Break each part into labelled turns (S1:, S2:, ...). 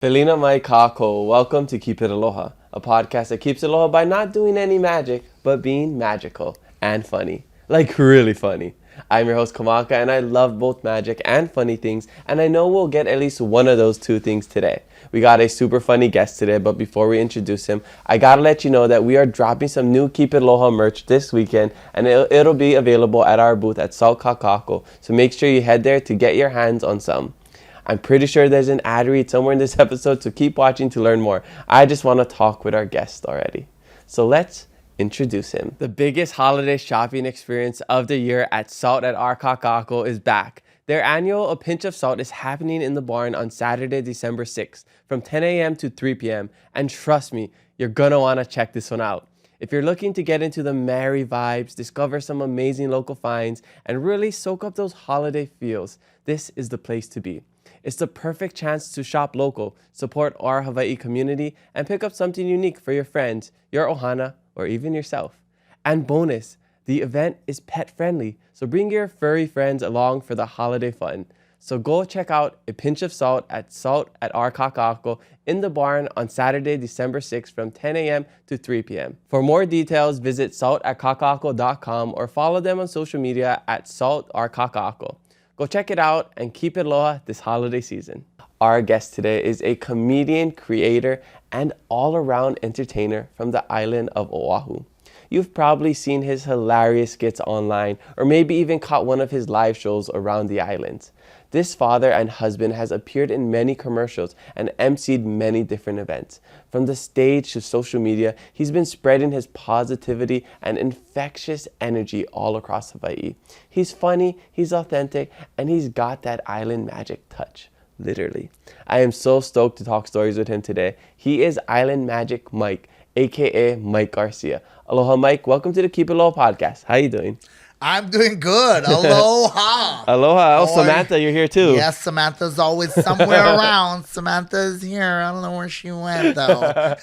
S1: Felina mai kako. Welcome to Keep It Aloha, a podcast that keeps aloha by not doing any magic, but being magical and funny. Like really funny. I'm your host Kamaka and I love both magic and funny things, and I know we'll get at least one of those two things today. We got a super funny guest today, but before we introduce him, I gotta let you know that we are dropping some new Keep It Aloha merch this weekend, and it'll be available at our booth at Salt Kakako, so make sure you head there to get your hands on some. I'm pretty sure there's an ad read somewhere in this episode, so keep watching to learn more. I just want to talk with our guest already. So let's introduce him. The biggest holiday shopping experience of the year at Salt at our Kakako is back. Their annual A Pinch of Salt is happening in the barn on Saturday, December 6th from 10 a.m. to 3 p.m. And trust me, you're gonna want to check this one out. If you're looking to get into the merry vibes, discover some amazing local finds, and really soak up those holiday feels, this is the place to be. It's the perfect chance to shop local, support our Hawai'i community, and pick up something unique for your friends, your ohana, or even yourself. And bonus, the event is pet friendly, so bring your furry friends along for the holiday fun. So go check out A Pinch of Salt at our Kakako in the barn on Saturday, December 6th from 10 a.m. to 3 p.m. For more details, visit saltatkakako.com or follow them on social media at saltarkakako. Go check it out and keep it aloha this holiday season. Our guest today is a comedian, creator, and all-around entertainer from the island of Oahu. You've probably seen his hilarious skits online, or maybe even caught one of his live shows around the islands. This father and husband has appeared in many commercials and emceed many different events. From the stage to social media, he's been spreading his positivity and infectious energy all across Hawaii. He's funny, he's authentic, and he's got that island magic touch. Literally. I am so stoked to talk stories with him today. He is Island Magic Mike, aka Mike Garcia. Aloha, Mike. Welcome to the Keep It Low podcast. How you doing?
S2: I'm doing good. Aloha.
S1: Aloha. Oh, Samantha, you're here too.
S2: Yes, Samantha's always somewhere around. Samantha's here. I don't know where she went though.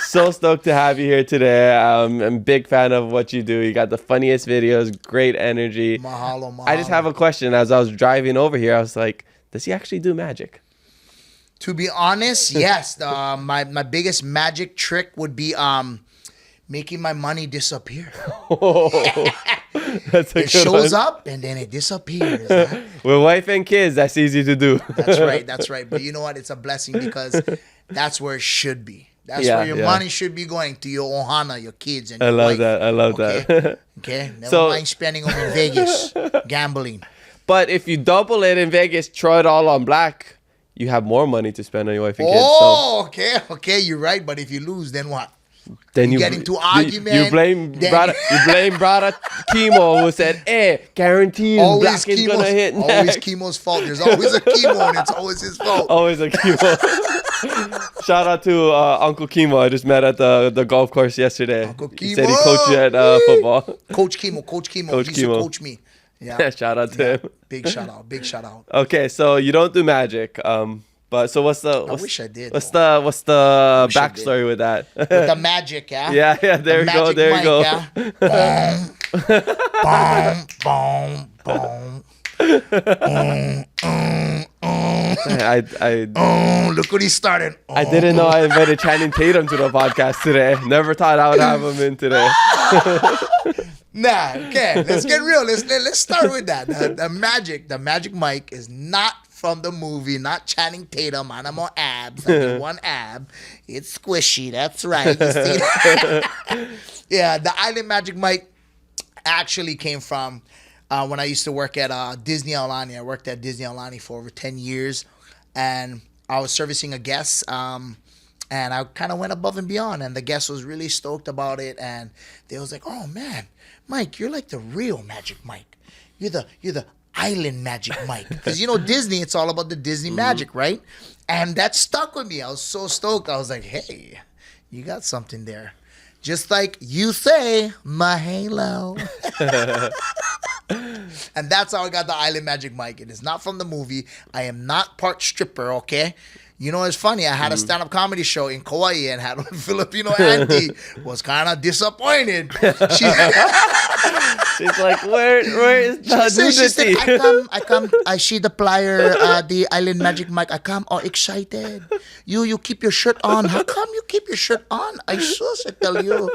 S1: So stoked to have you here today. I'm a big fan of what you do. You got the funniest videos, great energy.
S2: Mahalo.
S1: I just have a question. As I was driving over here, I was like, does he actually do magic?
S2: To be honest, yes. My biggest magic trick would be making my money disappear.
S1: That's a
S2: it
S1: good
S2: shows
S1: one.
S2: up and then it disappears. Huh?
S1: With wife and kids, that's easy to do.
S2: That's right. But you know what? It's a blessing because that's where it should be. That's where your money should be going, to your ohana, your kids, and your wife.
S1: I love that.
S2: Okay? Never mind spending them in Vegas, gambling.
S1: But if you double it in Vegas, throw it all on black, you have more money to spend on your wife and kids.
S2: Oh, okay, you're right. But if you lose, then what?
S1: Then you
S2: get into argument.
S1: You blame brother Chemo who said, guaranteed black is gonna hit next.
S2: Always Chemo's fault. There's always a Chemo and it's always his fault.
S1: Always a Chemo. Shout out to Uncle Chemo. I just met at the golf course yesterday.
S2: Uncle Chemo.
S1: He said he coached you at football.
S2: Coach Chemo. He used to coach me. Yeah.
S1: Shout out to him.
S2: Big shout out.
S1: Okay, so you don't do magic. But so
S2: I wish I did.
S1: What's the backstory with that?
S2: With the magic, yeah?
S1: Yeah, there you go. There you go.
S2: Yeah? Look what he started.
S1: I didn't know I invited Channing Tatum to the podcast today. Never thought I would have him in today.
S2: Nah, okay. Let's get real. Let's start with that. The magic Mike is not from the movie, not Channing Tatum. I more abs. I mean, one ab. It's squishy. That's right. You see that? Yeah, the Island Magic Mike actually came from when I used to work at Disney Aulani. I worked at Disney Aulani for over 10 years, and I was servicing a guest. And I kind of went above and beyond, and the guest was really stoked about it. And they was like, "Oh man, Mike, you're like the real Magic Mike. You're the Island Magic Mike." Because Disney, it's all about the Disney magic, right? And that stuck with me. I was so stoked. I was like, "Hey, you got something there." Just like you say, mahalo. And that's how I got the Island Magic Mike. It is not from the movie. I am not part stripper, okay? It's funny. I had a stand-up comedy show in Kauai and had a Filipino auntie was kind of disappointed.
S1: She's like, where is the
S2: She said,
S1: nudity?
S2: I see the plier, the Island Magic Mike. I come all excited. You keep your shirt on. How come you keep your shirt on? I tell you.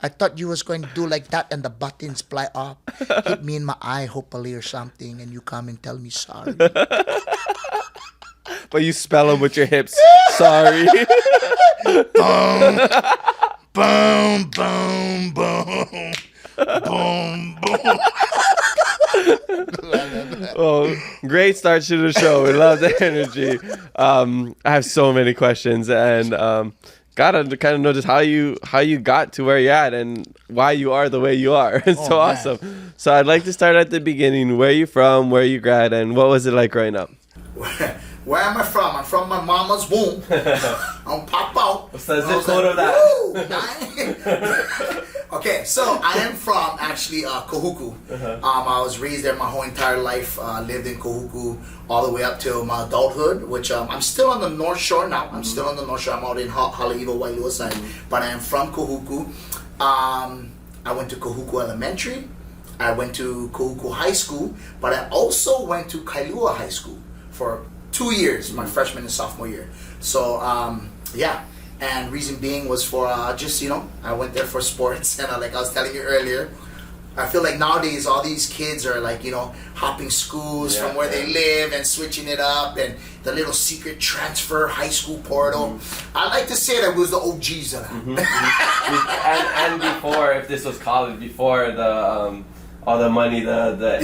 S2: I thought you was going to do like that and the buttons fly off. Hit me in my eye, hopefully, or something, and you come and tell me sorry.
S1: But you spell them with your hips. Sorry.
S2: Boom, boom, boom, boom. Boom, boom.
S1: Oh, great start to the show. We love the energy. I have so many questions, and gotta kind of know just how you got to where you're at and why you are the way you are. It's so awesome. So I'd like to start at the beginning. Where you from? Where you grad? And what was it like growing up?
S2: Where am I from? I'm from my mama's womb. I'm pop out.
S1: What's the zip code of that?
S2: Okay, so I am from actually Kahuku. I was raised there my whole entire life. Lived in Kahuku all the way up till my adulthood, which I'm still on the North Shore now. I'm still on the North Shore. I'm out in Hawai'i, Wailua side, but I am from Kahuku. I went to Kahuku Elementary. I went to Kahuku High School, but I also went to Kailua High School for 2 years, my freshman and sophomore year. So yeah, and reason being was for just I went there for sports, and like I was telling you earlier, I feel like nowadays all these kids are like hopping schools from where they live and switching it up, and the little secret transfer high school portal. I like to say that was the OGs of that.
S1: And before, if this was college, before the all the money, the
S2: right.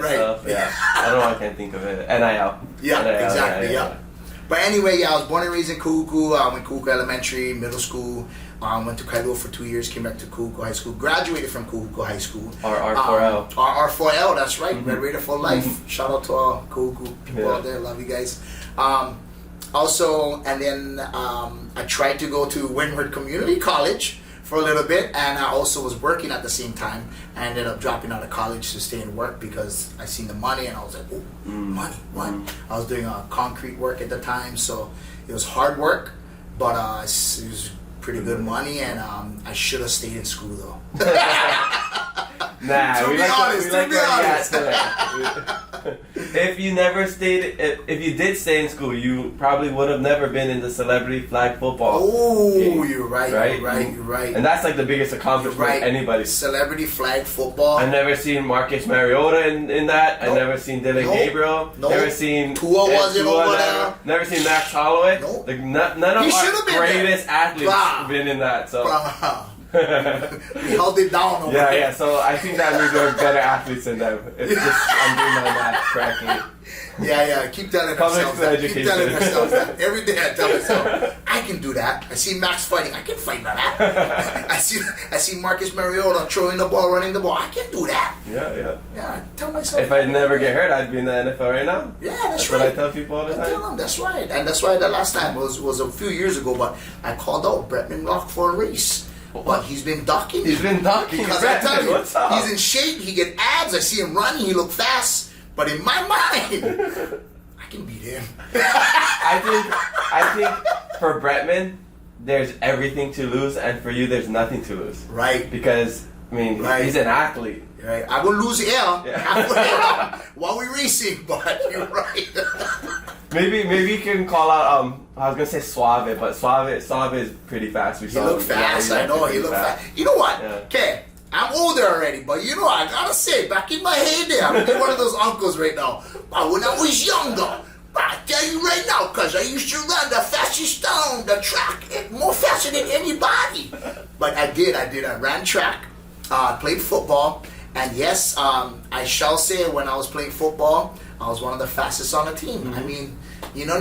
S1: stuff. Yeah, I don't know. I can't think of it. NIL.
S2: Yeah,
S1: NIL,
S2: exactly. Yeah. But anyway, I was born and raised in Kahuku. I went to Kahuku Elementary, middle school. Went to Kailua for 2 years. Came back to Kahuku High School. Graduated from Kahuku High School.
S1: R4L.
S2: R4L. That's right. Graduated for life. Shout out to all Kahuku people out there. Love you guys. Also, and then I tried to go to Windward Community College for a little bit, and I also was working at the same time. I ended up dropping out of college to stay and work because I seen the money, and I was like, oh, money, what? I was doing concrete work at the time, so it was hard work, but it was pretty good money, and I should have stayed in school though.
S1: Nah, we like
S2: honest.
S1: If you never stayed, if you did stay in school, you probably would have never been in the celebrity flag football.
S2: Oh,
S1: game,
S2: you're right. You're right.
S1: And that's like the biggest accomplishment anybody.
S2: Celebrity flag football.
S1: I've never seen Marcus Mariota in that. Nope. I've never seen Dylan Gabriel.
S2: Nope.
S1: Never seen
S2: Tua wasn't over there.
S1: Never seen Max Holloway.
S2: Nope.
S1: Like none of our greatest athletes have been in that. So.
S2: We held it down over there.
S1: Yeah, so I think that means we're better athletes than them. It's just, I'm doing my math correctly.
S2: Yeah, keep telling ourselves that. Keep telling ourselves that. Every day I tell myself, I can do that. I see Max fighting, I can fight like that. I see Marcus Mariota throwing the ball, running the ball, I can do that.
S1: Yeah.
S2: Yeah, I tell myself.
S1: If I never get hurt, I'd be in the NFL right now.
S2: Yeah, that's
S1: right.
S2: right.
S1: What I tell people all the time.
S2: I tell them, that's right. And that's why the last time was a few years ago, but I called out Bretman Rock for a race. But he's been ducking.
S1: Because
S2: I tell you,
S1: what's up?
S2: He's in shape. He get abs. I see him running. He look fast. But in my mind, I can beat him.
S1: I think for Bretman, there's everything to lose, and for you, there's nothing to lose.
S2: Right.
S1: Because he's an athlete.
S2: Right. I will lose air while we racing, but you're right.
S1: Maybe you can call out. I was gonna say Suave, but Suave is pretty fast.
S2: He look fast. I know he look fast. You know what? Okay, I'm older already, but I gotta say, back in my heyday, I'm gonna be one of those uncles right now. But when I was younger, I tell you right now, cause I used to run the fastest on the track, more faster than anybody. But I did. I ran track, played football, and yes, I shall say when I was playing football, I was one of the fastest on the team. I mean,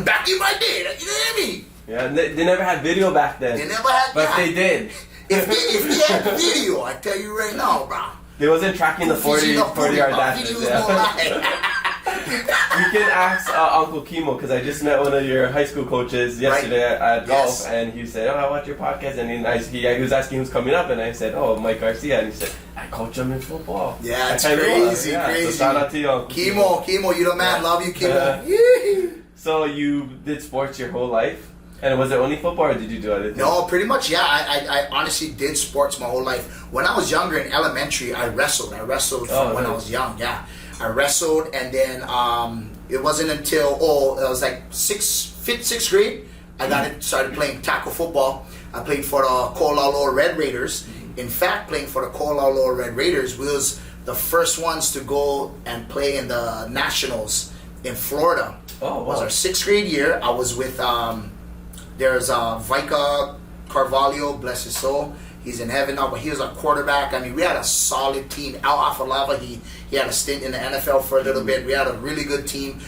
S2: back in my day, you know what I mean?
S1: Yeah, they never had video back then.
S2: They never had.
S1: But they did.
S2: If they had video, I tell you right now, bro.
S1: They wasn't tracking the 40-yard dashes. You can ask Uncle Kimo, because I just met one of your high school coaches yesterday at golf, and he said, I watch your podcast, and he was asking who's coming up, and I said, Mike Garcia, and he said, I coach him in football.
S2: Yeah, it's crazy.
S1: So shout out to you, Uncle
S2: Kimo, you the man, love you, Kimo.
S1: So you did sports your whole life? And was it only football, or did you do other things?
S2: No, pretty much, yeah. I honestly did sports my whole life. When I was younger in elementary, I wrestled. I wrestled from when I was young, yeah. I wrestled, and then it wasn't until, it was like sixth grade, I started playing tackle football. I played for the Aloha Red Raiders. In fact, playing for the Aloha Red Raiders, we was the first ones to go and play in the Nationals in Florida.
S1: Oh, wow.
S2: It was our 6th grade year. I was with... there's Vika Carvalho, bless his soul. He's in heaven now, but he was a quarterback. I mean, we had a solid team. Al Afalava, he had a stint in the NFL for a little bit. We had a really good team.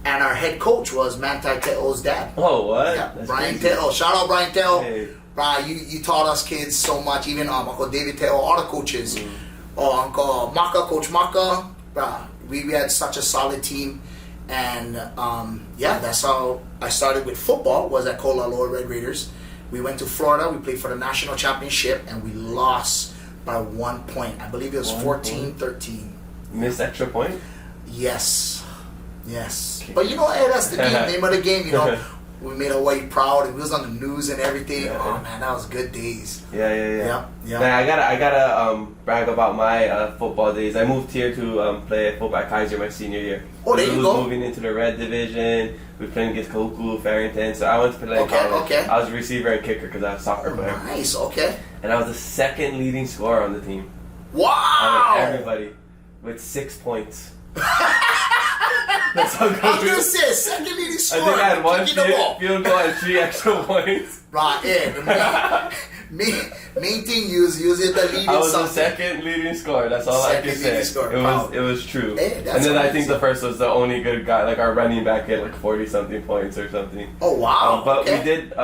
S2: And our head coach was Manti Te'o's dad.
S1: Oh, what?
S2: Yeah,
S1: That's
S2: Brian
S1: crazy.
S2: Te'o. Shout out Brian Te'o.
S1: Hey.
S2: You taught us kids so much. Even Uncle David Te'o, all the coaches. Uncle Maka, Coach Maka. We had such a solid team. And that's how I started with football, was at Aloha Red Raiders. We went to Florida, we played for the national championship, and we lost by 1 point. I believe it was 14-13.
S1: Missed extra point?
S2: Yes. Okay. But hey, that's the name of the game, We made Hawaii proud, and we was on the news and everything.
S1: Yeah.
S2: Oh man, that was good days.
S1: Yeah.
S2: Yeah.
S1: Man, I gotta brag about my football days. I moved here to play football at Kaiser my senior year.
S2: Oh, there you go.
S1: Moving into the red division. We were playing against Kahuku, Farrington. So I went to play college.
S2: Okay.
S1: I was a receiver and kicker because I was a soccer player.
S2: Nice, okay.
S1: And I was the second leading scorer on the team.
S2: Wow!
S1: Out of everybody with 6 points. That's how good
S2: I was gonna say, second leading scorer.
S1: I think I had one
S2: kicking the ball.
S1: field goal and 3 extra points.
S2: Right, yeah. Main thing, you was the leading
S1: I was
S2: something.
S1: the second leading scorer. That's all I can say. It was true.
S2: Hey, that's
S1: and then I think
S2: amazing.
S1: the first was the only good guy. Like our running back had like 40 something points or something.
S2: Oh wow!
S1: But
S2: okay.
S1: we did.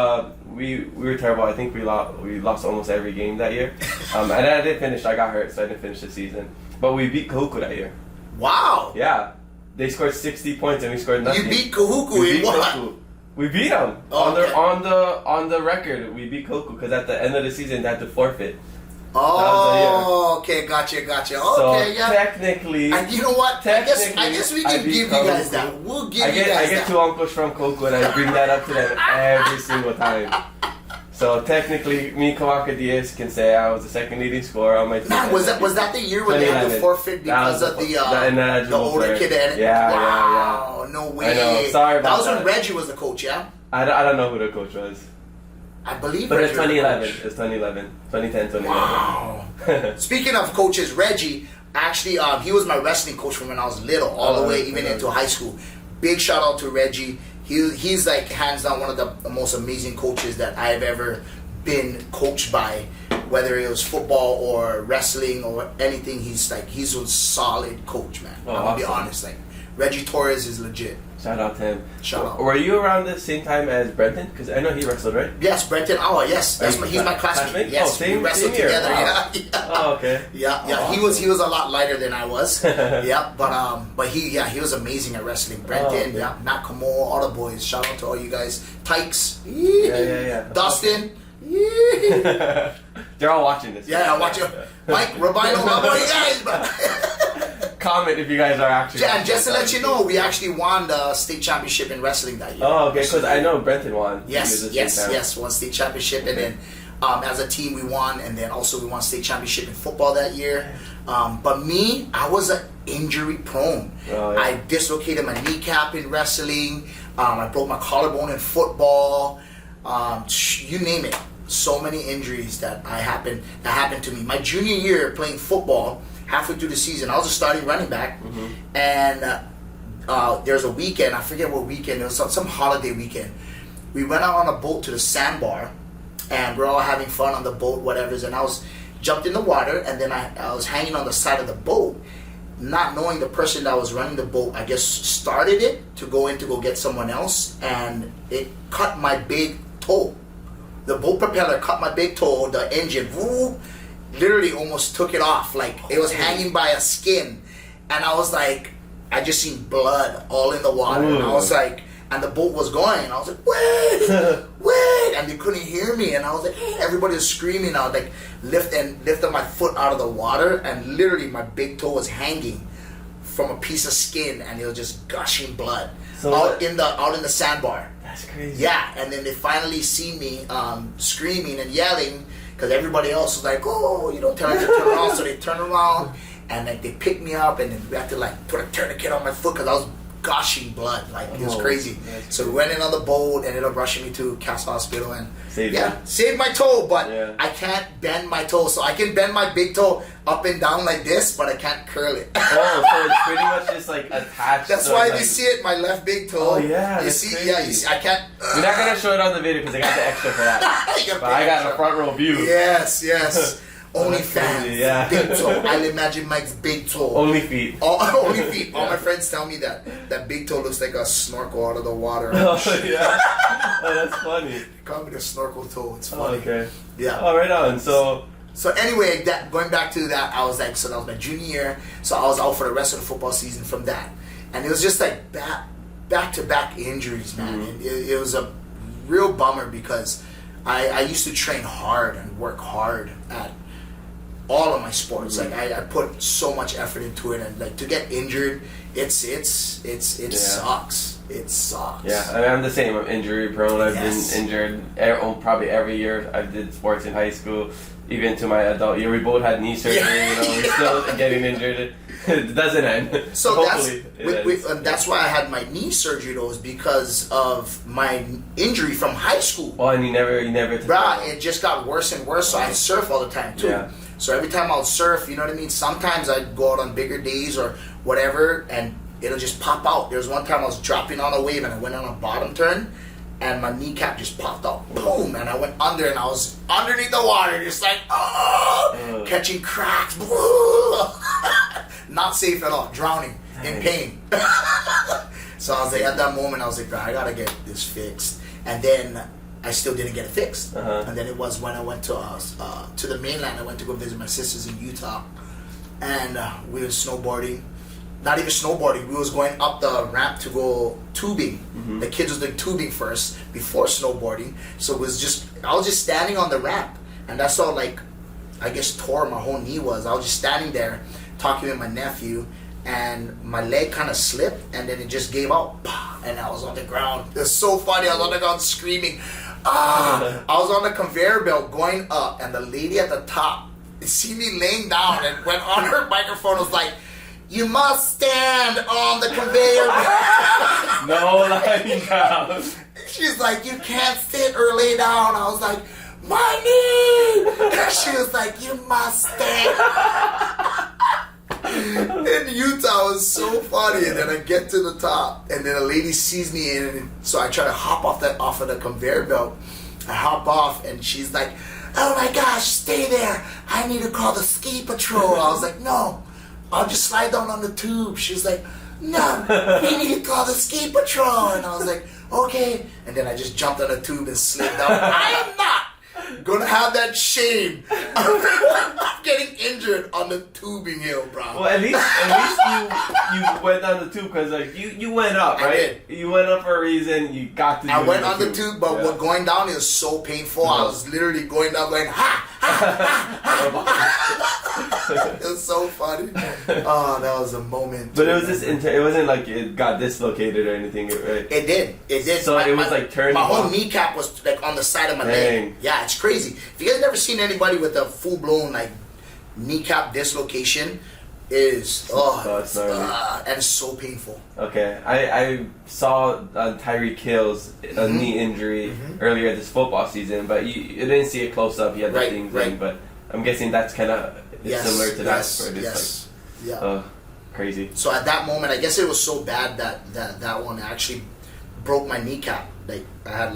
S1: We were terrible. I think we lost almost every game that year. And I didn't finish. I got hurt, so I didn't finish the season. But we beat Kahuku that year.
S2: Wow!
S1: Yeah, they scored 60 points and we scored nothing.
S2: You beat Kahuku in what?
S1: Kahuku. We beat them on the record. We beat Kahuku because at the end of the season they had to forfeit.
S2: Oh, okay, gotcha. Okay,
S1: So
S2: yeah.
S1: technically,
S2: And you know what? I guess we can give you guys that. We'll give you guys that.
S1: I get 2 uncles from Kahuku and I bring that up to them every single time. So technically, me, Kawaka Diaz, can say I was the second leading scorer on my team.
S2: Man, was that the year when they had to forfeit because of the older kid?
S1: Yeah.
S2: Wow, no way.
S1: I know. Sorry about
S2: that. Was when
S1: that.
S2: Reggie was the coach, yeah?
S1: I don't know who the coach was.
S2: I believe.
S1: But it's
S2: Reggie
S1: 2011.
S2: was the coach.
S1: It's 2011. 2010, 2011.
S2: Wow. Speaking of coaches, Reggie, actually, he was my wrestling coach from when I was little, all the way even into high school. Big shout out to Reggie. He's like hands down one of the most amazing coaches that I've ever been coached by, whether it was football or wrestling or anything. He's a solid coach, man. I'm gonna be honest. Like Reggie Torres is legit.
S1: Shout out to him.
S2: Shout out.
S1: Were you around the same time as Brenton? Because I know he wrestled, right?
S2: Yes, Brenton. Oh, yes. He's my classmate. Yes,
S1: we
S2: wrestled
S1: same year.
S2: together.
S1: Wow.
S2: Yeah.
S1: Oh, okay.
S2: Yeah.
S1: Oh,
S2: He was a lot lighter than I was. Yeah, but he was amazing at wrestling. Brenton,
S1: okay.
S2: yeah, Matt Camo, all the boys. Shout out to all you guys. Tykes.
S1: Yeah.
S2: Dustin.
S1: They're all watching this.
S2: Yeah, I watch you. Mike, Rabino, love all you guys, but
S1: Comment if you guys are actually.
S2: yeah, and just to let you know, we actually won the state championship in wrestling that year.
S1: Oh, okay, because I know Brenton won.
S2: Yes, won state championship, and then as a team we won, and then also we won state championship in football that year. But me, I was injury prone.
S1: Oh, yeah.
S2: I dislocated my kneecap in wrestling. I broke my collarbone in football. You name it. So many injuries that happened to me. My junior year playing football, halfway through the season, I was a starting running back, and there's a weekend, I forget what weekend, it was some holiday weekend. We went out on a boat to the sandbar, and we're all having fun on the boat, whatever, and I was jumped in the water, and then I was hanging on the side of the boat, not knowing the person that was running the boat, I guess started it to go get someone else, and it cut my big toe. The boat propeller cut my big toe, the engine, woo, literally almost took it off. Like, it was hanging by a skin. And I was like, I just seen blood all in the water. And I was like, and the boat was going. And I was like, wait. And they couldn't hear me. And I was like, hey, everybody was screaming. I was like, lifted my foot out of the water. And literally my big toe was hanging from a piece of skin. And it was just gushing blood out in the sandbar.
S1: That's crazy.
S2: Yeah, and then they finally see me screaming and yelling because everybody else was like, "Oh, you don't tell me to turn around." So they turn around and like they pick me up, and then we had to like put a tourniquet on my foot because I was gushing blood. Like it was crazy. So we went in on the boat, ended up rushing me to Castle Hospital, and saved my toe. But I can't bend my toe, so I can bend my big toe up and down like this, but I can't curl it.
S1: Oh, so it's pretty much just like attached.
S2: That's why you see it, my left big toe.
S1: Oh yeah,
S2: you see, crazy. You see, I can't.
S1: We're not gonna show it on the video because I got the extra for that. But I got a front row view.
S2: Yes. Only fans.
S1: Yeah.
S2: Big toe. I'll imagine Mike's big toe.
S1: Only feet.
S2: Only feet. All my friends tell me that big toe looks like a snorkel out of the water.
S1: Oh yeah. Oh, that's funny.
S2: They call me the snorkel toe. It's funny.
S1: Okay.
S2: Yeah.
S1: Oh, right on.
S2: So anyway, going back to that, I was like, so that was my junior year. So I was out for the rest of the football season from that, and it was just like back to back injuries, man. And it was a real bummer because I used to train hard and work hard at all of my sports. Like I put so much effort into it, and like to get injured, it sucks. It sucks.
S1: Yeah, I mean, I'm the same. I'm injury prone. I've been injured probably every year. I did sports in high school, even to my adult year. We both had knee surgery. We're still getting injured. It doesn't end.
S2: So that's why I had my knee surgery though, is because of my injury from high school.
S1: Oh, and you never.
S2: Bruh, it just got worse and worse. So I surf all the time too.
S1: Yeah.
S2: So every time I'll surf, you know what I mean? Sometimes I'd go out on bigger days or whatever, and it'll just pop out. There was one time I was dropping on a wave, and I went on a bottom turn, and my kneecap just popped out. Boom! And I went under, and I was underneath the water, just like, catching cracks. Not safe at all. Drowning. In pain. So I was like, at that moment, I was like, I gotta get this fixed. And then I still didn't get it fixed. And then it was when I went to the mainland. I went to go visit my sisters in Utah, and we were snowboarding. Not even snowboarding. We was going up the ramp to go tubing. The kids was doing tubing first before snowboarding. So I was just standing on the ramp, and that's all like, I guess tore my whole knee was. I was just standing there talking with my nephew, and my leg kind of slipped, and then it just gave out, and I was on the ground. It was so funny. I was on the ground screaming. I was on the conveyor belt going up, and the lady at the top see me laying down and went on her microphone, was like, "You must stand on the conveyor belt."
S1: No lying down.
S2: She's like, "You can't sit or lay down." I was like, "My knee." She was like, "You must stand." In Utah, it was so funny. And then I get to the top, and then a lady sees me, and so I try to hop off of the conveyor belt. I hop off, and she's like, "Oh my gosh, stay there. I need to call the ski patrol." I was like, "No, I'll just slide down on the tube." She was like, "No, we need to call the ski patrol." And I was like, "Okay." And then I just jumped on the tube and slid down. I am not gonna have that shame of getting injured on the tubing hill, bro.
S1: Well, at least you went down the tube because like you went up, right?
S2: I did.
S1: You went up for a reason. You got to.
S2: I went on the tube, but what going down is so painful. I was literally going down, going ha ha ha. It was so funny. Oh, that was a moment.
S1: But it was just it wasn't like it got dislocated or anything, right?
S2: It did.
S1: So it was like turning.
S2: My whole kneecap was like on the side of my leg. Yeah, it's crazy. If you guys never seen anybody with a full blown like kneecap dislocation, it's and it's so painful.
S1: Okay, I saw Tyreek Hill's knee injury earlier this football season, but you didn't see it close up. He had the thing, but I'm guessing that's kind of similar to that. Yeah. Crazy.
S2: So at that moment, I guess it was so bad that one actually broke my kneecap. Like I had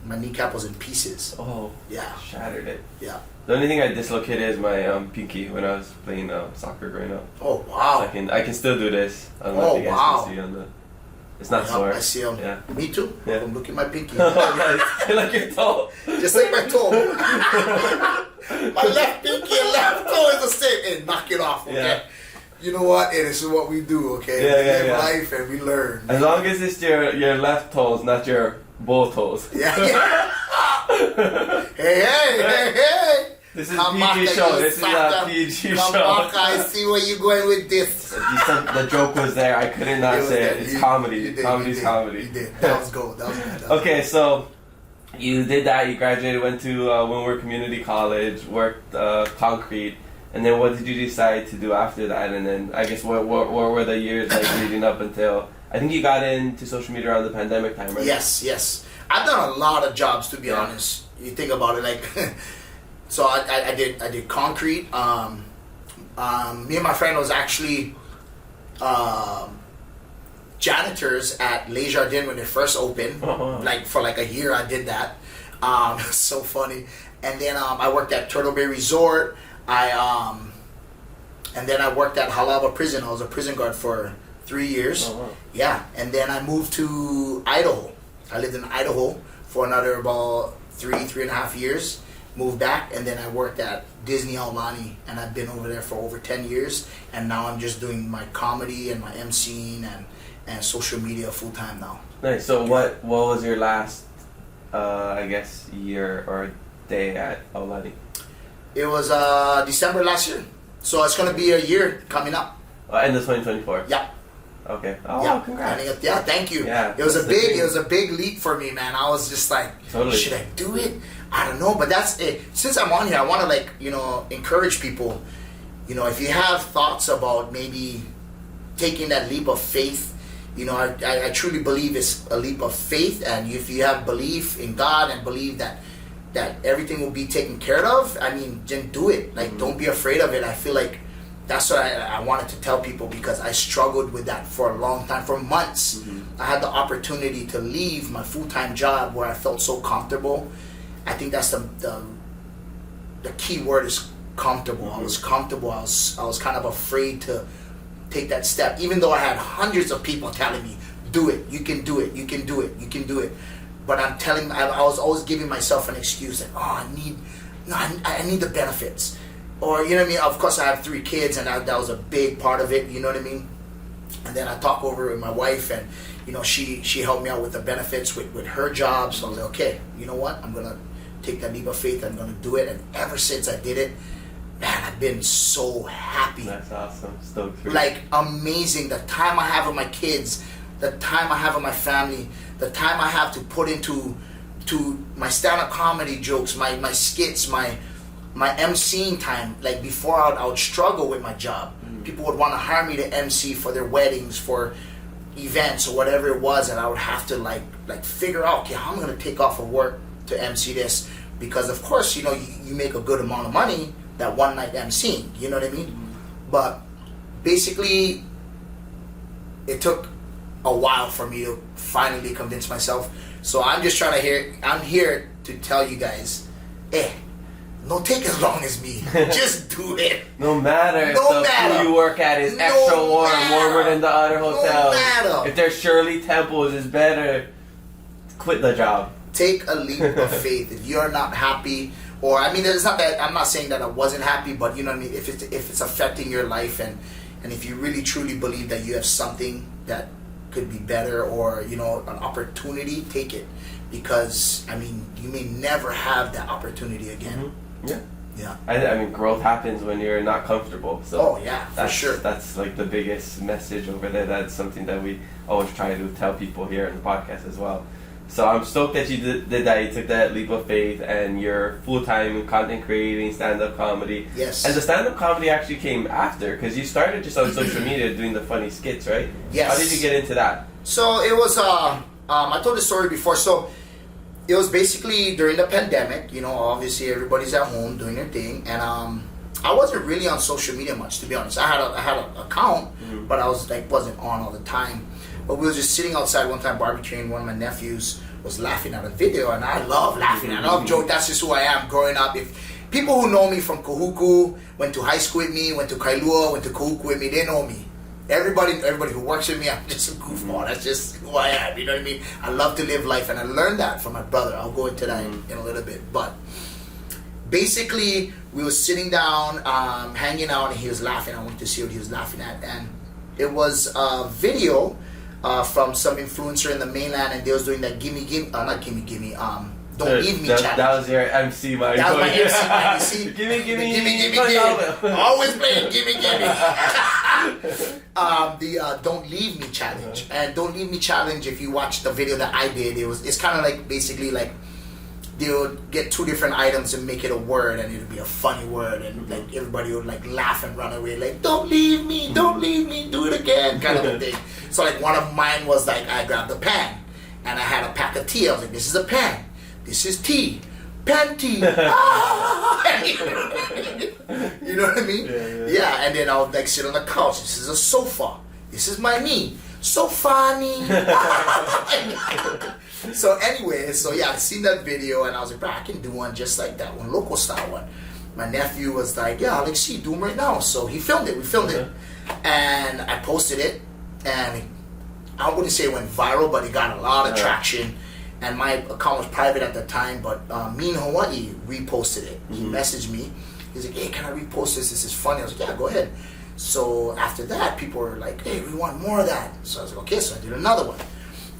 S2: my kneecap was in pieces.
S1: Oh.
S2: Yeah.
S1: Shattered it.
S2: Yeah.
S1: The only thing I dislocated is my pinky when I was playing soccer growing up.
S2: Oh wow!
S1: I can still do this. I don't know if you guys can see on the. It's not sore.
S2: I see them.
S1: Yeah.
S2: Me too.
S1: Yeah.
S2: I'm looking at my pinky.
S1: Oh, nice. Like your toe.
S2: Just like my toe. My left pinky and left toe is the same. Hey, knock it off, okay? Yeah. You know what? Hey, this is what we do, okay? We live life and we learn.
S1: As long as it's your left toes, not your both toes.
S2: Yeah. Hey.
S1: This is PG show. This is a PG show.
S2: I see where you're going with this.
S1: You said the joke was there. I couldn't not say it. It's comedy. Comedy's comedy.
S2: You did. That was gold.
S1: Okay, so you did that. You graduated, went to Windward Community College, worked concrete, and then what did you decide to do after that? And then I guess what were the years like leading up until? I think you got into social media around the pandemic time, right?
S2: Yes. I've done a lot of jobs, to be honest. You think about it, like, so I did concrete. Me and my friend was actually janitors at Les Jardins when it first opened. Like for like a year, I did that. So funny. And then I worked at Turtle Bay Resort. And then I worked at Hawai'i prison. I was a prison guard for 3 years. Yeah, and then I moved to Idaho. I lived in Idaho for another about 3.5 years. Moved back, and then I worked at Disney Aulani, and I've been over there for over 10 years. And now I'm just doing my comedy and my emceeing and social media full time now.
S1: Nice. So what was your last, I guess, year or day at Aulani?
S2: It was December last year, so it's gonna be a year coming up.
S1: End of 2024.
S2: Yeah.
S1: Okay. Oh, congrats.
S2: Yeah, thank you.
S1: Yeah,
S2: it was a big leap for me, man. I was just like, should I do it? I don't know, but that's it. Since I'm on here, I want to encourage people. If you have thoughts about maybe taking that leap of faith, I truly believe it's a leap of faith, and if you have belief in God and believe that everything will be taken care of, I mean, then do it. Like, don't be afraid of it. I feel like that's what I wanted to tell people, because I struggled with that for a long time, for months. I had the opportunity to leave my full-time job where I felt so comfortable. I think that's the key word is comfortable. I was comfortable. I was kind of afraid to take that step, even though I had hundreds of people telling me, do it, you can do it, you can do it, you can do it. But I was always giving myself an excuse, like, I need the benefits. Or, you know what I mean? Of course, I have 3 kids, and that was a big part of it, you know what I mean? And then I talked over with my wife, and, she helped me out with the benefits with her job. So I was like, okay, you know what? I'm going to take that leap of faith. I'm going to do it. And ever since I did it, man, I've been so happy.
S1: That's awesome. Stoked for you.
S2: Like, amazing. The time I have with my kids, the time I have with my family, the time I have to put into my stand-up comedy jokes, my skits, my emceeing time. Like, before I would struggle with my job. People would want to hire me to MC for their weddings, for events or whatever it was, and I would have to like figure out, okay, how I'm going to take off of work to MC this, because of course, you make a good amount of money that one night emceeing, you know what I mean? But basically, it took a while for me to finally convince myself. So I'm just I'm here to tell you guys, don't take as long as me. Just do it.
S1: No matter if the food you work at is extra warmer than the other hotels.
S2: No matter.
S1: If their Shirley Temples is better, quit the job.
S2: Take a leap of faith. If you're not happy, or I mean, it's not that I'm not saying that I wasn't happy, but you know what I mean. If it's affecting your life, and if you really truly believe that you have something that could be better, or an opportunity, take it, because I mean, you may never have that opportunity again. Yeah.
S1: I mean, growth happens when you're not comfortable. So
S2: for sure.
S1: That's like the biggest message over there. That's something that we always try to tell people here in the podcast as well. So I'm stoked that you did that. You took that leap of faith, and you're full-time content creating, stand-up comedy.
S2: Yes.
S1: And the stand-up comedy actually came after, because you started just on social media doing the funny skits, right?
S2: Yes.
S1: How did you get into that?
S2: So it was, I told this story before. So it was basically during the pandemic. Obviously everybody's at home doing their thing, and I wasn't really on social media much, to be honest. I had an account, but I wasn't on all the time. But we were just sitting outside one time barbecuing. One of my nephews was laughing at a video, and I love laughing. I love joke. That's just who I am growing up. If people who know me from Kahuku, went to high school with me, went to Kailua, went to Kahuku with me, they know me. Everybody who works with me, I'm just a goofball. That's just who I am. You know what I mean? I love to live life, and I learned that from my brother. I'll go into that in a little bit. But basically, we were sitting down, hanging out, and he was laughing. I wanted to see what he was laughing at, and it was a video from some influencer in the mainland, and they was doing that Don't Leave Me challenge.
S1: That was your MC mind.
S2: That was my MC mind. You see?
S1: gimme.
S2: Always playing gimme. The Don't Leave Me challenge. And Don't Leave Me challenge, if you watch the video that I did, it's kind of like basically like they would get two different items and make it a word, and it would be a funny word, and like everybody would like laugh and run away, like don't leave me, do it again, kind of a thing. So like one of mine was like I grabbed a pan and I had a pack of tea. I was like, this is a pan, this is tea, pan tea. You know what I mean? Yeah. And then I would like sit on the couch. This is a sofa. This is my knee. So funny. So anyway, I seen that video and I was like, bro, I can do one just like that one, local style one. My nephew was like, yeah, Alex, see, do them right now. So he filmed it. We filmed it, and I posted it, and I wouldn't say it went viral, but it got a lot of traction. And my account was private at the time, but me in Hawai'i reposted it. He messaged me. He's like, hey, can I repost this? This is funny. I was like, yeah, go ahead. So after that, people were like, hey, we want more of that. So I was like, okay, so I did another one.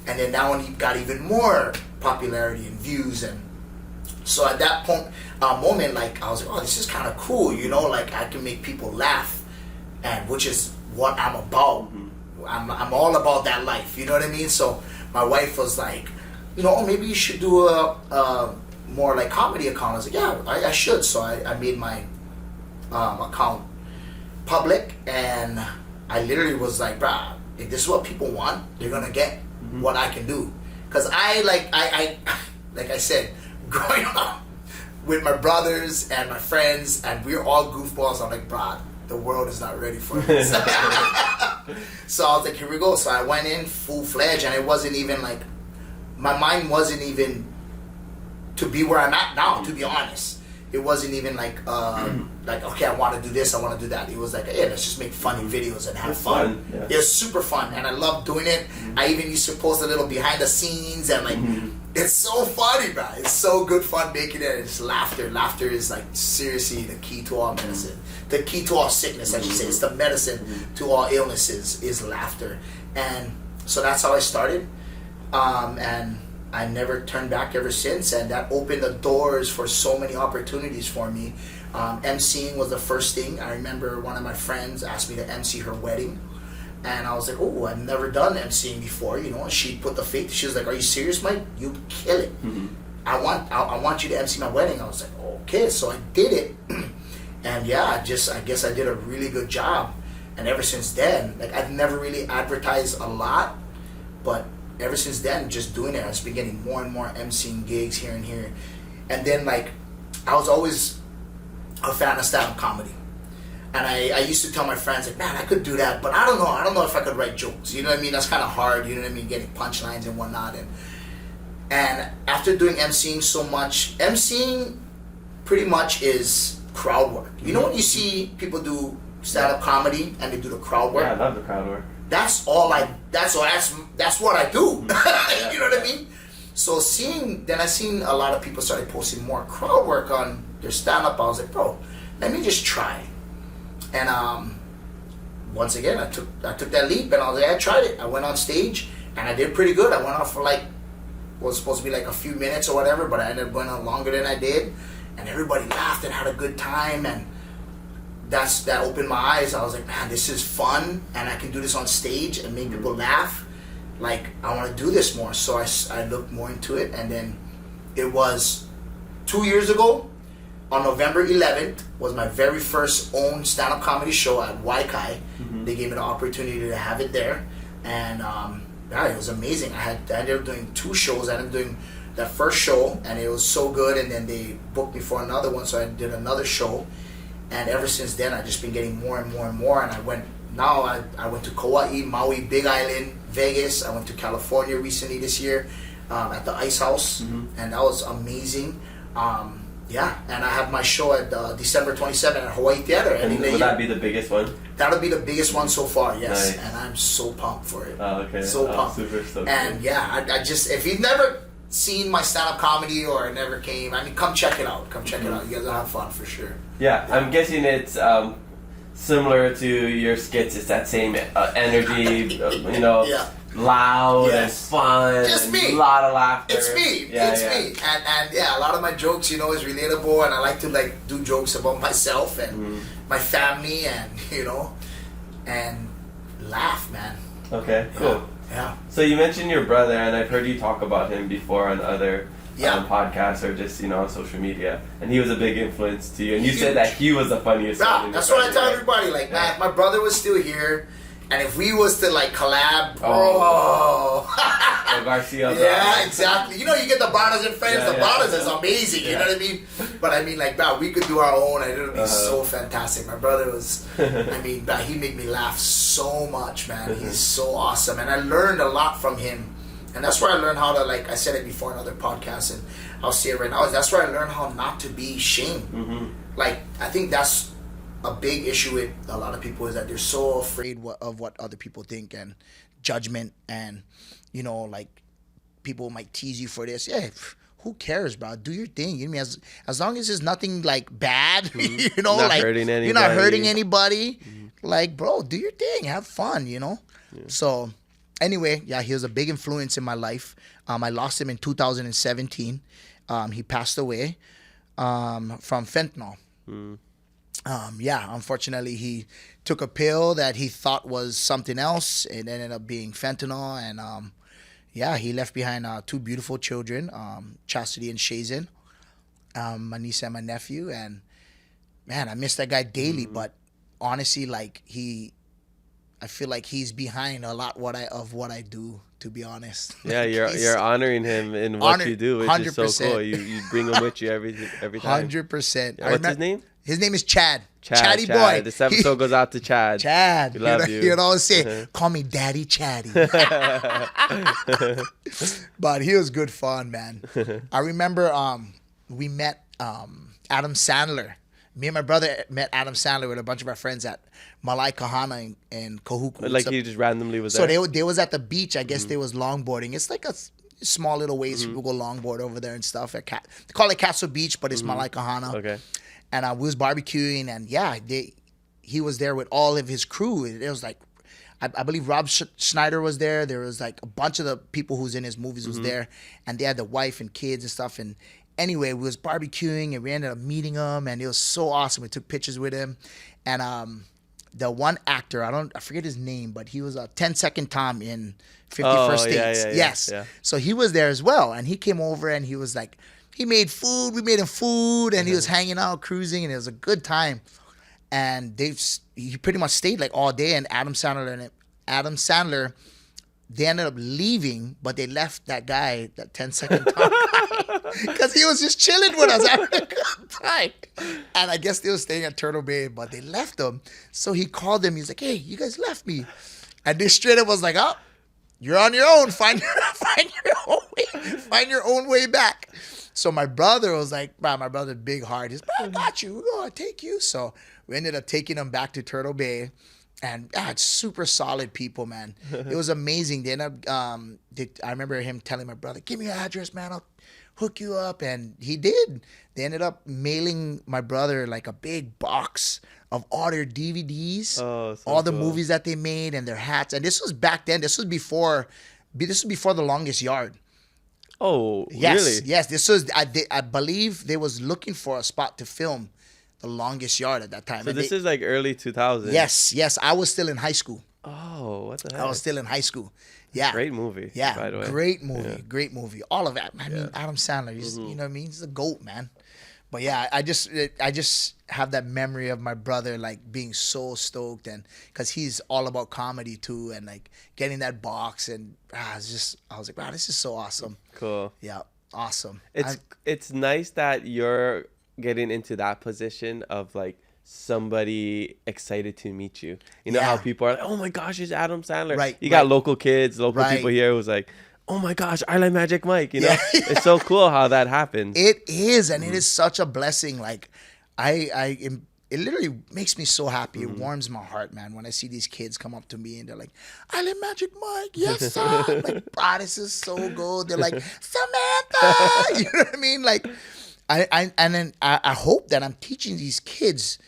S2: And then that one got even more popularity and views. And so at that moment, like, I was like, oh, this is kind of cool, you know? Like, I can make people laugh, and which is what I'm about. I'm all about that life, you know what I mean? So my wife was like, you know, maybe you should do a more like comedy account. I was like, yeah, I should. So I made my account public, and I literally was like, bruh, if this is what people want, they're gonna get what I can do. Because I like I said, growing up with my brothers and my friends, and we're all goofballs, I'm like, bruh, the world is not ready for this. So I was like, here we go. So I went in full-fledged, and it wasn't even like, my mind wasn't even to be where I'm at now, to be honest. It wasn't even like, okay, I want to do this, I want to do that. It was like, hey, let's just make funny videos and have fun. Yeah. It was super fun, and I love doing it. I even used to post a little behind the scenes, and like, it's so funny, bro. It's so good fun making it. It's laughter. Laughter is like seriously the key to all medicine. The key to all sickness, I should say. It's the medicine to all illnesses is laughter. And so that's how I started. And I never turned back ever since, and that opened the doors for so many opportunities for me. MCing was the first thing. I remember one of my friends asked me to MC her wedding, and I was like, oh, I've never done MCing before, you know. And she put the faith. She was like, are you serious, Mike? You kill it. I want you to MC my wedding. I was like, okay. So I did it, and yeah, I guess I did a really good job. And ever since then, like, I've never really advertised a lot, but ever since then, just doing it, I've just been getting more and more MCing gigs here and here. And then, like, I was always a fan of stand-up comedy. And I used to tell my friends, like, man, I could do that, but I don't know if I could write jokes. You know what I mean? That's kind of hard, you know what I mean? Getting punchlines and whatnot. And after doing MCing so much, MCing pretty much is crowd work. You know when you see people do stand-up comedy and they do the crowd work?
S1: Yeah, I love the crowd work.
S2: That's what I do. You know what I mean? So I seen a lot of people started posting more crowd work on their stand-up. I was like, bro, let me just try. And once again, I took that leap, and I was like, I tried it. I went on stage, and I did pretty good. I went on for like, was supposed to be like a few minutes or whatever, but I ended up going on longer than I did. And everybody laughed and had a good time, and that opened my eyes. I was like, man, this is fun, and I can do this on stage and make people laugh. Like, I want to do this more. So I looked more into it, and then it was 2 years ago, on November 11th, was my very first own stand-up comedy show at Waikai. They gave me the opportunity to have it there, and yeah, it was amazing. I ended up doing 2 shows. I ended up doing that first show, and it was so good, and then they booked me for another one, so I did another show. And ever since then, I've just been getting more and more and more. And I went to Kauai, Maui, Big Island, Vegas. I went to California recently this year at the Ice House, and that was amazing. Yeah, and I have my show at December 27th at Hawaii Theater.
S1: And will that be the biggest one?
S2: That'll be the biggest one so far, yes.
S1: Nice.
S2: And I'm so pumped for it.
S1: Oh, okay.
S2: So pumped.
S1: Super stoked.
S2: And yeah, I just, if you've never seen my stand-up comedy or never came, I mean, come check it out. Come check it out. You guys will have fun for sure.
S1: Yeah, I'm guessing it's similar to your skits. It's that same energy, you know, loud
S2: Yes.
S1: and fun.
S2: Just
S1: and
S2: me.
S1: A lot of laughter.
S2: It's me.
S1: Yeah,
S2: It's
S1: yeah.
S2: me. And yeah, a lot of my jokes, you know, is relatable, and I like to like do jokes about myself and my family, and you know, and laugh, man.
S1: Okay, cool.
S2: Yeah.
S1: So you mentioned your brother, and I've heard you talk about him before on other podcasts or just on social media, and he was a big influence to you. And you said that he was the funniest.
S2: Yeah,
S1: one in
S2: that's
S1: your
S2: what I tell
S1: family,
S2: everybody. Like,
S1: Yeah.
S2: my brother was still here, and if we was to like collab,
S1: So Garcia.
S2: yeah, exactly. You know, you get the brothers and friends.
S1: Yeah,
S2: the
S1: yeah.
S2: brothers is amazing. You know what I mean? But I mean, like, bro, we could do our own, and it would be so fantastic. My brother was, I mean, bro, he made me laugh so much, man. He's so awesome, and I learned a lot from him. And that's where I learned how to, like I said it before in other podcasts, and I'll say it right now. That's where I learned how not to be shamed. Like, I think that's a big issue with a lot of people, is that they're so afraid of what other people think, and judgment, and you know, like, people might tease you for this. Yeah, who cares, bro? Do your thing. You know, as long as it's nothing like bad, you know,
S1: Not
S2: like
S1: hurting
S2: you're not
S1: anybody.
S2: hurting anybody. Like, bro, do your thing, have fun, you know. So anyway, yeah, he was a big influence in my life. I lost him in 2017. He passed away from fentanyl. Yeah, unfortunately, he took a pill that he thought was something else. It ended up being fentanyl, and yeah, he left behind two beautiful children, Chastity and Shazen, my niece and my nephew. And man, I miss that guy daily. But honestly, like, I feel like he's behind a lot of what I do, to be honest.
S1: Yeah,
S2: Like,
S1: you're honoring him in what you do, which is so
S2: 100%.
S1: cool. You bring him with you every time.
S2: 100%.
S1: Yeah, what's his name?
S2: His name is Chad.
S1: Chad.
S2: Chatty boy.
S1: This episode goes out to Chad.
S2: Chad.
S1: We love you.
S2: He'd always say, call me Daddy Chatty. But he was good fun, man. I remember we met Adam Sandler. Me and my brother met Adam Sandler with a bunch of our friends at Malai Kahana in Kahuku.
S1: Like he just randomly was
S2: So
S1: there.
S2: they was at the beach. I guess they was longboarding. It's like a small little ways people go longboard over there and stuff. They call it Castle Beach, but it's Malai Kahana.
S1: Okay.
S2: And we was barbecuing, and yeah, he was there with all of his crew. It was like, I believe Rob Schneider was there. There was like a bunch of the people who's in his movies was there, and they had the wife and kids and stuff. And anyway, we was barbecuing, and we ended up meeting him, and it was so awesome. We took pictures with him, and the one actor, I forget his name, but he was a 10-second Tom in 51st States. Yes.
S1: Yeah.
S2: So he was there as well, and he came over, and he was like, he made food. We made him food, and he was hanging out, cruising, and it was a good time. And he pretty much stayed like all day. And Adam Sandler, they ended up leaving, but they left that guy, that 10-second Tom guy, because he was just chilling with us having a good time. And I guess they were staying at Turtle Bay, but they left him. So he called them. He's like, "Hey, you guys left me," and they straight up was like, "Oh, you're on your own. Find your own way back." So my brother was like, my brother's big heart. He's, "I got you. We're going to take you." So we ended up taking him back to Turtle Bay. And it's super solid people, man. It was amazing. They ended up, I remember him telling my brother, "Give me your address, man. I'll hook you up." And he did. They ended up mailing my brother like a big box of all their DVDs, all the movies that they made, and their hats. And this was back then. This was before The Longest Yard.
S1: Oh,
S2: Yes,
S1: really?
S2: yes. This was, I believe they was looking for a spot to film The Longest Yard at that time.
S1: So
S2: And
S1: this is like early 2000s.
S2: Yes. I was still in high school.
S1: Oh, what the heck?
S2: I was still in high school. Yeah.
S1: Great movie.
S2: Yeah,
S1: by the way.
S2: great movie. All of that. I mean, Adam Sandler, you know what I mean? He's a GOAT, man. But yeah, I just have that memory of my brother like being so stoked, and because he's all about comedy too, and like getting that box, and I was like, wow, this is so awesome.
S1: Cool.
S2: Yeah, awesome.
S1: It's nice that you're getting into that position of like somebody excited to meet you. You know how people are like, "Oh my gosh, it's Adam Sandler."
S2: Right.
S1: You got local kids, local
S2: Right.
S1: people here who's like, "Oh my gosh, I like Magic Mike." You know, it's so cool how that happens.
S2: It is, and it is such a blessing. Like, it literally makes me so happy. It warms my heart, man, when I see these kids come up to me and they're like, "I like Magic Mike, yes sir." I'm like, "Ah, this is so good." They're like, "Samantha," you know what I mean? Like, I hope that I'm teaching these kids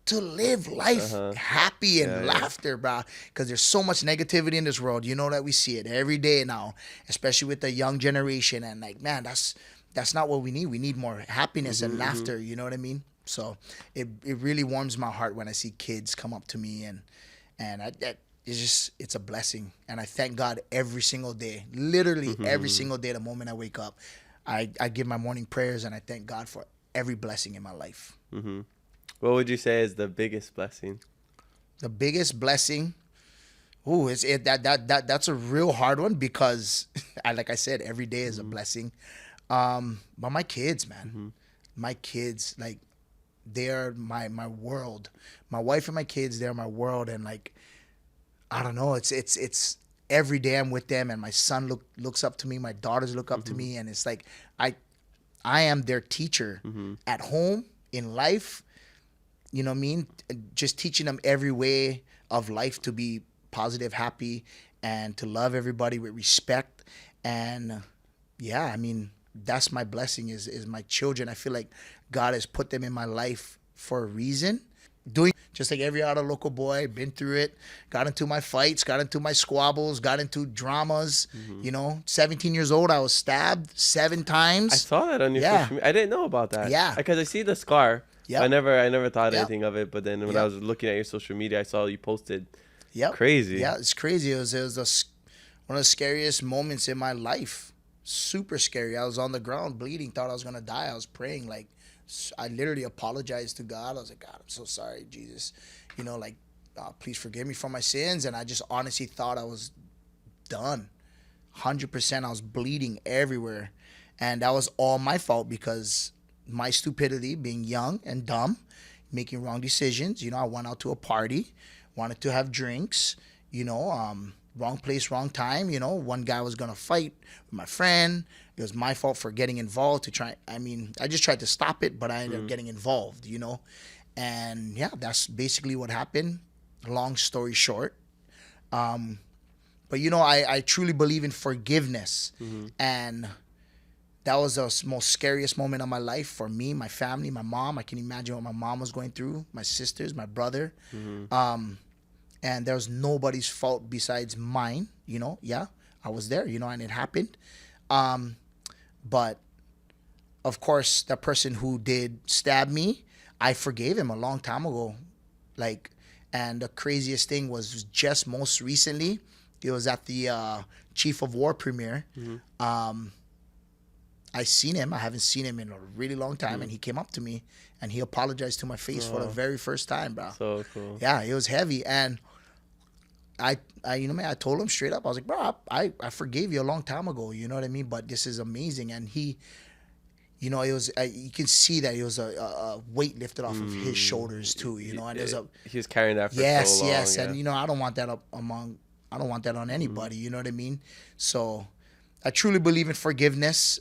S2: to live life happy and laughter, bro. Because there's so much negativity in this world. You know that we see it every day now, especially with the young generation. And like, man, that's not what we need. We need more happiness and laughter. You know what I mean? So it really warms my heart when I see kids come up to me and it's a blessing. And I thank God every single day, literally every single day, the moment I wake up, I give my morning prayers and I thank God for every blessing in my life.
S1: What would you say is the biggest blessing?
S2: The biggest blessing, that's a real hard one because, like I said, every day is a blessing. But my kids, man, my kids, like, they're my world. My wife and my kids, they're my world, and like, I don't know, it's every day I'm with them, and my son looks up to me, my daughters look up to me, and it's like I am their teacher at home, in life. You know what I mean? Just teaching them every way of life to be positive, happy, and to love everybody with respect. And yeah, I mean, that's my blessing is my children. I feel like God has put them in my life for a reason. Doing just like every other local boy, been through it, got into my fights, got into my squabbles, got into dramas. 17 years old, I was stabbed 7 times.
S1: I saw that on your social media. I didn't know about that.
S2: Yeah.
S1: Because I see the scar. I never thought
S2: Yep.
S1: anything of it. But then when I was looking at your social media, I saw you posted.
S2: Yep.
S1: Crazy.
S2: Yeah, it's crazy. It was one of the scariest moments in my life. Super scary. I was on the ground bleeding, thought I was going to die. I was praying, like, I literally apologized to God. I was like, God, I'm so sorry, Jesus. Please forgive me for my sins. And I just honestly thought I was done. 100%. I was bleeding everywhere. And that was all my fault because my stupidity, being young and dumb, making wrong decisions. I went out to a party, wanted to have drinks, wrong place, wrong time. One guy was going to fight with my friend. It was my fault for getting involved I just tried to stop it, but I ended up getting involved, And yeah, that's basically what happened. Long story short. But I truly believe in forgiveness. And that was the most scariest moment of my life for me, my family, my mom. I can imagine what my mom was going through, my sisters, my brother. And there was nobody's fault besides mine, Yeah, I was there, and it happened. But of course, the person who did stab me, I forgave him a long time ago. And the craziest thing was just most recently, it was at the Chief of War premiere. I seen him. I haven't seen him in a really long time. And he came up to me and he apologized to my face for the very first time, bro.
S1: So cool.
S2: Yeah, it was heavy. And I told him straight up. I was like, bro, I forgave you a long time ago. You know what I mean? But this is amazing. And he, it was, you can see that it was a weight lifted off of his shoulders too, And there's
S1: he was carrying that for
S2: yes,
S1: so long.
S2: Yes. And, I don't want that I don't want that on anybody. You know what I mean? So I truly believe in forgiveness.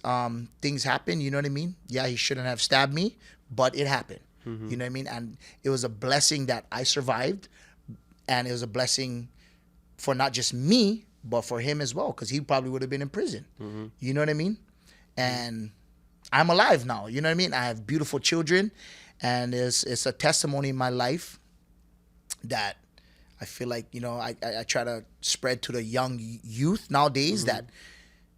S2: Things happen. You know what I mean? Yeah, he shouldn't have stabbed me, but it happened. You know what I mean? And it was a blessing that I survived. And it was a blessing for not just me, but for him as well, because he probably would have been in prison. You know what I mean? And I'm alive now. You know what I mean? I have beautiful children, and it's a testimony in my life that I feel like, I try to spread to the young youth nowadays that,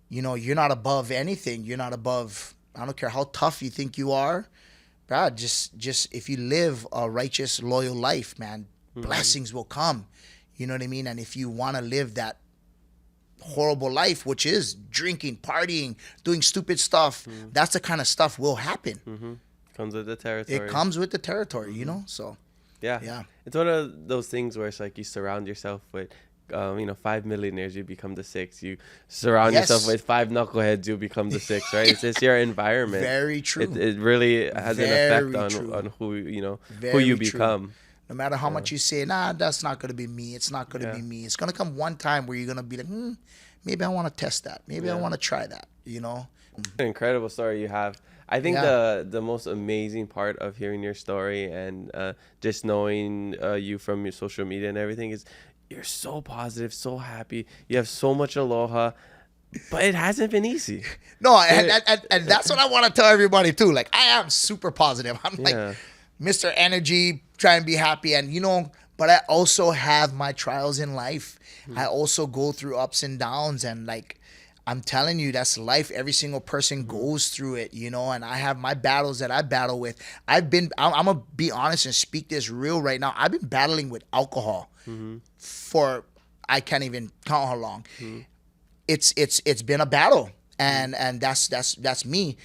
S2: you're not above anything. You're not above, I don't care how tough you think you are, bro. Just if you live a righteous, loyal life, man, blessings will come. You know what I mean? And if you want to live that horrible life, which is drinking, partying, doing stupid stuff, that's the kind of stuff will happen.
S1: Comes with the territory.
S2: It comes with the territory, So,
S1: yeah. It's one of those things where it's like you surround yourself with, 5 millionaires, you become the 6th. You surround yourself with 5 knuckleheads, you become the 6th, right? It's just your environment.
S2: Very true.
S1: It really has an effect on who, who you become.
S2: No matter how much you say, nah, that's not going to be me. It's not going to be me. It's going to come one time where you're going to be like, maybe I want to test that. Maybe I want to try that, An
S1: incredible story you have. I think the most amazing part of hearing your story and just knowing you from your social media and everything is you're so positive, so happy. You have so much aloha, but it hasn't been easy.
S2: No, and that's what I want to tell everybody too. Like, I am super positive. I'm like, Mr. Energy, try and be happy. And, but I also have my trials in life. I also go through ups and downs. And, like, I'm telling you, that's life. Every single person goes through it, and I have my battles that I battle with. I'm going to be honest and speak this real right now. I've been battling with alcohol for, I can't even count how long. It's been a battle. And that's me.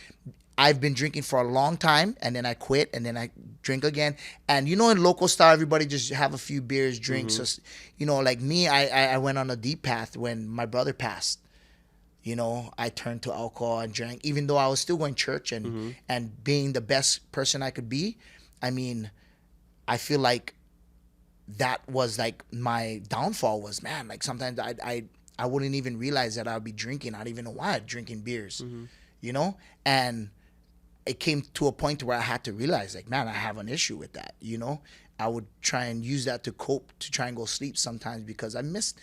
S2: I've been drinking for a long time, and then I quit, and then I drink again. And in local style, everybody just have a few beers, drink. So, like me, I went on a deep path when my brother passed. I turned to alcohol and drank, even though I was still going to church and being the best person I could be. I mean, I feel like that was like my downfall was, man, like sometimes I wouldn't even realize that I'd be drinking. I don't even know why I'm drinking beers, and it came to a point where I had to realize, like, man, I have an issue with that. I would try and use that to cope, to try and go sleep sometimes, because I miss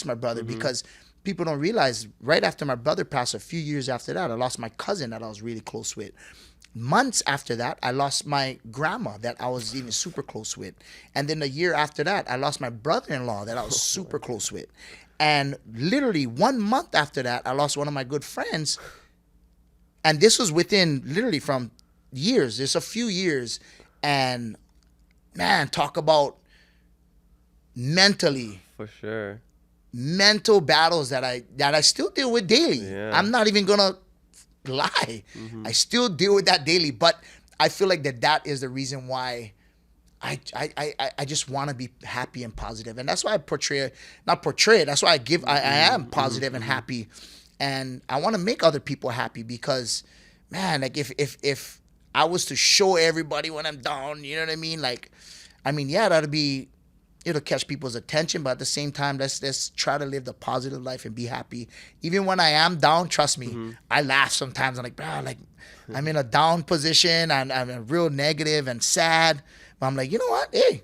S2: my brother. Because people don't realize, right after my brother passed, a few years after that, I lost my cousin that I was really close with. Months after that, I lost my grandma that I was even super close with. And then a year after that, I lost my brother-in-law that I was super close with. And literally 1 month after that, I lost one of my good friends. And this was within literally from years. There's a few years. And man, talk about mentally.
S1: For sure.
S2: Mental battles that I still deal with daily.
S1: Yeah.
S2: I'm not even going to lie. I still deal with that daily. But I feel like that is the reason why I just want to be happy and positive. And that's why I that's why I am positive and happy. And I want to make other people happy, because, man, like if I was to show everybody when I'm down, you know what I mean? Like, yeah, it'll catch people's attention, but at the same time, let's try to live the positive life and be happy. Even when I am down, trust me, I laugh sometimes. I'm like, bro, like I'm in a down position and I'm real negative and sad. But I'm like, you know what? Hey,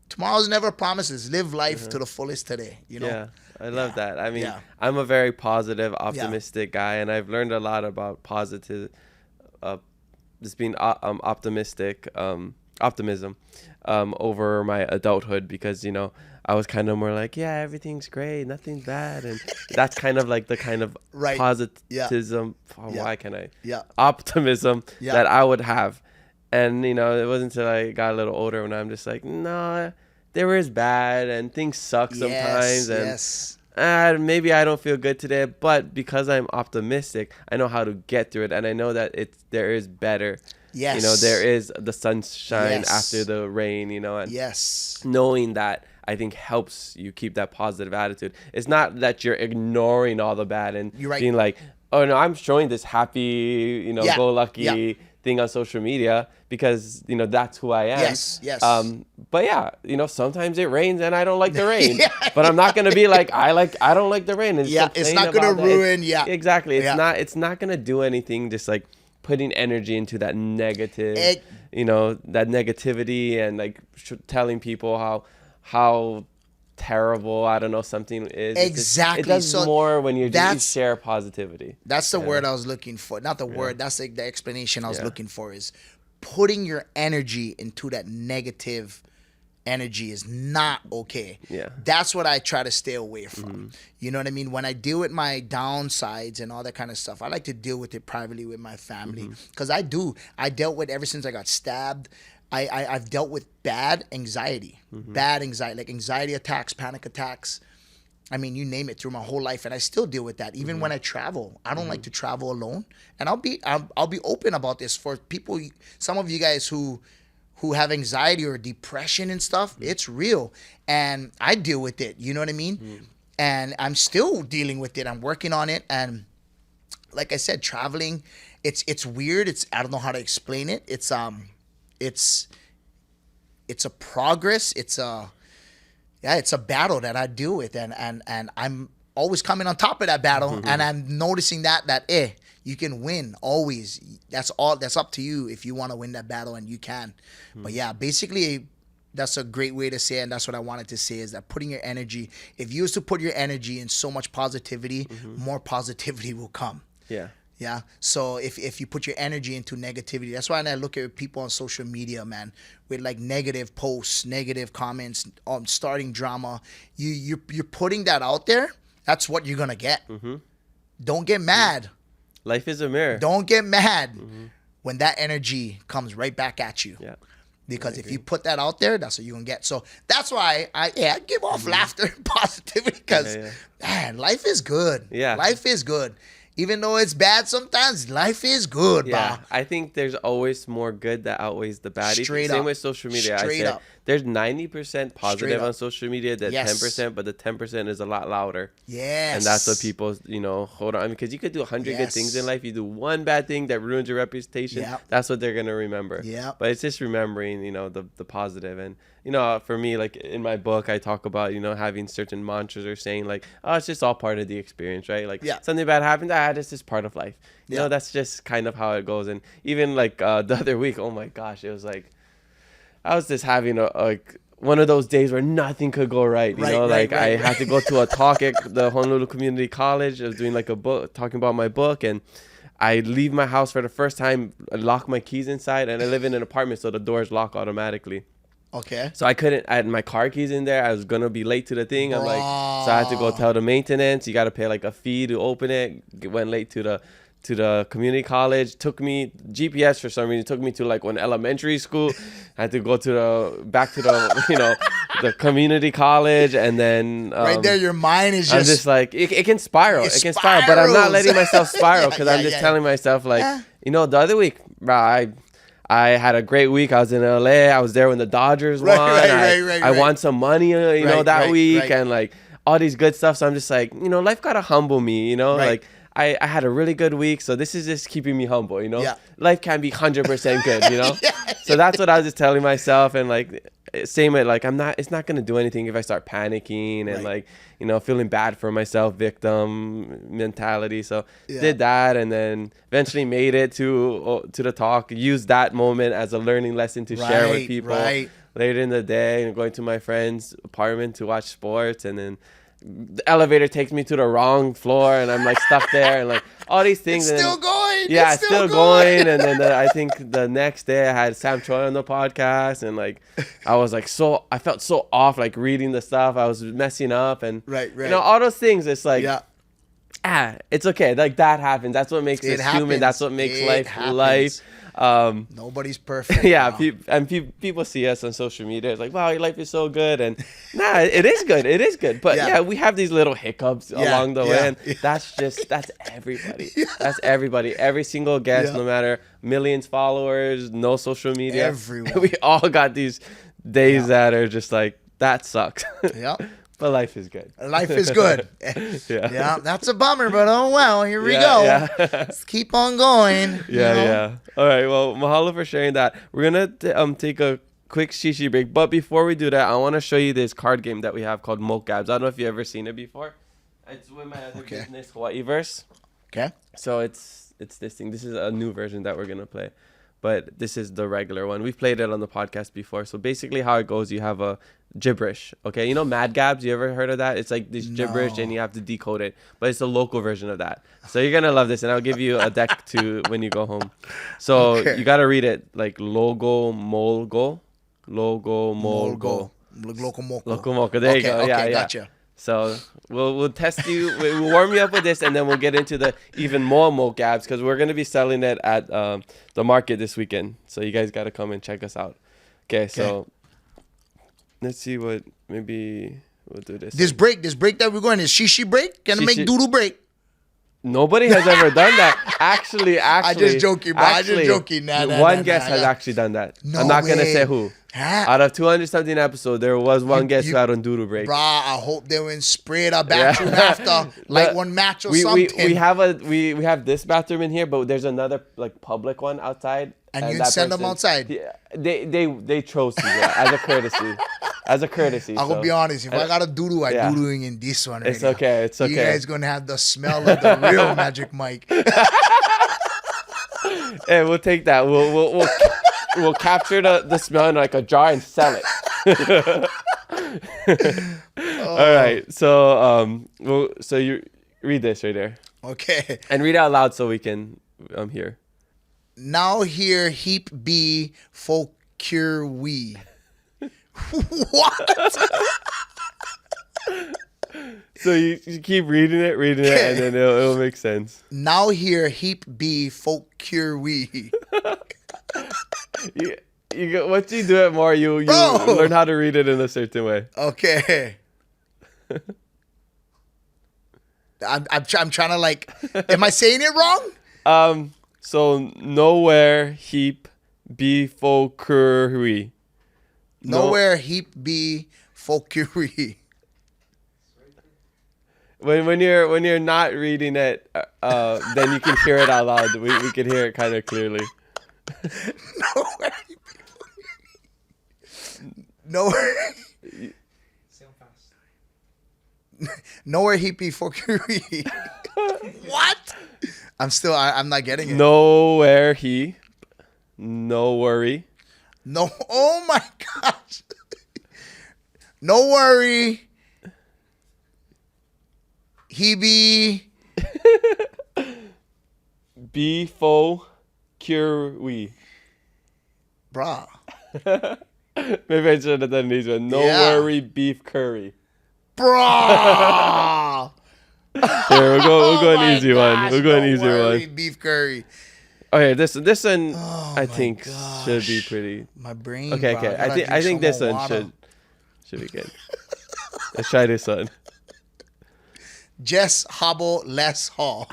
S2: tomorrow's never promises. Live life to the fullest today,
S1: Yeah, I love that. I mean, I'm a very positive, optimistic guy, and I've learned a lot about just being optimistic, optimism over my adulthood, because, I was kind of more like, yeah, everything's great, nothing's bad. And that's kind of like the kind of positivism, optimism that I would have. And, it wasn't until I got a little older when I'm just like, no, there is bad and things suck sometimes. And maybe I don't feel good today, but because I'm optimistic, I know how to get through it. And I know that there is better.
S2: Yes.
S1: There is the sunshine after the rain, and knowing that, I think, helps you keep that positive attitude. It's not that you're ignoring all the bad and being like, oh no, I'm showing this happy, go lucky thing on social media because, that's who I am.
S2: Yes.
S1: But yeah, sometimes it rains and I don't like the rain. But I'm not going to be like, I don't like the rain. And
S2: it's not going to ruin.
S1: Exactly. It's not going to do anything, just like putting energy into that negative, that negativity, and like telling people how terrible, I don't know, something is.
S2: Exactly.
S1: It does more when you share positivity.
S2: That's the word I was looking for. Not the word. That's like the explanation I was looking for, is putting your energy into that negative energy is not okay.
S1: Yeah. That's
S2: what I try to stay away from. You know what I mean? When I deal with my downsides and all that kind of stuff, I like to deal with it privately with my family. Because I dealt with, ever since I got stabbed, I've dealt with bad anxiety. Bad anxiety, like anxiety attacks, panic attacks. I mean, you name it, through my whole life, and I still deal with that. Even when I travel, I don't like to travel alone. And I'll be open about this for people. Some of you guys who have anxiety or depression and stuff, it's real. And I deal with it, you know what I mean? And I'm still dealing with it. I'm working on it. And like I said, traveling, it's weird. I don't know how to explain it. It's a progress. It's a battle that I deal with. And I'm always coming on top of that battle. And I'm noticing that you can win always. That's up to you if you want to win that battle, and you can. But yeah, basically, that's a great way to say it, and that's what I wanted to say, is that putting your energy, if you was to put your energy in so much positivity, more positivity will come.
S1: Yeah.
S2: Yeah. So if you put your energy into negativity, that's why when I look at people on social media, man, with like negative posts, negative comments, starting drama, you're putting that out there. That's what you're gonna get.
S1: Mm-hmm.
S2: Don't get mad.
S1: Life is a mirror.
S2: Don't get mad when that energy comes right back at you.
S1: Yeah.
S2: Because if you put that out there, that's what you're gonna get. So that's why I give off laughter and positivity, because man, life is good.
S1: Yeah.
S2: Life is good. Even though it's bad sometimes, life is good,
S1: Yeah,
S2: bro.
S1: I think there's always more good that outweighs the bad.
S2: Straight
S1: Same
S2: up.
S1: with social media.
S2: Straight
S1: I said
S2: up.
S1: there's 90% positive
S2: up.
S1: on social media, that
S2: Yes.
S1: 10%, but the 10% is a lot louder.
S2: Yes.
S1: And that's what people, hold on. Because you could do 100 good things in life. You do one bad thing that ruins your reputation.
S2: Yep.
S1: That's what they're going to remember.
S2: Yep.
S1: But it's just remembering, the positive. And, for me, like in my book, I talk about, having certain mantras or saying like, oh, it's just all part of the experience, right? Like something bad happened. This is part of life. That's just kind of how it goes. And even like the other week, oh my gosh, it was like, I was just having one of those days where nothing could go right. I had to go to a talk at the Honolulu Community College. I was doing like a book, talking about my book, and I leave my house for the first time, I lock my keys inside, and I live in an apartment, so the doors lock automatically.
S2: Okay.
S1: So I had my car keys in there. I was going to be late to the thing. So I had to go tell the maintenance. You got to pay like a fee to open it. Went late to the community college. Took me GPS for some reason. Took me to like one elementary school. I had to go back to the the community college, and then
S2: right there your mind is just,
S1: I'm just like it can spiral. It can spiral, but I'm not letting myself spiral, because I'm just telling myself like the other week, bro, I had a great week. I was in LA. I was there when the Dodgers won. I won some money, that week, and like all these good stuff. So I'm just like, life gotta humble me, like. I had a really good week, so this is just keeping me humble, Life can't be 100% good, So that's what I was just telling myself, and like, same with like, it's not gonna do anything if I start panicking and like, feeling bad for myself, victim mentality. So did that, and then eventually made it to the talk. Used that moment as a learning lesson to share with people later in the day, and going to my friend's apartment to watch sports, and then the elevator takes me to the wrong floor, and I'm like stuck there, and like all these things.
S2: It's still going.
S1: Yeah, it's still going. And then I think the next day I had Sam Choi on the podcast, and like I was like I felt so off, like reading the stuff. I was messing up, and all those things. It's like it's okay. Like that happens. That's what makes us human. That's what makes life.
S2: Nobody's perfect.
S1: People see us on social media. It's like, wow, your life is so good, and it is good. It is good. But we have these little hiccups along the way, and that's everybody. That's everybody. Every single guest, no matter millions followers, no social media.
S2: Everyone.
S1: We all got these days that are just like, that sucks.
S2: Yeah.
S1: But life is good.
S2: Life is good. Yeah, that's a bummer, but oh well, here we go.
S1: Yeah.
S2: Let's keep on going.
S1: Yeah. All right, well, mahalo for sharing that. We're going to take a quick shishi break. But before we do that, I want to show you this card game that we have called Mocabs. I don't know if you've ever seen it before. It's with my other business, Hawai'i verse.
S2: Okay.
S1: So it's this thing. This is a new version that we're going to play. But this is the regular one. We've played it on the podcast before. So basically how it goes, you have a gibberish. Okay, Mad Gabs? You ever heard of that? It's like this gibberish and you have to decode it. But it's a local version of that. So you're going to love this. And I'll give you a deck to when you go home. So you got to read it like Logo Molgo. Logo Molgo.
S2: Loco Moco.
S1: Loco Moco. There you go.
S2: Okay, gotcha.
S1: So we'll test you. We'll warm you up with this, and then we'll get into the even more mocabs, because we're going to be selling it at the market this weekend. So you guys got to come and check us out. Okay, so let's see what maybe we'll do this.
S2: This break that we're going is shishi break. Gonna make doodle break.
S1: Nobody has ever done that. Actually,
S2: I just joking, bro. I just joking.
S1: One guest has actually done that.
S2: No
S1: I'm not
S2: way.
S1: gonna say who. Out of 200-something episodes, there was one guest who had on doodle break.
S2: Bruh, I hope they went sprayed a bathroom after like one match or something.
S1: We have this bathroom in here, but there's another like public one outside.
S2: And you send them outside.
S1: Yeah, they chose to do that as a courtesy. As a courtesy.
S2: I'm gonna be honest. If I got a doodle, I'm doodling in this one.
S1: It's okay. It's okay.
S2: You guys gonna have the smell of the real Magic Mike.
S1: Hey, we'll take that. We'll capture the smell in like a jar and sell it. All right. So so you read this right there.
S2: Okay.
S1: And read out loud so we can hear.
S2: Now here heap be focure we. What?
S1: So you keep reading it, and then it'll make sense.
S2: Now here heap be focure we.
S1: Once you do it more, you learn how to read it in a certain way.
S2: Okay. I'm trying to like. Am I saying it wrong?
S1: So nowhere heap be focure.
S2: Nowhere heap be focure.
S1: When you're not reading it, then you can hear it out loud. We can hear it kind of clearly.
S2: Nowhere. Nowhere heap be focure. What? I'm not getting it.
S1: Nowhere he. No worry.
S2: No. Oh my gosh. No worry. He be.
S1: Before cure we.
S2: Bruh.
S1: Maybe I should have done these one. No worry beef curry.
S2: Bruh.
S1: Here, we'll go an easy one. We'll go an easy one.
S2: Beef curry.
S1: Okay, this one I think should be pretty.
S2: My brain.
S1: Okay,
S2: bro.
S1: okay. I think this one should be good. Let's try this one.
S2: Just hobble less haul.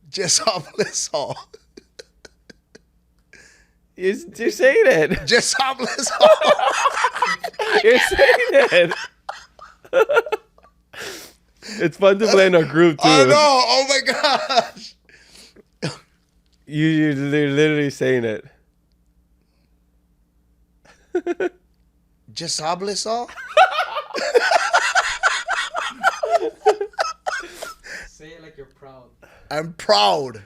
S2: Just hobble less haul.
S1: You're saying it.
S2: Just hobble less haul.
S1: You're saying it. It's fun to play in a group too.
S2: I know. Oh my gosh.
S1: You're literally saying it.
S2: Just hobble less haul.
S3: Say it like you're proud.
S2: I'm proud.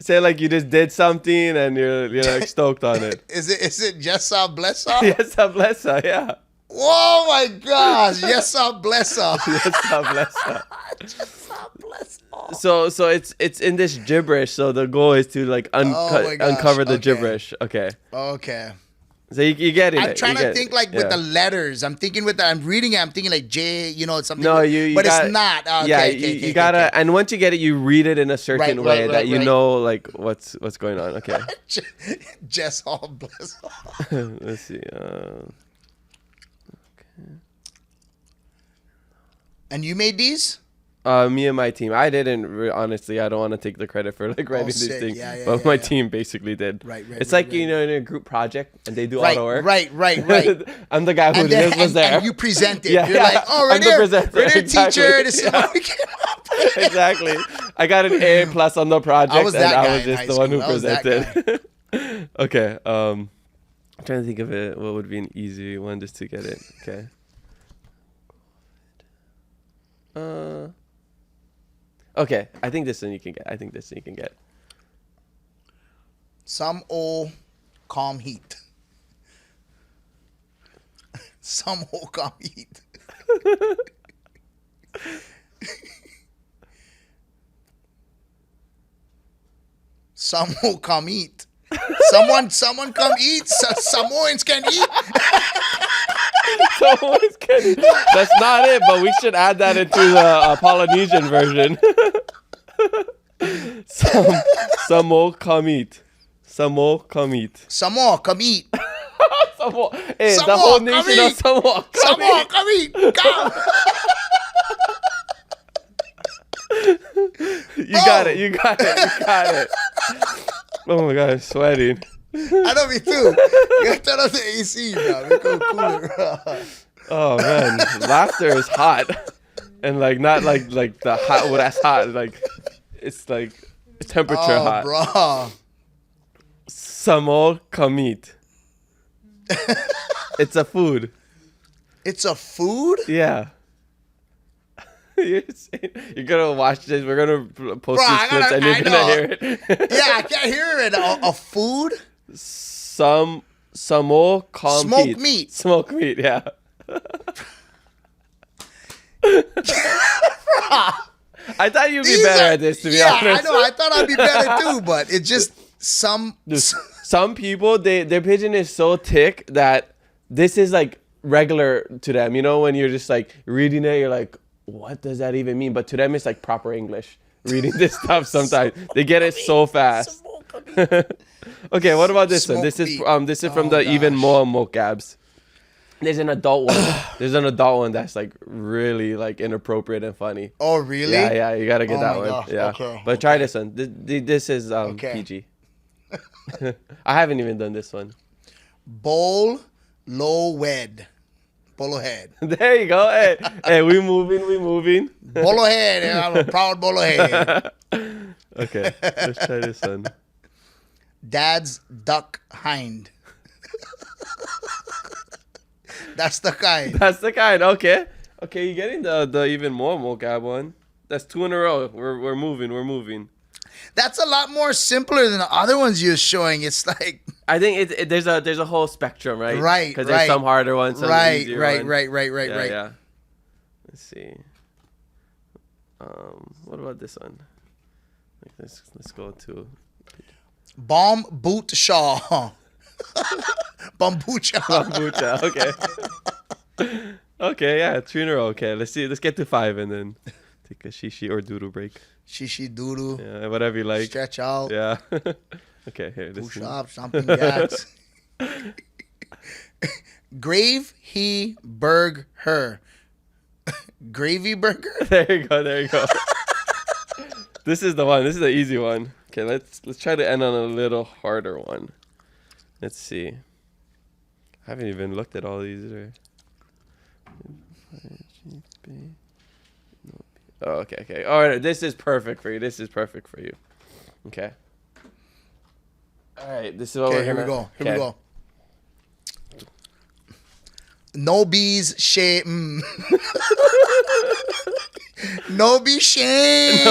S1: Say it like you just did something and you're like stoked on it.
S2: Is it just bless her?
S1: Yes, bless her. Yeah.
S2: Oh my gosh! Yes, bless her.
S1: Yes, bless her.
S2: Just bless her.
S1: So it's in this gibberish. So the goal is to like uncover the gibberish. Okay.
S2: Okay.
S1: So you get it.
S2: I'm trying to think like with the letters. I'm thinking I'm reading it. I'm thinking like J, something.
S1: No, you
S2: but
S1: got,
S2: it's not. Okay,
S1: yeah,
S2: okay,
S1: you gotta. Okay. And once you get it, you read it in a certain way that you know like what's going on. Okay.
S2: Just all bless.
S1: Let's see. Okay.
S2: And you made these?
S1: Me and my team. I didn't honestly. I don't want to take the credit for like writing these things, but my team basically did.
S2: Right.
S1: It's like in a group project and they do all the work.
S2: Right.
S1: I'm the guy who was there.
S2: And you present it. You're like, oh, right there, exactly. Teacher. This is what we came up with.
S1: Exactly. I got an A+ on the project, I was just the one who presented. Okay. I'm trying to think of it. What would be an easy one just to get it? Okay. Okay, I think this one you can get.
S2: Some old calm heat. Some old calm heat. Some old come eat. Someone come eat. Samoans can eat.
S1: Samoans can eat. That's not it, but we should add that into the Polynesian version. Samo come eat. Samo come eat.
S2: Samoa come eat.
S1: Samoa. Hey, Samoa, the whole nation of Samoa come
S2: Samoa
S1: eat.
S2: come eat. Come.
S1: You got it. Oh my god, I'm sweating.
S2: I know, me too. You gotta turn on the AC, bro. Make it cooler.
S1: Oh man, laughter is hot, and like not like the hot. Well, that's hot. Like it's like temperature hot.
S2: Bro.
S1: Samo kamit. It's a food.
S2: It's a food?
S1: Yeah. You're gonna watch this. We're gonna post these clips, and you're gonna hear it.
S2: Yeah, I can't hear it. A food?
S1: Samo kamit.
S2: Smoked meat.
S1: Smoked meat. Yeah. I thought you'd be better at this, to be honest.
S2: Yeah, I know. I thought I'd be better too, but it just some
S1: people, their pigeon is so thick that this is like regular to them. You know, when you're just like reading it, you're like, what does that even mean? But to them, it's like proper English. Reading this stuff sometimes they get it so fast. Okay, what about this one? This is from the even more mocabs. There's an adult one. There's an adult one that's like really like inappropriate and funny.
S2: Oh, really?
S1: Yeah, you gotta get that one.
S2: Gosh.
S1: Yeah,
S2: okay,
S1: but try this one. This is PG. I haven't even done this one.
S2: Bowl low wed. Bolo head.
S1: There you go. Hey, we moving.
S2: Bolo head. I'm a proud bolo head.
S1: Okay, let's try this one.
S2: Dad's duck hind. That's the kind.
S1: That's the kind. Okay, you're getting the even more mocap one. That's 2 in a row. We're moving.
S2: That's a lot more simpler than the other ones you're showing. It's like
S1: I think there's a whole spectrum, right?
S2: Right.
S1: Because there's some harder ones, some easier ones.
S2: Right.
S1: Yeah. Let's see. What about this one? Let's go to
S2: bomb boot shaw. Bambucha.
S1: Bambucha. Okay. Okay. Yeah. 3 in a row. Okay. Let's see. Let's get to 5 and then take a shishi or doodle break.
S2: Shishi doodle.
S1: Yeah. Whatever you like.
S2: Stretch out.
S1: Yeah. Okay. Here.
S2: Push up. Something jacks. Grave he burg her. Gravy burger.
S1: There you go. This is the one. This is the easy one. Okay. Let's try to end on a little harder one. Let's see. I haven't even looked at all these. Oh, okay. All right, this is perfect for you. Okay. All right, this is what we're
S2: Here
S1: gonna...
S2: we go. No bees shame. No be shame.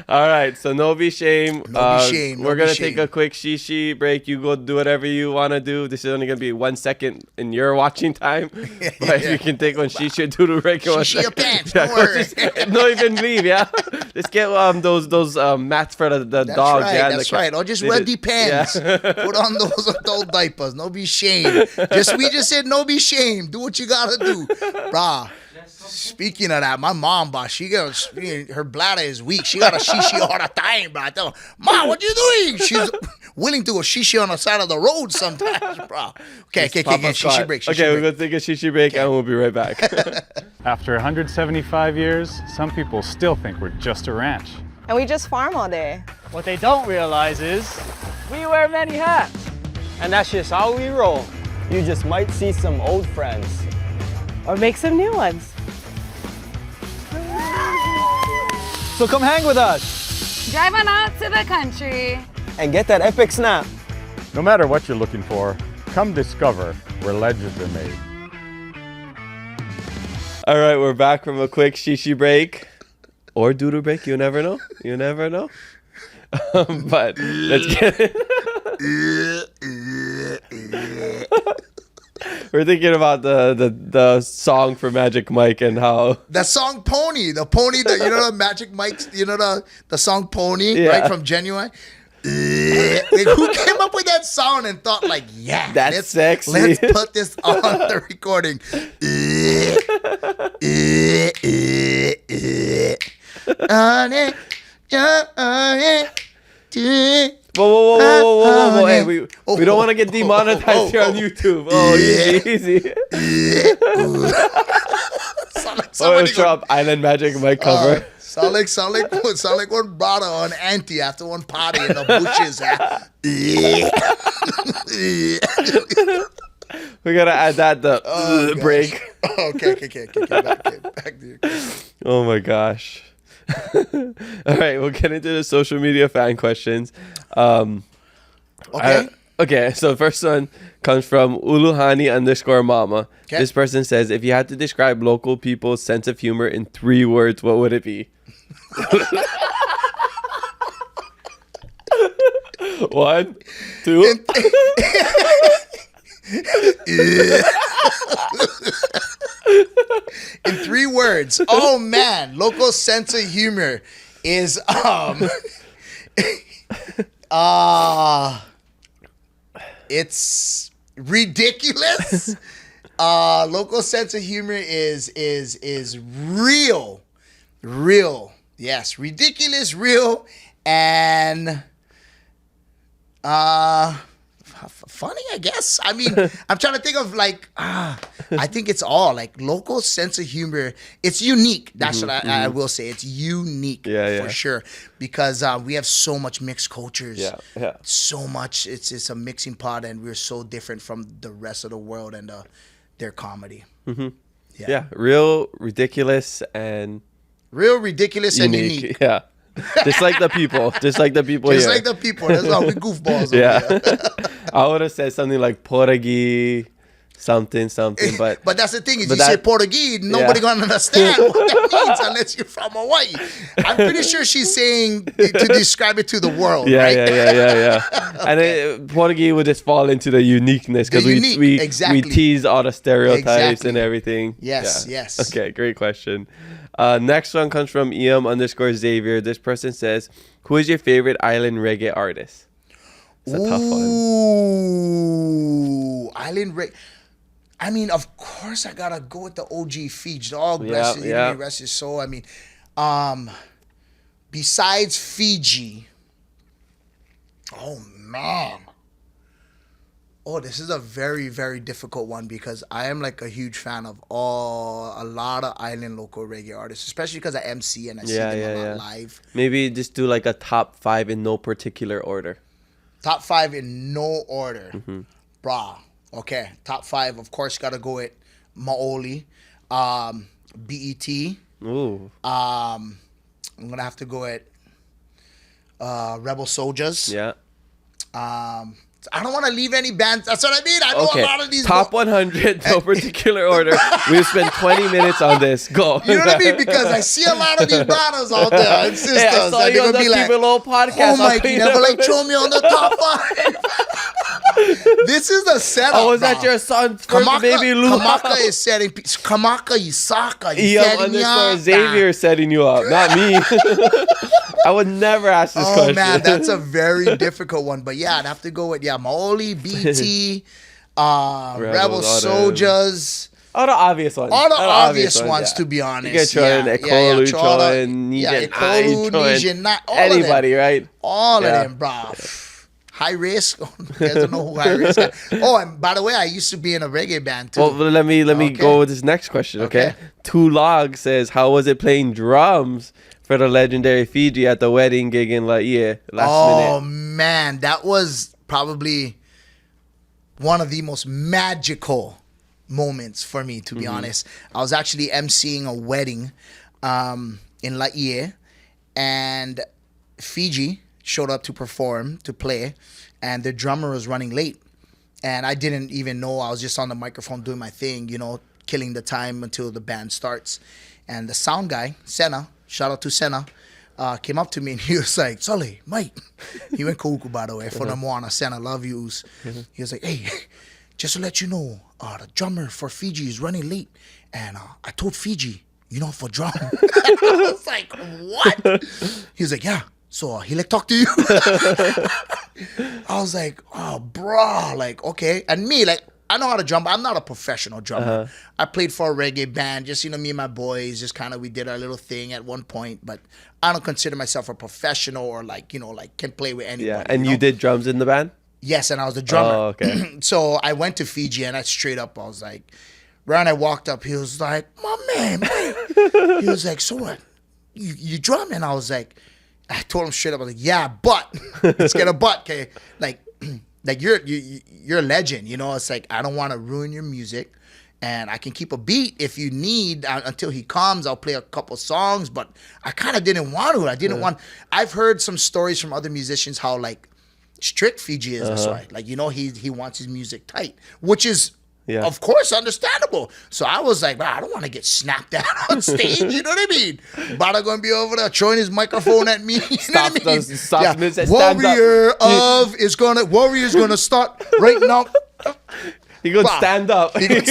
S1: All right, so no be shame. We're going to take a quick shishi break. You go do whatever you want to do. This is only going to be 1 second in your watching time. But if you can take one shishi or doodle break.
S2: Shishi your pants, don't worry.
S1: Don't even leave, yeah? Let's get those mats for the
S2: That's
S1: dogs.
S2: Right,
S1: yeah,
S2: that's right. Or just wear the pants. Yeah. Put on those adult diapers. No be shame. We just said no be shame. Do what you got to do. Brah. Speaking of that, my mom, bro, her bladder is weak. She got a shishi all the time, bro. I tell her, Mom, what you doing? She's willing to go shishi on the side of the road sometimes, bro. Okay, shishi break.
S1: We're going to take a shishi break and we'll be right back.
S4: After 175 years, some people still think we're just a ranch.
S5: And we just farm all day.
S6: What they don't realize is we wear many hats. And that's just how we roll. You just might see some old friends.
S5: Or make some new ones.
S6: So come hang with us.
S7: Drive on out to the country.
S6: And get that epic snap.
S4: No matter what you're looking for, come discover where legends are made.
S1: All right, we're back from a quick shishi break. Or doodle break, you never know. But let's get it. We're thinking about the song for Magic Mike and how
S2: the song Pony, the Magic Mike's, the song Pony, right, from Genuine. Like, who came up with that sound and thought like,
S1: that's sexy.
S2: Let's put this on the recording.
S1: Whoa. Hey, we don't want to get demonetized here on YouTube. Easy. Trump Island Magic Mike cover.
S2: Sound like one brother or an auntie after one party in the bushes.
S1: We gotta add that break.
S2: Okay. Back to you.
S1: Oh my gosh. All right, we'll get into the social media fan questions. Okay, so the first one comes from Uluhani_mama. Okay. This person says, if you had to describe local people's sense of humor in 3 words, what would it be? 1, 2.
S2: In 3 words. Oh man, local sense of humor is it's ridiculous. Local sense of humor is real. Yes, ridiculous, real, and funny, I guess. I mean, I'm trying to think of like, I think it's all like local sense of humor. It's unique. That's what I will say. It's unique for sure, because we have so much mixed cultures.
S1: Yeah.
S2: So much. It's a mixing pot, and we're so different from the rest of the world and their comedy.
S1: Yeah. Real, ridiculous, and
S2: real, ridiculous, and unique.
S1: Yeah. Just like the people. Just like the people
S2: Just
S1: here.
S2: like the people. That's how we goofballs over
S1: Yeah.
S2: here.
S1: I would have said something like Portuguese, something, but
S2: But that's the thing, is
S1: but
S2: you say
S1: that-
S2: Portuguese, nobody gonna understand what that means unless you're from Hawaii. I'm pretty sure she's saying to describe it to the world, right?
S1: Yeah. And Portuguese would just fall into the uniqueness, because
S2: The unique,
S1: we
S2: exactly.
S1: tease all the stereotypes
S2: Exactly.
S1: and everything.
S2: Yes,
S1: Yeah.
S2: yes.
S1: Okay, great question. Next one comes from EM_Xavier. This person says, who is your favorite island reggae artist? It's a tough one.
S2: Ooh, island reggae. I mean, of course, I gotta go with the OG Fiji. Dog, bless his, rest his soul. I mean, besides Fiji, oh man, this is a very, very difficult one, because I am like a huge fan of a lot of island local reggae artists, especially because I MC and I see them a lot live.
S1: Maybe just do like a top 5 in no particular order.
S2: Top 5 in no order. Brah. Okay. Top 5, of course, gotta go with Maoli. BET.
S1: Ooh.
S2: I'm gonna have to go with Rebel Soldiers.
S1: Yeah.
S2: I don't want to leave any bands. That's what I mean. I know a lot of these.
S1: Top 100, no particular order. We've spent 20 minutes on this. Go.
S2: You know what I mean? Because I see a lot of these brothers out there and sisters.
S1: Hey, I saw
S2: and
S1: you
S2: they're
S1: on
S2: gonna
S1: the
S2: be
S1: Keep
S2: like,
S1: It Low podcast.
S2: "Oh, Mike, you never like throw me on the top 5." This is the setup.
S1: Oh, was
S2: bro.
S1: that your son's first baby, Lou?
S2: Kamaka is setting. Kamaka Isaka.
S1: EM_Xavier setting you up, not me. I would never ask this question.
S2: Oh man, that's a very difficult one. But yeah, I'd have to go with Maoli, BT, Rebel Soldiers.
S1: All the obvious ones.
S2: All the obvious ones, to be honest.
S1: You get Troy, Ekolu, Troy, Nijan, anybody, right?
S2: All of them, bro. High Risk. You guys don't know who High Risk is. Oh, and by the way, I used to be in a reggae band too.
S1: Well, let me go with this next question, okay? Two Log says, how was it playing drums for the legendary Fiji at the wedding gig in Laie last minute?
S2: Oh man, that was probably one of the most magical moments for me, to be honest. I was actually emceeing a wedding in Laie, and Fiji showed up to perform, to play, and the drummer was running late. And I didn't even know. I was just on the microphone doing my thing, killing the time until the band starts. And the sound guy, Senna, shout out to Senna, came up to me and he was like, Sully, Mike. He went kuku, by the way, for the Moana. Senna, love yous. He was like, hey, just to let you know, the drummer for Fiji is running late. And I told Fiji, for drum. I was like, what? He was like, yeah. So he talk to you. I was like, oh, bro, okay. And me, I know how to drum, but I'm not a professional drummer. I played for a reggae band, just, me and my boys, just kind of, we did our little thing at one point, but I don't consider myself a professional or can play with anybody.
S1: Yeah, and you did drums in the band?
S2: Yes, and I was the drummer.
S1: Oh, okay.
S2: So I went to Fiji and I straight up, I was like, right when I walked up, he was like, my man. He was like, so what? You drum? And I was like, I told him straight up, I was like, yeah, but let's get a but, okay? You're a legend, It's like, I don't want to ruin your music, and I can keep a beat if you need until he comes. I'll play a couple songs, but I kind of didn't want to. I didn't want. I've heard some stories from other musicians how strict Fiji is. That's why, he wants his music tight, which is. Yeah. Of course, understandable. So I was like, I don't want to get snapped at on stage. You know what I mean? Bada gonna be over there throwing his microphone at me. You know what I mean? Warrior's gonna start right now.
S1: He could
S2: Bah.
S1: stand up. He could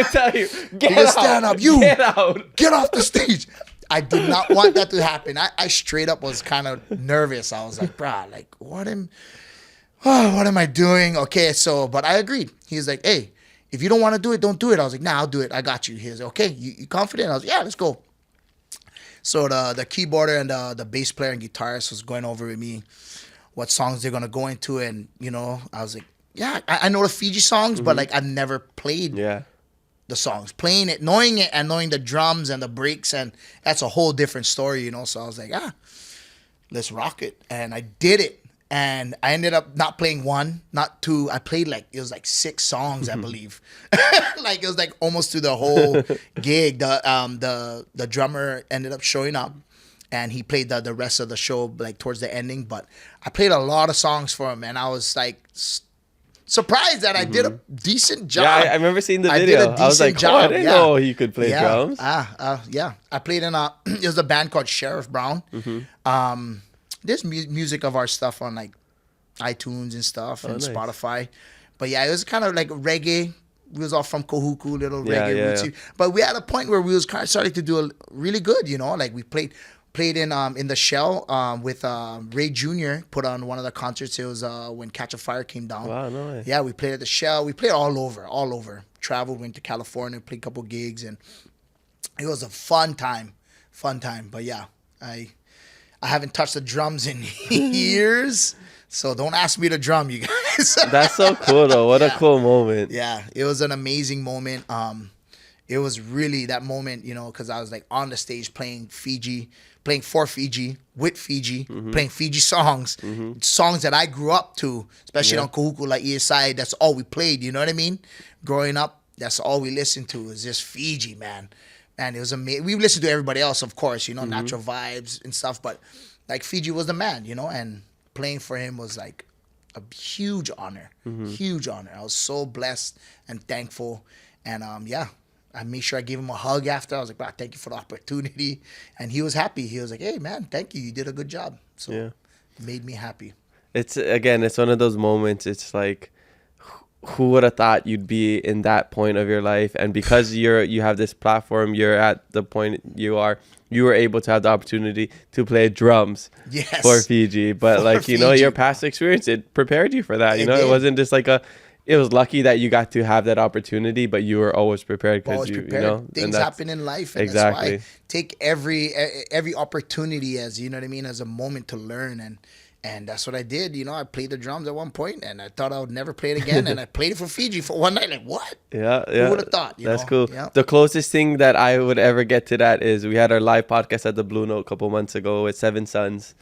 S1: tell you, get
S2: could
S1: out.
S2: stand up. You
S1: get out.
S2: Get off the stage. I did not want that to happen. I straight up was kind of nervous. I was like, bruh, like, what am I doing? Okay, so, but I agreed. He was like, hey, if you don't want to do it, don't do it. I was like, nah, I'll do it. I got you. He was like, okay, you confident? I was like, yeah, let's go. So the keyboarder and the bass player and guitarist was going over with me what songs they're going to go into. And, you know, I was like, yeah, I know the Fiji songs, but, like, I never played the songs. Playing it, knowing it, and knowing the drums and the breaks, and that's a whole different story, you know. So I was like, let's rock it. And I did it. And I ended up not playing one, not two. I played it was like 6 songs, I believe. Like, it was like almost to the whole gig. The drummer ended up showing up, and he played the rest of the show like towards the ending. But I played a lot of songs for him, and I was like surprised that I did a decent job.
S1: Yeah, I remember seeing the video. I was like, I didn't know he could play drums.
S2: Yeah. I played in it was a band called Sheriff Brown. There's music of our stuff on like iTunes and stuff and
S1: nice.
S2: Spotify. But yeah, it was kind of like reggae. We was all from Kahuku, little reggae rootsy. But we had a point where we was kind of starting to do really good, you know. Like we played in the Shell with Ray Jr. put on one of the concerts. It was when Catch a Fire came down.
S1: Wow, no way.
S2: Yeah, we played at the Shell. We played all over. Traveled, went to California, played a couple gigs, and it was a fun time. But yeah, I haven't touched the drums in years, so don't ask me to drum, you guys.
S1: That's so cool, though. What a cool moment.
S2: Yeah, it was an amazing moment. It was really that moment, you know, because I was like on the stage playing for Fiji, with Fiji, playing Fiji songs, songs that I grew up to, especially on Kahuku, like ESI. That's all we played, you know what I mean? Growing up, that's all we listened to was just Fiji, man. And it was amazing. We listened to everybody else, of course, you know, Natural Vibes and stuff. But like Fiji was the man, you know, and playing for him was like a huge honor. Huge honor. I was so blessed and thankful. And I made sure I gave him a hug after. I was like, wow, thank you for the opportunity. And he was happy. He was like, hey, man, thank you. You did a good job. So it made me happy.
S1: It's one of those moments. It's like, who would have thought you'd be in that point of your life? And because you have this platform, you're at the point you were able to have the opportunity to play drums for Fiji. But you know, your past experience, it prepared you for that. You know, it wasn't just like it was lucky that you got to have that opportunity, but you were always prepared because you know
S2: things happen in life. And
S1: exactly.
S2: That's why take every opportunity as, you know what I mean, as a moment to learn. And that's what I did. You know, I played the drums at one point, and I thought I would never play it again. And I played it for Fiji for one night. Like, what?
S1: Yeah.
S2: Who would have thought?
S1: That's cool. Yeah. The closest thing that I would ever get to that is we had our live podcast at the Blue Note a couple months ago with Seven Sons,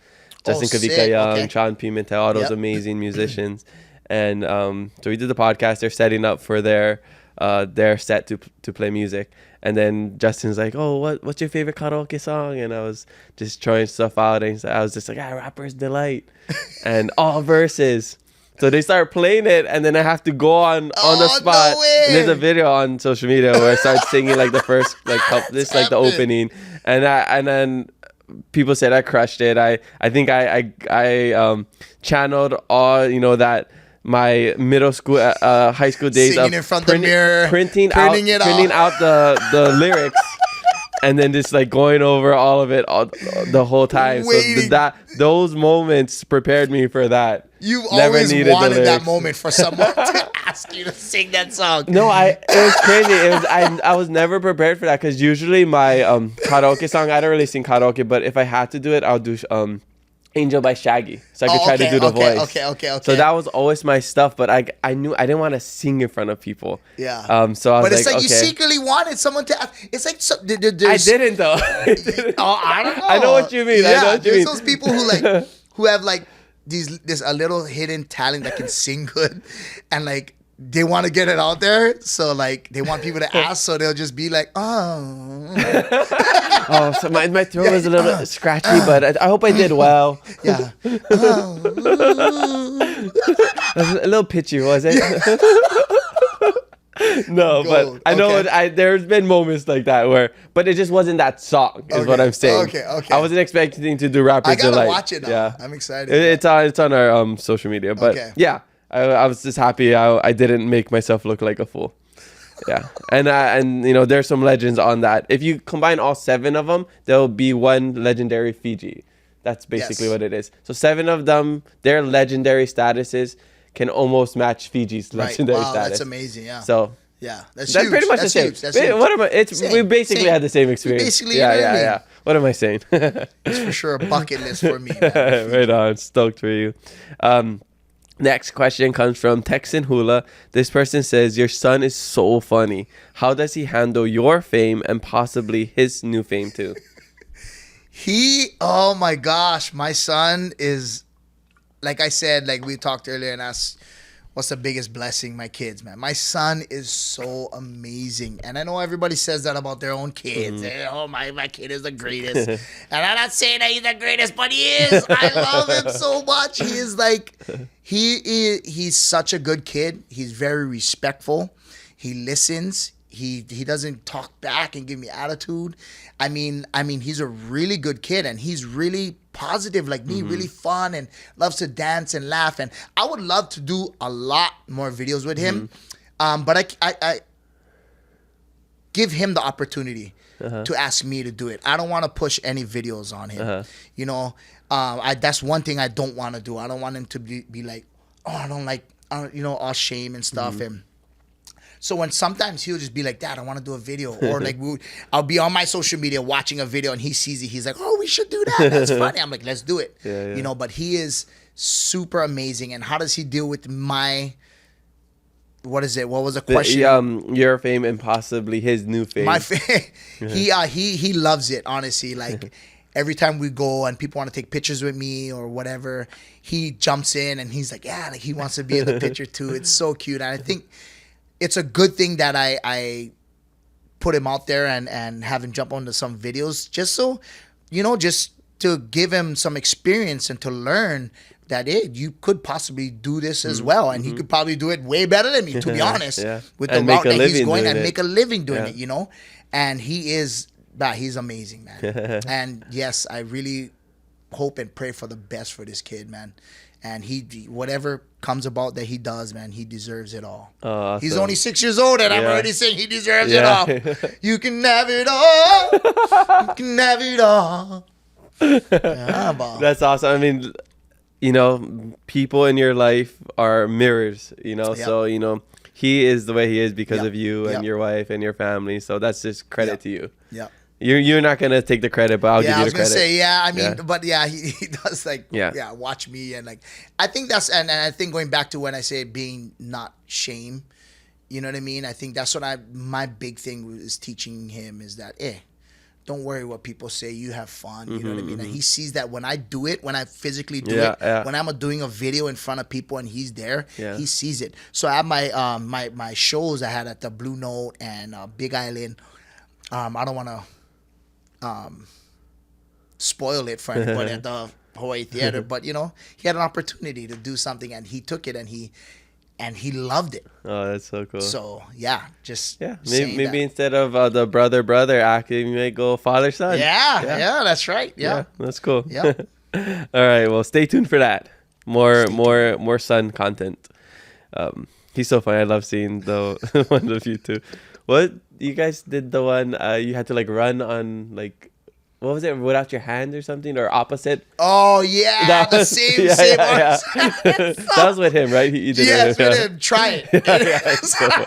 S1: Justin Kavika Young, Sean Pimentel, all those amazing musicians. And so we did the podcast. They're setting up for their set to play music. And then Justin's like, oh, what's your favorite karaoke song? And I was just trying stuff out. And I was just like, Rapper's Delight. And all verses. So they start playing it. And then I have to go on the spot.
S2: No way.
S1: And there's a video on social media where I start singing like the first, like the opening. And then people said I crushed it. I think I channeled all, you know, that my middle school, high school days
S2: singing in front of the mirror,
S1: printing out the lyrics, and then just like going over all of it the whole time.
S2: Waiting.
S1: So those moments prepared me for that.
S2: You've
S1: Never
S2: always
S1: needed
S2: wanted that moment for someone to ask you to sing that song.
S1: No, it was crazy. I was never prepared for that because usually my karaoke song, I don't really sing karaoke, but if I had to do it, I'll do Angel by Shaggy, so I could try to do the voice.
S2: Okay.
S1: So that was always my stuff, but I knew I didn't want to sing in front of people.
S2: Yeah.
S1: So I was
S2: but it's like
S1: okay.
S2: You secretly wanted someone to ask. It's like
S1: I didn't though.
S2: I don't know.
S1: I know what you mean.
S2: Yeah,
S1: I know what you
S2: there's
S1: mean.
S2: those people who have like this a little hidden talent that can sing good, and like they want to get it out there, so like they want people to ask, so they'll just be like,
S1: Oh, so my throat was a little scratchy, but I hope I did well.
S2: Yeah.
S1: A little pitchy, was it? No, but I know there's been moments like that but it just wasn't that song, is what I'm saying.
S2: Okay.
S1: I wasn't expecting to do Rapper's
S2: I gotta
S1: Delight.
S2: watch it now.
S1: Yeah.
S2: I'm excited.
S1: It's on our social media, but yeah. I was just happy I didn't make myself look like a fool. Yeah, and you know, there's some legends on that. If you combine all 7 of them, there'll be one legendary Fiji. That's basically
S2: Yes.
S1: what it is. So 7 of them, their legendary statuses can almost match Fiji's
S2: Right.
S1: legendary
S2: Wow,
S1: status.
S2: that's amazing. Yeah.
S1: So
S2: Yeah, that's
S1: that's
S2: huge.
S1: pretty much
S2: That's
S1: the same.
S2: huge. That's huge.
S1: What am I? It's
S2: Same,
S1: we basically
S2: same.
S1: had the same experience.
S2: basically,
S1: yeah,
S2: you know what I mean?
S1: yeah. What am I saying?
S2: It's for sure a bucket list for me. Man.
S1: Right on. Stoked for you. Next question comes from Texan Hula. This person says, your son is so funny. How does he handle your fame and possibly his new fame too?
S2: Oh my gosh, my son is, like I said, like we talked earlier and asked, what's the biggest blessing? My kids, man. My son is so amazing. And I know everybody says that about their own kids. Oh, my kid is the greatest. And I'm not saying that he's the greatest, but he is. I love him so much. He is like, he's such a good kid. He's very respectful. He listens. He doesn't talk back and give me attitude. I mean, he's a really good kid, and he's really positive like me, really fun, and loves to dance and laugh. And I would love to do a lot more videos with him, but I give him the opportunity to ask me to do it. I don't want to push any videos on him. You know, that's one thing I don't want to do. I don't want him to be like, oh, I don't like, you know, all shame and stuff. And so when sometimes he'll just be like, Dad, I want to do a video. Or like I'll be on my social media watching a video and he sees it. He's like, oh, we should do that. That's funny. I'm like, let's do it.
S1: Yeah.
S2: You know, but he is super amazing. And how does he deal with what is it? What was the question?
S1: Your fame and possibly his new fame.
S2: My he loves it, honestly. Like every time we go and people want to take pictures with me or whatever, he jumps in and he's like, yeah, like he wants to be in the picture too. It's so cute. And I think it's a good thing that I put him out there and have him jump onto some videos just so, you know, just to give him some experience and to learn that, hey, you could possibly do this as well. And he could probably do it way better than me, to be honest, with the
S1: And make
S2: route
S1: a
S2: that he's
S1: living
S2: going
S1: doing
S2: and
S1: it.
S2: make a living doing it, you know? And he's amazing, man. And yes, I really hope and pray for the best for this kid, man. And whatever comes about that he does, man, he deserves it all.
S1: Awesome.
S2: He's only 6 years old, and I'm
S1: Yeah.
S2: already saying he deserves
S1: Yeah.
S2: it all. You can have it all. You can have it all. Yeah, ball.
S1: That's awesome. I mean, you know, people in your life are mirrors, you know,
S2: Yep.
S1: so, you know, he is the way he is because
S2: Yep.
S1: of you and
S2: Yep.
S1: your wife and your family. So that's just credit
S2: Yep.
S1: to you.
S2: Yeah.
S1: You're not going to take the credit, but I'll give
S2: Yeah, I
S1: you
S2: was
S1: the
S2: gonna
S1: credit.
S2: say, yeah. I mean,
S1: Yeah.
S2: but yeah, he does like,
S1: Yeah.
S2: watch me and like, I think that's, and I think going back to when I say being not shame, you know what I mean? I think that's what my big thing is teaching him is that, don't worry what people say. You have fun. You know what I mean? And he sees that when I do it, when I physically do
S1: Yeah,
S2: it,
S1: yeah.
S2: when I'm doing a video in front of people and he's there,
S1: Yeah.
S2: he sees it. So I have my my shows I had at the Blue Note and Big Island. I don't want to spoil it for anybody at the Hawaii Theater, but you know, he had an opportunity to do something and he took it and he loved it.
S1: Oh, that's so cool.
S2: So yeah, just
S1: yeah,
S2: saying
S1: maybe
S2: that.
S1: instead of the brother act, you may go father-son.
S2: Yeah, that's right. Yeah.
S1: That's cool.
S2: Yeah.
S1: All right, well, stay tuned for that. More son content. He's so funny. I love seeing the one of you two. What you guys did the one you had to like run on like what was it without your hand or something or opposite?
S2: Oh yeah,
S1: That
S2: the
S1: was-
S2: same
S1: yeah,
S2: same
S1: yeah,
S2: arms.
S1: That was with him, right? He did
S2: Yes,
S1: it.
S2: with
S1: Yeah.
S2: him. Try it.
S1: It's so fun.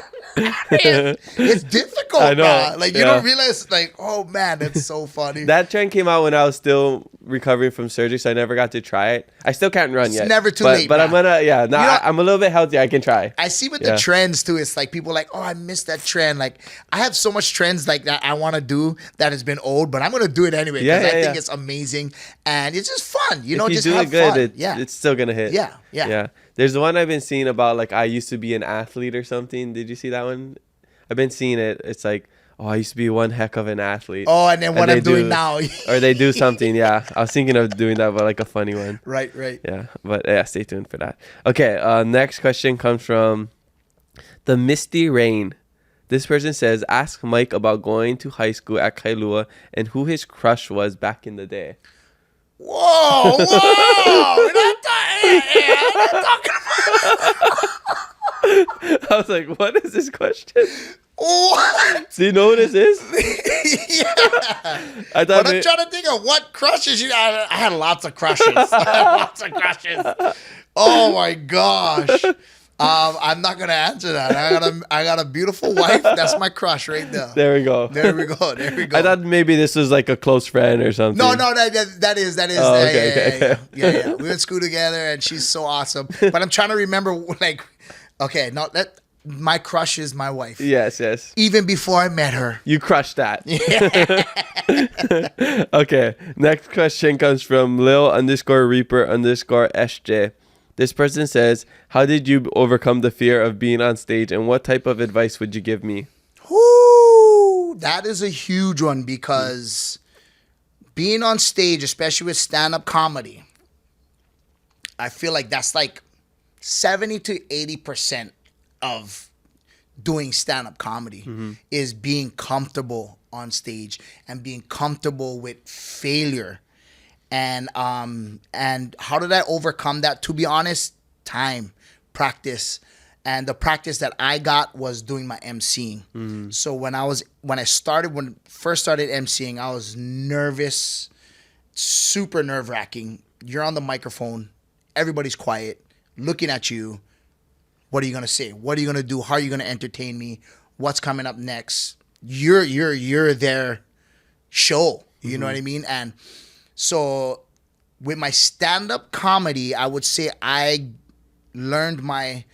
S2: It's difficult,
S1: I know,
S2: bro. Like you
S1: yeah.
S2: don't realize, like, oh man, that's so funny.
S1: That trend came out when I was still recovering from surgery, so I never got to try it. I still can't run
S2: It's
S1: yet.
S2: never too
S1: but,
S2: late,
S1: But
S2: man.
S1: I'm gonna, yeah. No,
S2: You know-
S1: I'm a little bit healthy. I can try.
S2: I see with
S1: Yeah.
S2: the trends too. It's like people like, oh, I missed that trend. Like I have so much trends like that I want to do that has been old, but I'm gonna do it anyway because I think it's amazing and it's just fun. You know,
S1: if you
S2: just
S1: do
S2: have
S1: it good,
S2: fun.
S1: it's still gonna hit.
S2: Yeah.
S1: There's the one I've been seeing about like I used to be an athlete or something. Did you see that one? I've been seeing it. It's like, oh, I used to be one heck of an athlete.
S2: Oh, and then what
S1: they
S2: I'm doing now.
S1: or they do something. Yeah, I was thinking of doing that, but like a funny one.
S2: Right.
S1: Yeah, but yeah, stay tuned for that. Okay, next question comes from the Misty Rain. This person says, ask Mike about going to high school at Kailua and who his crush was back in the day.
S2: Whoa! We're not talking.
S1: I was like, what is this question?
S2: What?
S1: Do you know what this is?
S2: Yeah.
S1: I
S2: But
S1: thought
S2: I'm trying to think of what crushes you. I had lots of crushes. Lots of crushes. Oh my gosh. I'm not gonna answer that. I got a beautiful wife. That's my crush right there.
S1: There we go.
S2: There we go. There we go.
S1: I thought maybe this was like a close friend or something.
S2: No, that is.
S1: Oh, okay.
S2: Yeah. We went to school together, and she's so awesome. But I'm trying to remember, like, okay, no, my crush is my wife.
S1: Yes.
S2: Even before I met her.
S1: You crushed that. Okay. Next question comes from Lil_Reaper_SJ. This person says, how did you overcome the fear of being on stage, and what type of advice would you give me?
S2: Whoo, that is a huge one, because being on stage, especially with stand-up comedy, I feel like that's like 70 to 80% of doing stand-up comedy is being comfortable on stage and being comfortable with failure. And how did I overcome that? To be honest, time, practice. And the practice that I got was doing my emceeing. So when I first started emceeing, I was nervous, super nerve-wracking. You're on the microphone, everybody's quiet, looking at you. What are you gonna say? What are you gonna do? How are you gonna entertain me? What's coming up next? You're their show. You know what I mean? And so with my stand-up comedy, I would say I learned my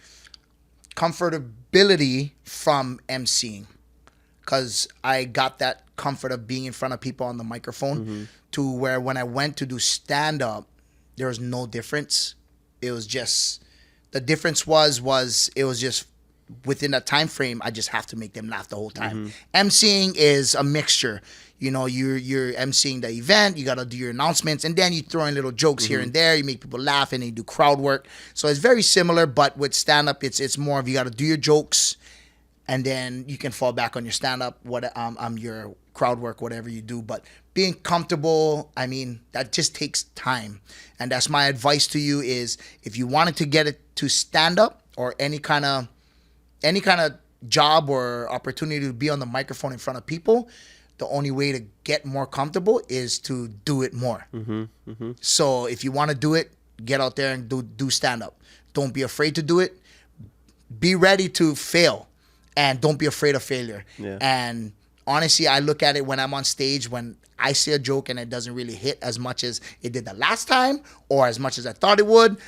S2: comfortability from emceeing, because I got that comfort of being in front of people on the microphone to where when I went to do stand-up, there was no difference. It was just, the difference was it was just within that time frame, I just have to make them laugh the whole time. emceeing is a mixture. You know, you're emceeing the event, you got to do your announcements, and then you throw in little jokes here and there, you make people laugh, and then you do crowd work. So it's very similar, but with stand-up, it's more of you got to do your jokes, and then you can fall back on your stand-up, your crowd work, whatever you do. But being comfortable, I mean, that just takes time. And that's my advice to you is, if you wanted to get it to stand-up or any kind of job or opportunity to be on the microphone in front of people, the only way to get more comfortable is to do it more. So if you want to do it, get out there and do stand-up. Don't be afraid to do it. Be ready to fail, and don't be afraid of failure.
S1: Yeah.
S2: And honestly, I look at it when I'm on stage, when I say a joke and it doesn't really hit as much as it did the last time or as much as I thought it would,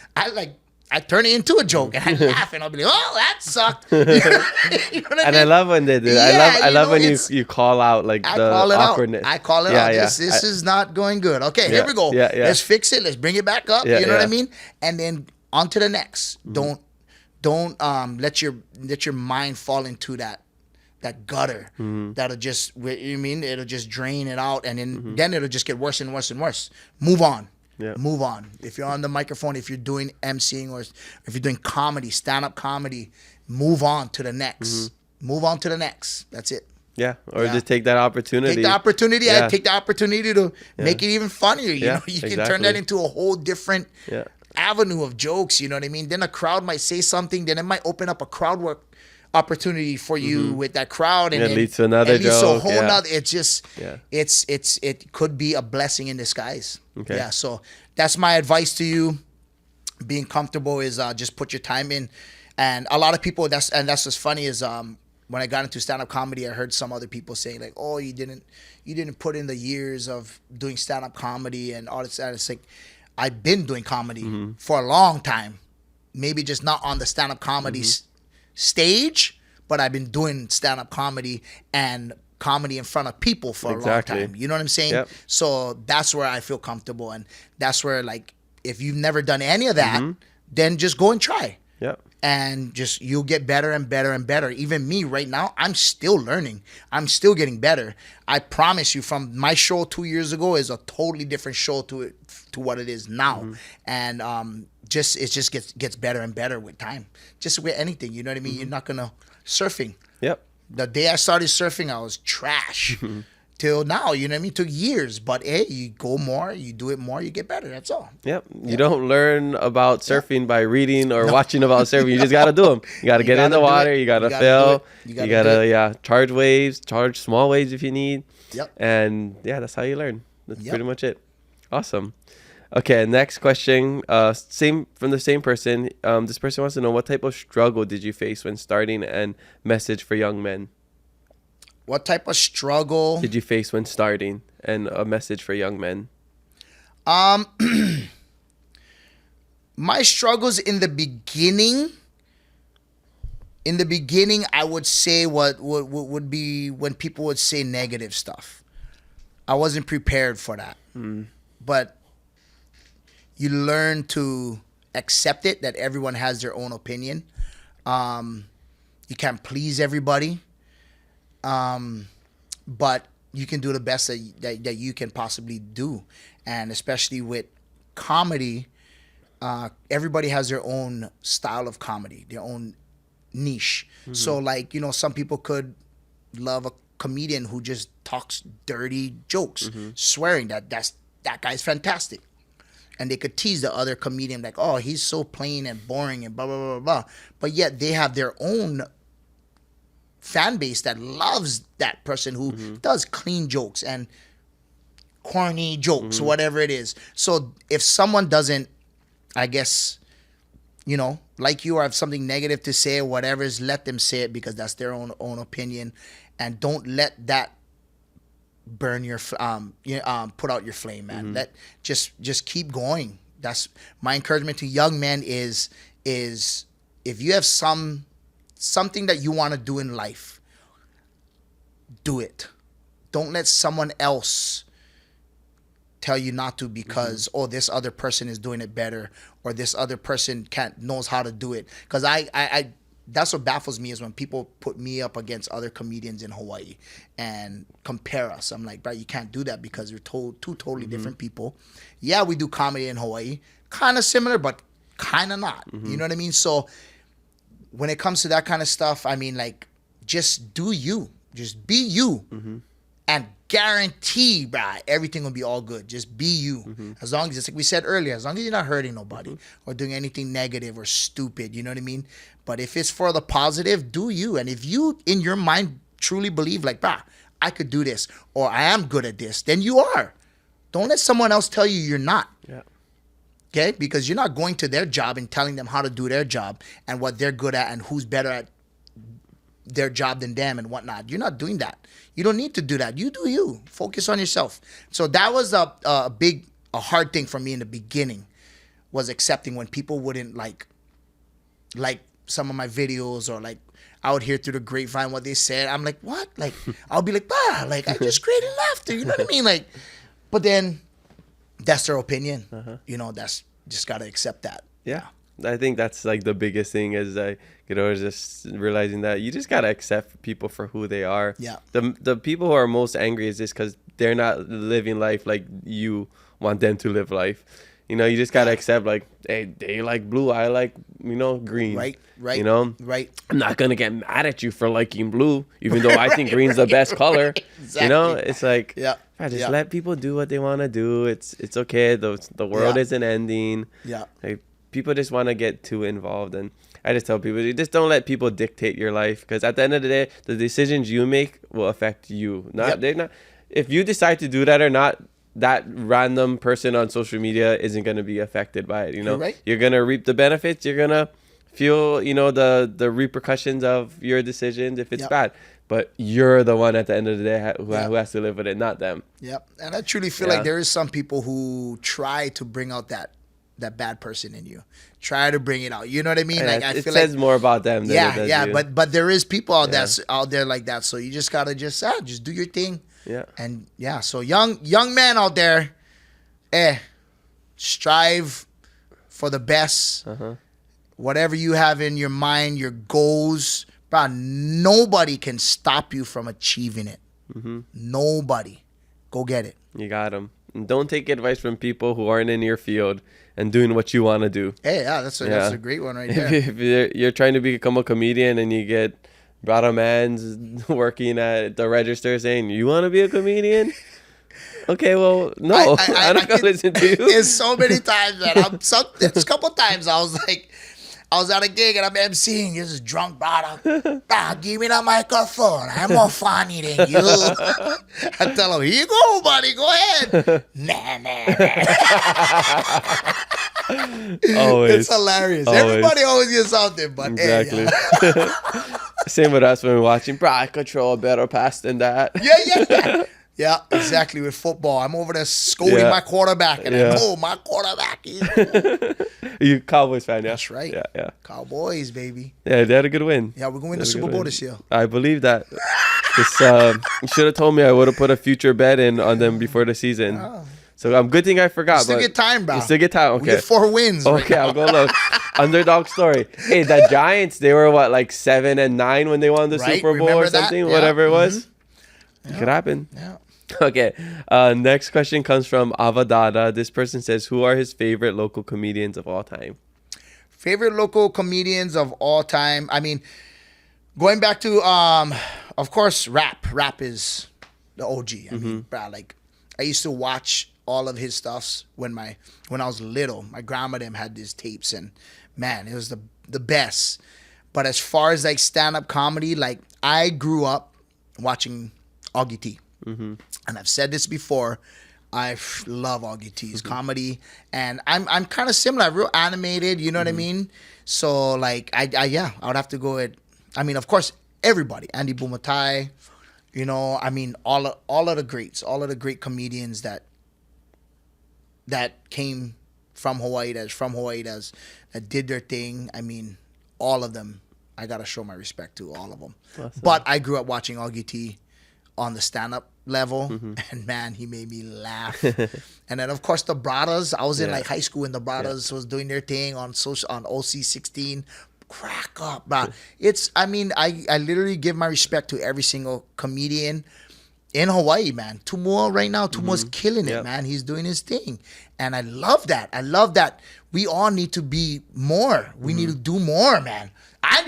S2: I turn it into a joke and I laugh and I'll be like, oh, that sucked. You know what I mean?
S1: I love when they do.
S2: Yeah,
S1: I love
S2: know,
S1: when you call out like
S2: I
S1: the
S2: call it
S1: awkwardness.
S2: out. I call it out. This is not going good. Okay, here we go.
S1: Yeah.
S2: Let's fix it. Let's bring it back up.
S1: Yeah,
S2: You know what I
S1: yeah.
S2: mean? And then on to the next. Don't let your mind fall into that gutter. That'll just, you mean, it'll just drain it out, and then it'll just get worse and worse and worse. Move on.
S1: Yeah.
S2: Move on. If you're on the microphone, if you're doing emceeing, or if you're doing comedy, stand-up comedy, move on to the next. Move on to the next. That's it.
S1: Yeah, or
S2: Yeah.
S1: just take that opportunity.
S2: Take the opportunity.
S1: Yeah.
S2: I take the opportunity to make it even funnier. You
S1: Yeah,
S2: know, you can turn
S1: exactly.
S2: that into a whole different
S1: Yeah.
S2: avenue of jokes. You know what I mean? Then a crowd might say something. Then it might open up a crowd work opportunity for you with that crowd, and
S1: It
S2: then
S1: leads to another
S2: it leads to a
S1: joke,
S2: whole
S1: yeah.
S2: nother. It's just,
S1: Yeah.
S2: it could be a blessing in disguise.
S1: Okay.
S2: Yeah. So that's my advice to you. Being comfortable is just put your time in, and a lot of people. That's what's funny is when I got into stand-up comedy, I heard some other people saying like, "Oh, you didn't put in the years of doing stand-up comedy and all this." It's like, I've been doing comedy for a long time, maybe just not on the stand-up comedy stage, but I've been doing stand-up comedy and comedy in front of people for a long
S1: Exactly.
S2: time. You know what I'm saying?
S1: Yep.
S2: So that's where I feel comfortable, and that's where, like, if you've never done any of that, then just go and try.
S1: Yep.
S2: And just, you'll get better and better and better. Even me right now, I'm still learning. I'm still getting better. I promise you, from my show 2 years ago is a totally different show to what it is now. And it just gets better and better with time. Just with anything, you know what I mean? You're not gonna surfing.
S1: Yep.
S2: The day I started surfing, I was trash. till now. You know what I mean? It took years, but hey, you go more, you do it more, you get better. That's all.
S1: Yep. You don't learn about surfing by reading or watching about surfing. You just got to do them. You got to get in the
S2: gotta do
S1: water.
S2: it.
S1: You got to
S2: You gotta
S1: fill.
S2: do it. You
S1: You
S2: gotta
S1: got
S2: do
S1: to,
S2: it.
S1: charge waves, charge small waves if you need.
S2: Yep.
S1: And yeah, that's how you learn. That's
S2: Yep.
S1: pretty much it. Awesome. Okay, next question. Same from the same person. This person wants to know, what type of struggle did you face when starting and message for young men?
S2: What type of struggle
S1: Did you face when starting and a message for young men?
S2: My struggles in the beginning, I would say what would be when people would say negative stuff. I wasn't prepared for that. But you learn to accept it, that everyone has their own opinion. You can't please everybody. But you can do the best that you can possibly do. And especially with comedy, everybody has their own style of comedy, their own niche. So like, some people could love a comedian who just talks dirty jokes, swearing that guy's fantastic. And they could tease the other comedian like, oh, he's so plain and boring and blah, blah, blah, blah. But yet they have their own fan base that loves that person who does clean jokes and corny jokes, whatever it is. So if someone doesn't, I guess, like you, or have something negative to say or whatever, is let them say it, because that's their own opinion, and don't let that burn your put out your flame, man. Let just keep going. That's my encouragement to young men is if you have something that you want to do in life, do it. Don't let someone else tell you not to because this other person is doing it better, or this other person knows how to do it. Because I that's what baffles me, is when people put me up against other comedians in Hawaii and compare us. I'm like, bro, you can't do that, because we're two totally different people. Yeah, we do comedy in Hawaii, kind of similar, but kind of not. You know what I mean? So when it comes to that kind of stuff, I mean, like, just do you. Just be you. And guarantee, bruh, everything will be all good. Just be you. As long as, just like we said earlier, as long as you're not hurting nobody or doing anything negative or stupid, you know what I mean? But if it's for the positive, do you. And if you, in your mind, truly believe, like, bruh, I could do this, or I am good at this, then you are. Don't let someone else tell you you're not.
S1: Yeah.
S2: Okay? Because you're not going to their job and telling them how to do their job and what they're good at and who's better at their job than them and whatnot. You're not doing that. You don't need to do that. You do you. Focus on yourself. So that was a hard thing for me in the beginning, was accepting when people wouldn't like some of my videos, or like I would hear through the grapevine what they said. I'm like, what? Like, I'll be like, bah, like, I just created laughter. You know what I mean? Like, but then that's their opinion. That's just got to accept that.
S1: Yeah. I think that's like the biggest thing, is just realizing that you just got to accept people for who they are.
S2: Yeah.
S1: The people who are most angry is just because they're not living life like you want them to live life. You just got to accept, like, hey, they like blue, I like, green.
S2: Right.
S1: Right. I'm not going to get mad at you for liking blue, even though I think green's the best color.
S2: Exactly.
S1: It's like,
S2: Yeah.
S1: just let people do what they want to do. It's okay. The world isn't ending.
S2: Yeah.
S1: Like, people just want to get too involved, and I just tell people, you just don't let people dictate your life, because at the end of the day, the decisions you make will affect you. They're not. If you decide to do that or not, that random person on social media isn't going to be affected by it.
S2: You're right.
S1: You're going to reap the benefits. You're going to feel, the repercussions of your decisions if it's bad. But you're the one at the end of the day who has to live with it, not them.
S2: Yep. And I truly feel like there is some people who try to bring out that bad person in you. Try to bring it out. You know what I mean? Like, I feel
S1: it says more about them than it does you.
S2: But there is people out there like that. So you just gotta just do your thing.
S1: Yeah.
S2: And so young man out there, strive for the best. Whatever you have in your mind, your goals, bro, nobody can stop you from achieving it. Nobody. Go get it.
S1: You got them. And don't take advice from people who aren't in your field and doing what you want to do.
S2: Hey, that's a great one right there.
S1: If you're trying to become a comedian and you get Brother man's working at the register saying, "You want to be a comedian?" Okay, well, no, I'm not gonna listen to you.
S2: There's so many times that there's a couple times I was like, I was at a gig and I'm emceeing. There's this drunk brother. Give me the microphone. I'm more funny than you. I tell him, here you go, buddy. Go ahead. Nah.
S1: Always.
S2: It's hilarious.
S1: Always.
S2: Everybody always gets something, but
S1: Exactly.
S2: hey,
S1: Same with us when we're watching. Bro, I control a better pass than that.
S2: yeah. Yeah, exactly. With football, I'm over there scolding
S1: Yeah.
S2: my quarterback, and
S1: Yeah.
S2: I know my quarterback is.
S1: You Cowboys fan, yeah?
S2: That's right.
S1: Yeah.
S2: Cowboys, baby.
S1: Yeah, they had a good win.
S2: Yeah, we're going to
S1: They
S2: the
S1: had a
S2: Super
S1: good
S2: Bowl
S1: win.
S2: this year.
S1: I believe that. You should have told me. I would have put a future bet in on them before the season. So good thing I forgot.
S2: You still
S1: but
S2: get time, bro.
S1: You still get time.
S2: We
S1: Okay.
S2: get 4 wins. right
S1: Okay,
S2: now.
S1: I'll go look. Underdog story. Hey, the Giants, they were what, like 7-9 when they won the
S2: Right,
S1: Super Bowl
S2: remember
S1: or
S2: that?
S1: something,
S2: Yeah.
S1: whatever it was. It could happen.
S2: Yeah.
S1: Okay. Next question comes from Avadada. This person says, who are his favorite local comedians of all time?
S2: Favorite local comedians of all time. I mean, going back to, of course, rap. Rap is the OG. I mean, bro, like, I used to watch all of his stuffs when I was little. My grandma them had these tapes, and man, it was the best. But as far as like stand-up comedy, like I grew up watching Augie T. And I've said this before. I love Augie T's comedy, and I'm kind of similar, real animated. You know what I mean? So like I would have to go with. I mean, of course, everybody. Andy Bumatai. You know, I mean, all of the greats, all of the great comedians that came from Hawaii, that did their thing. I mean, all of them. I gotta show my respect to all of them.
S1: Awesome.
S2: But I grew up watching Augie T on the stand-up level, and man, he made me laugh. And then of course the Brothers. I was in like high school when the Brothers was doing their thing on OC 16. Crack up, bro. I literally give my respect to every single comedian in Hawaii, man. Tumua right now, Tumua's killing it,
S1: Yep.
S2: man. He's doing his thing, and I love that. We all need to be more. We need to do more, man. I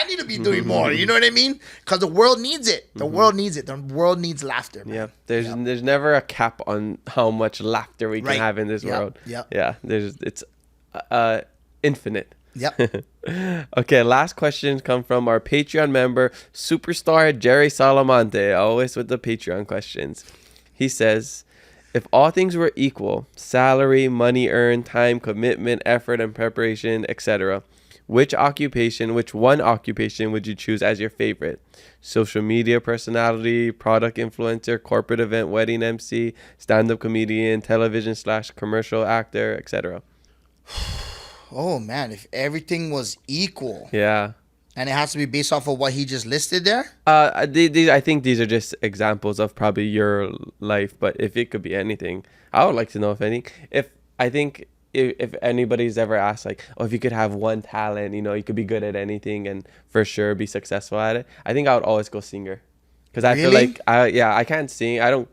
S2: need to be doing more. You know what I mean? Because the world needs it. The world needs it. The world needs laughter, man.
S1: Yeah, there's never a cap on how much laughter we can
S2: Right.
S1: have in this
S2: Yep,
S1: world.
S2: yep.
S1: Yeah, it's infinite.
S2: Yep.
S1: Okay, last question come from our Patreon member, Superstar Jerry Salamonte, always with the Patreon questions. He says, if all things were equal, salary, money earned, time, commitment, effort, and preparation, etc., which one occupation would you choose as your favorite? Social media personality, product influencer, corporate event, wedding MC, stand-up comedian, television/commercial actor, etc.
S2: Oh man, if everything was equal,
S1: Yeah.
S2: and it has to be based off of what he just listed there.
S1: I think these are just examples of probably your life, but if it could be anything, I would like to know if anybody's ever asked like, oh, if you could have one talent, you could be good at anything and for sure be successful at it, I think I would always go singer, because I feel
S2: Really?
S1: like I can't sing. I don't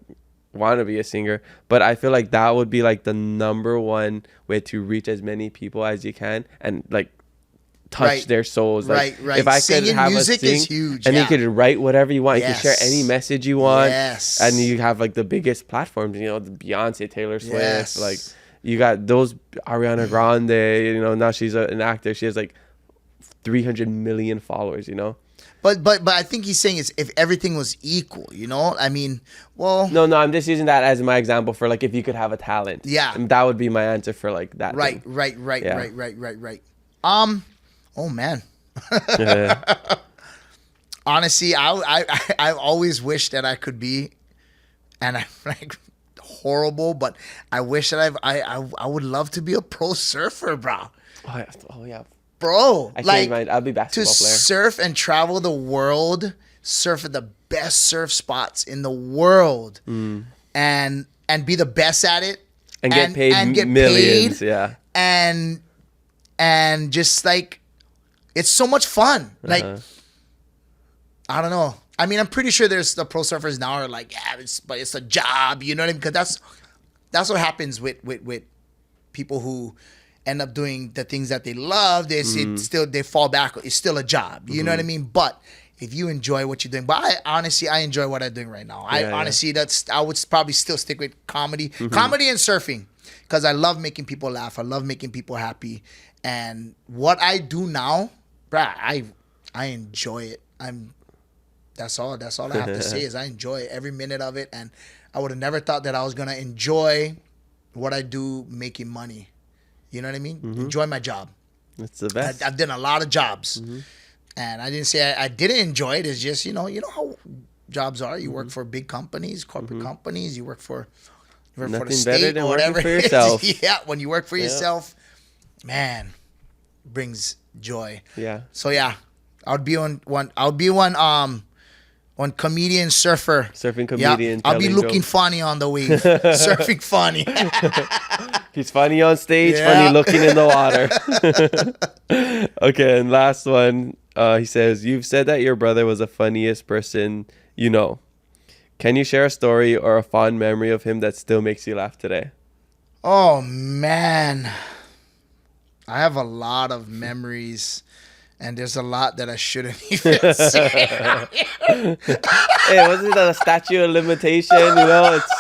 S1: want to be a singer, but I feel like that would be like the number one way to reach as many people as you can and like touch
S2: Right.
S1: their souls. Like,
S2: Right.
S1: If I
S2: Singing
S1: could have
S2: music
S1: a sing,
S2: is huge,
S1: and
S2: yeah.
S1: you could write whatever you want. You
S2: Yes.
S1: can share any message you want.
S2: Yes.
S1: And you have like the biggest platforms. The Beyonce, Taylor Swift,
S2: Yes.
S1: like you got those Ariana Grande. Now she's an actor. She has like 300 million followers.
S2: But I think he's saying is if everything was equal, I mean, well,
S1: No, I'm just using that as my example for like if you could have a talent.
S2: Yeah.
S1: And that would be my answer for like that.
S2: right.
S1: Yeah.
S2: Right. Oh man.
S1: Yeah.
S2: Honestly, I always wish that I could be, and I'm like horrible, but I wish that I would love to be a pro surfer, bro.
S1: Oh yeah.
S2: Bro,
S1: I
S2: like
S1: changed mine. I'll be
S2: to
S1: basketball player.
S2: surf and travel the world, surf at the best surf spots in the world, and be the best at it,
S1: And get paid millions. Yeah.
S2: and just like it's so much fun. Like I don't know. I mean, I'm pretty sure there's the pro surfers now are like, yeah, but it's a job. You know what I mean? Because that's what happens with people who end up doing the things that they love. They fall back. It's still a job. You know what I mean? But if you enjoy what you're doing. But I enjoy what I'm doing right now. I would probably still stick with comedy, comedy and surfing, because I love making people laugh. I love making people happy, and what I do now, bruh, I enjoy it. That's all I have to say is I enjoy every minute of it, and I would have never thought that I was gonna enjoy what I do making money. You know what I mean? Enjoy my job.
S1: It's the best.
S2: I've done a lot of jobs, and I didn't say I didn't enjoy it. It's just you know how jobs are. You work for big companies, corporate companies. You work for the
S1: Nothing better
S2: state
S1: than
S2: or
S1: working
S2: whatever.
S1: for yourself.
S2: Yeah, when you work for yourself, man, brings joy.
S1: Yeah.
S2: So yeah, I'll be on comedian surfer.
S1: Surfing comedian.
S2: I'll be
S1: telling
S2: looking
S1: jokes.
S2: funny on the wave, surfing funny.
S1: He's funny on stage,
S2: Yeah.
S1: funny looking in the water. Okay, and last one. He says, you've said that your brother was the funniest person you know. Can you share a story or a fond memory of him that still makes you laugh today?
S2: Oh man, I have a lot of memories, and there's a lot that I shouldn't even say.
S1: Hey, wasn't that a statute of limitation? You know, it's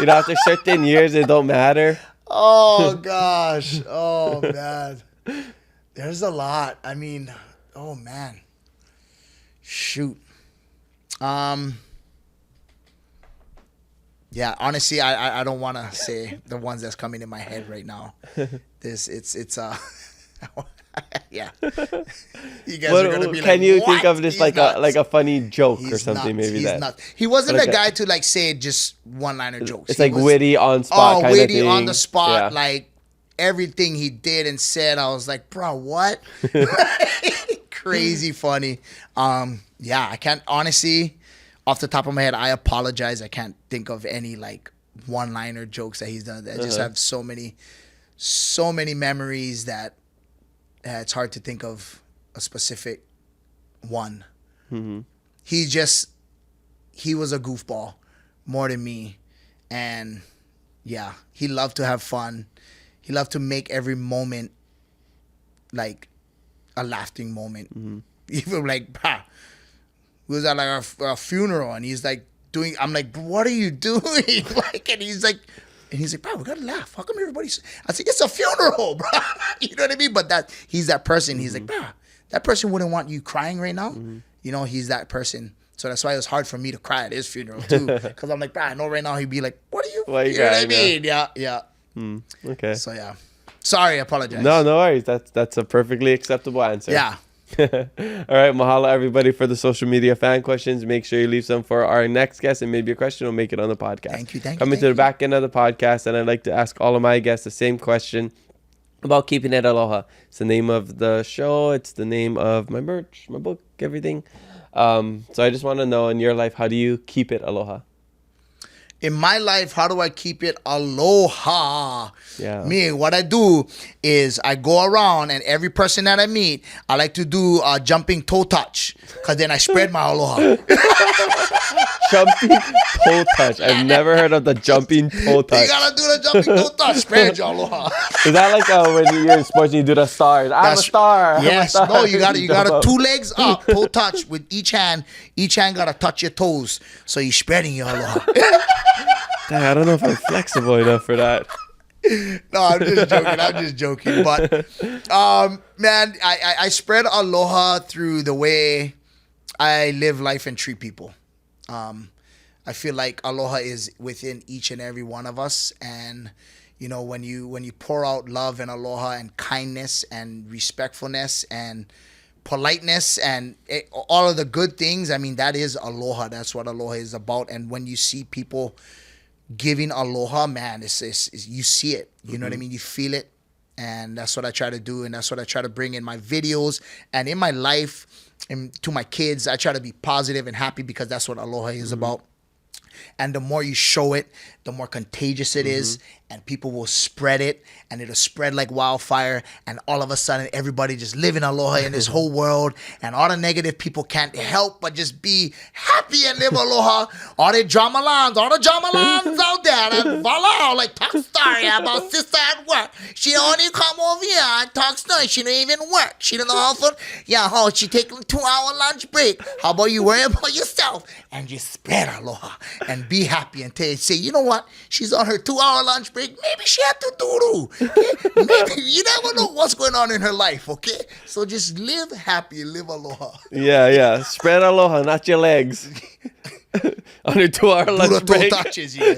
S1: after certain years it don't matter.
S2: Oh gosh, oh man, there's a lot. I mean, oh man, shoot. Yeah, honestly, I don't want to say the ones that's coming in my head right now. Yeah. You guys are gonna be
S1: can
S2: like,
S1: you
S2: what?
S1: think of this
S2: He's
S1: like
S2: nuts.
S1: a funny joke or
S2: He's
S1: something?
S2: nuts.
S1: Maybe
S2: He's
S1: that.
S2: nuts. He wasn't
S1: Like
S2: a guy to like say just one-liner jokes.
S1: It's
S2: He
S1: like
S2: was,
S1: witty on spot kind of
S2: witty
S1: thing.
S2: on the spot.
S1: Yeah.
S2: Like everything he did and said, I was like, bro, what? Crazy funny. Yeah, I can't honestly, off the top of my head, I apologize. I can't think of any like one-liner jokes that he's done. I just have so many memories that it's hard to think of a specific one. He was a goofball more than me, and yeah, he loved to have fun. He loved to make every moment like a laughing moment. Even like, bah, we was at like a funeral, and he's like I'm like, what are you doing? Like, and he's like, bro, we gotta laugh. How come everybody's? I said, it's a funeral, bro. You know what I mean? But he's that person. He's like, bro, that person wouldn't want you crying right now. You know, he's that person. So that's why it was hard for me to cry at his funeral too, because I'm like, bro, I know right now he'd be like, what are you?
S1: Why
S2: You know what I
S1: crying,
S2: mean? Yeah.
S1: Okay.
S2: So yeah, sorry, I apologize.
S1: No worries. That's a perfectly acceptable answer.
S2: Yeah.
S1: All right, mahalo everybody for the social media fan questions. Make sure you leave some for our next guest, and maybe a question will make it on the podcast.
S2: Thank you.
S1: Coming to the back end of the podcast, and I'd like to ask all of my guests the same question about keeping it aloha. It's the name of the show. It's the name of my merch, my book, everything. So I just want to know, in your life, how do you keep it aloha?
S2: In my life, how do I keep it aloha?
S1: Yeah.
S2: Me, what I do is I go around, and every person that I meet, I like to do a jumping toe touch, because then I spread my aloha.
S1: Jumping toe touch. I've never heard of the jumping toe touch.
S2: You gotta do the jumping toe touch, spread your aloha.
S1: Is that like when you're in sports and you do the stars? I'm a star.
S2: Yes,
S1: I'm a star.
S2: no, you gotta
S1: Jump up.
S2: 2 legs up, toe touch with each hand. Each hand gotta touch your toes, so you're spreading your aloha.
S1: Dang, I don't know if I'm flexible enough for that.
S2: No, I'm just joking. But man, I spread aloha through the way I live life and treat people. I feel like aloha is within each and every one of us, and you know, when you pour out love and aloha and kindness and respectfulness and politeness and all of the good things, I mean, that is aloha. That's what aloha is about. And when you see people giving aloha, man, it's you see it. You know what I mean? You feel it. And that's what I try to do, and that's what I try to bring in my videos and in my life, and to my kids. I try to be positive and happy, because that's what aloha is about. And the more you show it, the more contagious it is, and people will spread it, and it'll spread like wildfire, and all of a sudden everybody just live in aloha in this whole world, and all the negative people can't help but just be happy and live aloha. All the drama lines out there that voila, like talk story about sister at work. She only come over here and talk story. She don't even work. She don't know how to, she take a 2-hour lunch break. How about you worry about yourself and just spread aloha and be happy and say, you know what? She's on her 2-hour lunch break. Maybe she had to doo-doo. Okay? Maybe you never know what's going on in her life, okay? So just live happy, live aloha.
S1: Yeah. Spread aloha, not your legs. On your 2-hour lunch break.
S2: Touches you.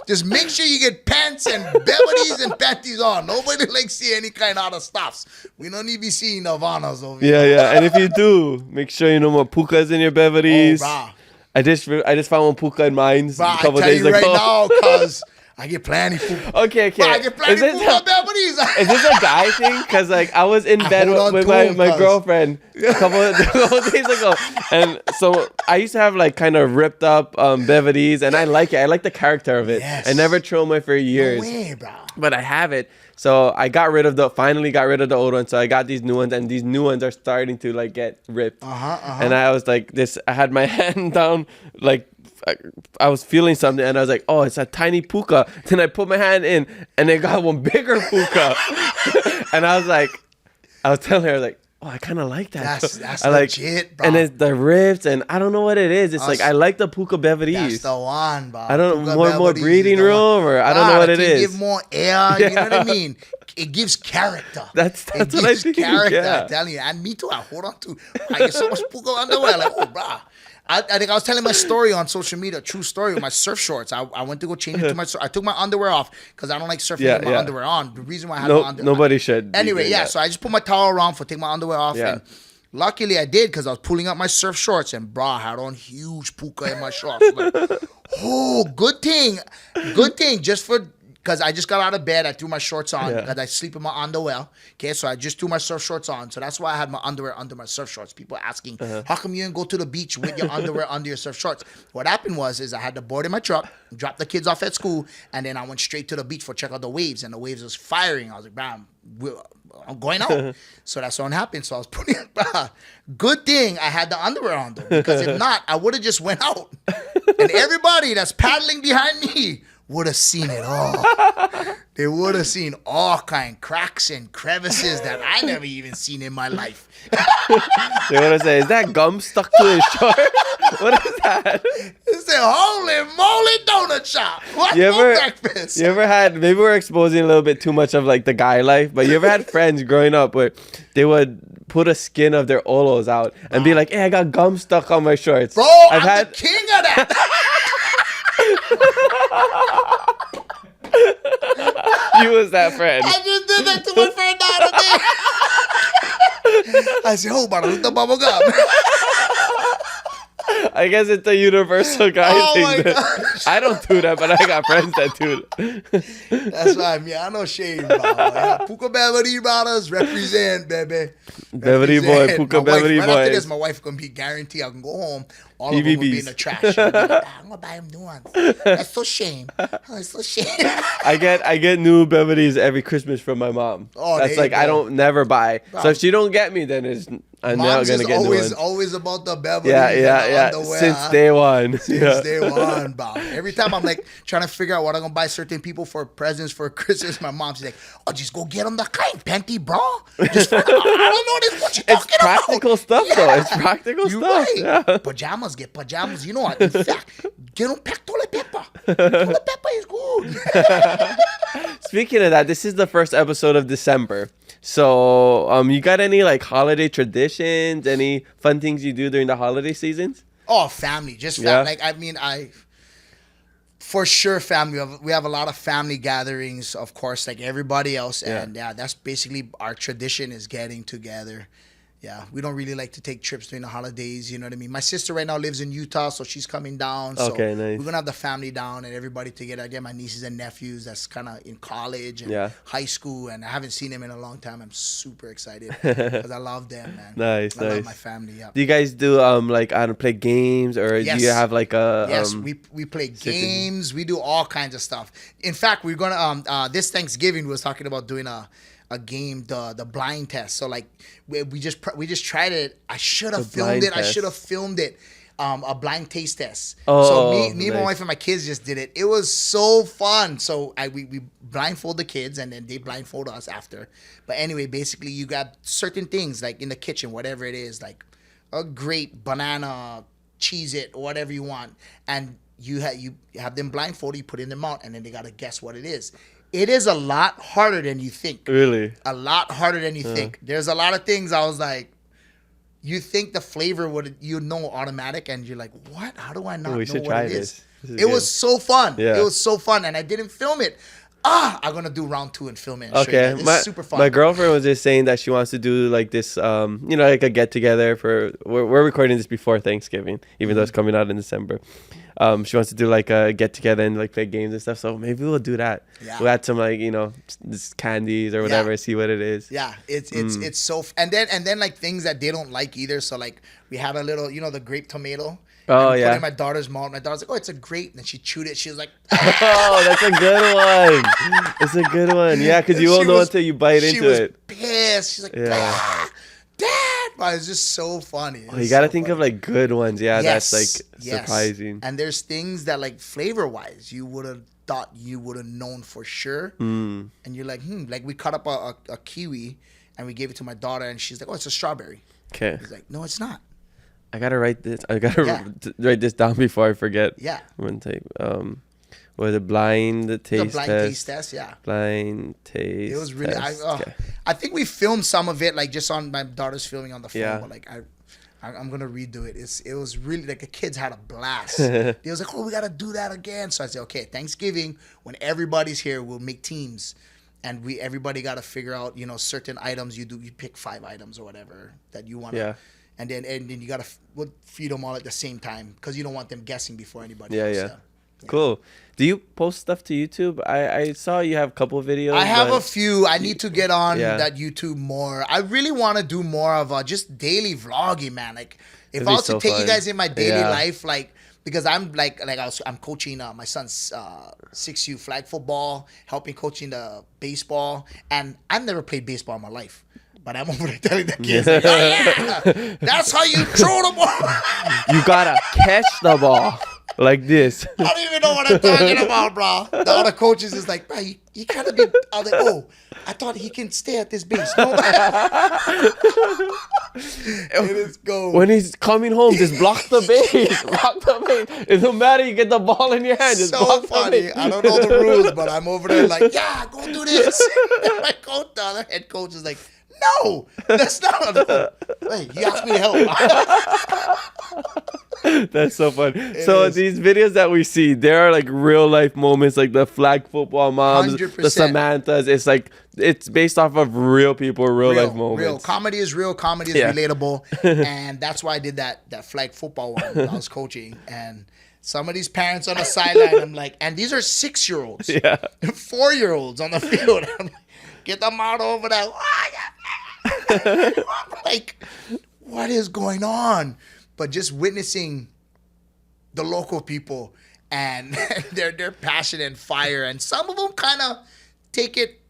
S2: Just make sure you get pants and beverlies and panties on. Nobody see any kind of other stuffs. We don't need to be seeing Nirvanas over here.
S1: Yeah. And if you do, make sure you know more pukas in your beverlies.
S2: Oh,
S1: I just found one puka in mine a couple
S2: I tell
S1: days
S2: you
S1: ago.
S2: right now, cause I get plenty puka.
S1: Okay.
S2: I get plenty puka beverlies.
S1: Is this a guy thing? Because I was in bed with my girlfriend a couple days ago, and so I used to have kind of ripped up Beverly's, and I like it. I like the character of it.
S2: Yes.
S1: I never thrown away for years.
S2: No way, bro.
S1: But I have it. So I finally got rid of the old ones. So I got these new ones, and these new ones are starting to get ripped. And I was like this. I had my hand down, I was feeling something, and I was like, oh, it's a tiny puka. Then I put my hand in, and it got one bigger puka. And I was telling her, I was like, oh, I kind of like that.
S2: That's legit, bro.
S1: And it's the ribs, and I don't know what it is. It's I like the puka beverlies.
S2: That's the one, bro.
S1: I don't know, more breathing room, or I don't know what it is.
S2: Give more air, you know what I mean? It gives character.
S1: That's what I think.
S2: Character,
S1: Yeah.
S2: I'm telling you. And me too, I hold on to. I get so much puka underwear. Bro. I think I was telling my story on social media, true story, with my surf shorts. I went to go change into my I took my underwear off because I don't like surfing with my underwear on. The reason why I had my underwear
S1: nobody should.
S2: Anyway, so I just put my towel around take my underwear off.
S1: Yeah.
S2: And luckily I did because I was pulling up my surf shorts and bro, I had on huge puka in my shorts. Good thing. Just because I just got out of bed, I threw my shorts on because I sleep in my underwear. Okay, so I just threw my surf shorts on. So that's why I had my underwear under my surf shorts. People are asking, how come you didn't go to the beach with your underwear under your surf shorts? What happened is I had the board in my truck, dropped the kids off at school, and then I went straight to the beach for check out the waves, and the waves was firing. I was like, bam, I'm going out. So that's what happened. So I was putting good thing I had the underwear on though, because if not, I would have just went out. And everybody that's paddling behind me would have seen it all. They would have seen all kind cracks and crevices that I never even seen in my life.
S1: They would have said, is that gum stuck to his short? What is that?
S2: It's a holy moly donut shop. What
S1: You
S2: for
S1: ever,
S2: breakfast?
S1: you ever had, maybe we're exposing a little bit too much of the guy life, but you ever had friends growing up where they would put a skin of their olos out and be like, hey, I got gum stuck on my shorts.
S2: Bro, I'm the king of that.
S1: You was that friend.
S2: I just did that to my friend the other day. I said, oh, but I the bubble gum.
S1: I guess it's a universal guy
S2: Oh
S1: thing.
S2: my gosh.
S1: I don't do that, but I got friends that do it.
S2: That's why I know shame, bro. Yeah, Puka Beverly Brothers represent, baby.
S1: Beverly boy, Puka Beverly
S2: right
S1: boy.
S2: after this, my wife gonna be guaranteed I can go home. All of them will be in the trash. She'll be like, I'm gonna buy him new ones. That's so shame. Oh, it's so shame.
S1: I get new Beverly's every Christmas from my mom.
S2: Oh,
S1: that's
S2: there you
S1: I
S2: go.
S1: don't never buy. So if she don't get me, then I'm never
S2: Mom's
S1: gonna
S2: is
S1: get new ones.
S2: always about the Beverly.
S1: Yeah.
S2: Underwear,
S1: Since day one.
S2: Since day one, bro. Every time I'm trying to figure out what I'm gonna buy certain people for presents for Christmas, my mom's like, "Oh, just go get them the kind panty bra. Just I don't know this. What you talking
S1: It's practical stuff, though. It's practical
S2: You're
S1: stuff.
S2: right.
S1: Yeah.
S2: Pajamas, get pajamas. You know what? In fact, get them pack toilet paper. Toilet paper is good.
S1: Speaking of that, this is the first episode of December. So, you got any holiday traditions? Any fun things you do during the holiday seasons?
S2: Oh, family, just family. For sure, family. We have a lot of family gatherings, of course, like everybody else, and that's basically our tradition is getting together. Yeah, we don't really like to take trips during the holidays. You know what I mean? My sister right now lives in Utah, so she's coming down. So
S1: Okay, nice.
S2: we're gonna have the family down and everybody together. I get my nieces and nephews that's kind of in college and high school, and I haven't seen them in a long time. I'm super excited because I love them, man.
S1: Nice,
S2: I love
S1: nice.
S2: my family. Yeah.
S1: Do you guys do like I don't play games, or do you have like a
S2: Yes, we play games. We do all kinds of stuff. In fact, we're gonna this Thanksgiving we was talking about doing a game, the blind test. So like we just tried it. I should have filmed it. I should have filmed it. A blind taste test. So me, my wife, and my kids just did it. It was so fun. So we blindfold the kids, and then they blindfold us after. But anyway, basically you got certain things like in the kitchen, whatever it is, like a grape, banana, Cheez-It, whatever you want, and you have them blindfolded. You put it in their mouth, and then they gotta guess what it is. It is a lot harder than you think.
S1: Really?
S2: A lot harder than you think. There's a lot of things I was like, you think the flavor you know automatic, and you're like, what? How do I not know what it is? It was so fun.
S1: Yeah.
S2: It was so fun, and I didn't film it. I'm gonna do round 2 and film it. And
S1: Okay,
S2: show you that. It's super fun.
S1: My girlfriend was just saying that she wants to do like this, like a get together for. We're recording this before Thanksgiving, even though it's coming out in December. She wants to do like a get together and like play games and stuff. So maybe we'll do that. Yeah. We'll add some like just candies or whatever. See what it is.
S2: Yeah, it's so and then like things that they don't like either. So like we had a little the grape tomato.
S1: Oh,
S2: put
S1: yeah.
S2: it in my daughter's mouth. My daughter's like, oh, it's a grape. And then she chewed it. She was like,
S1: oh, that's a good one. It's a good one. Yeah, because you won't know until you bite into it.
S2: She was pissed. She's like, Dad. But it's just so funny.
S1: You got to think of like good ones. Yeah, that's like surprising.
S2: And there's things that like flavor-wise, you would have thought you would have known for sure. And you're like, like we cut up a kiwi and we gave it to my daughter and she's like, oh, it's a strawberry.
S1: Okay.
S2: He's like, no, it's not.
S1: I gotta write this. I gotta write this down before I forget.
S2: Yeah.
S1: One type. Was it blind taste?
S2: The blind taste test. Yeah.
S1: Blind taste.
S2: It was really.
S1: Test.
S2: I think we filmed some of it like just on my daughter's filming on the phone.
S1: Yeah.
S2: But like I'm gonna redo it. It was really like the kids had a blast. They was like, oh, we gotta do that again. So I said, okay, Thanksgiving when everybody's here, we'll make teams. And everybody got to figure out, certain items you pick 5 items or whatever that you want to. Yeah. And then you got to feed them all at the same time because you don't want them guessing before anybody else. Yeah.
S1: Cool. Do you post stuff to YouTube? I saw you have a couple of videos.
S2: I have a few. I need to get on that YouTube more. I really want to do more of just daily vlogging, man. Like if I was to take you guys in my daily life, like because I'm I'm coaching my son's 6U flag football, helping coaching the baseball, and I've never played baseball in my life. But I'm over there telling the kids, that's how you throw the ball.
S1: You gotta catch the ball like this.
S2: I don't even know what I'm talking about, bro. The other coaches is like, bro, you gotta be. I was like, oh, I thought he can stay at this base. No. It is gold.
S1: When he's coming home, just block the base. Block the base. It don't matter. You get the ball in your hand. Just
S2: so
S1: block
S2: funny.
S1: the base.
S2: I don't know the rules, but I'm over there like, yeah, go do this. And my coach, the other head coach, is like, no, that's not. Hey, he asked me to help.
S1: That's so fun. These videos that we see, there are like real life moments, like the flag football moms,
S2: 100%.
S1: the Samanthas. It's like it's based off of real people, real life moments.
S2: Real comedy is real. Comedy is relatable, and that's why I did that flag football one when I was coaching. And some of these parents on the sideline, I'm like, and these are 6-year-olds, 4-year-olds on the field. I'm like, get them out over there. I'm like, what is going on? But just witnessing the local people and their passion and fire, and some of them kind of take it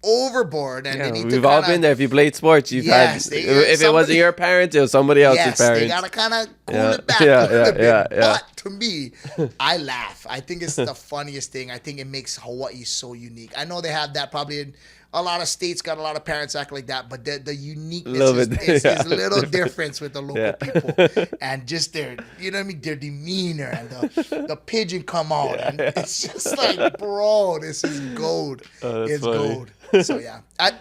S2: overboard. And they need
S1: we've all been there. If you played sports, you've had. If it wasn't your parents, it was somebody else's parents.
S2: They gotta kind of cool it back a little bit. But to me, I laugh. I think it's the funniest thing. I think it makes Hawaii so unique. I know they have that probably in a lot of states, got a lot of parents act like that, but the uniqueness is a little difference with the local people, and just their, you know what I mean, their demeanor and the pigeon come out, and it's just like, bro, this is gold. It's funny. Gold. So yeah, I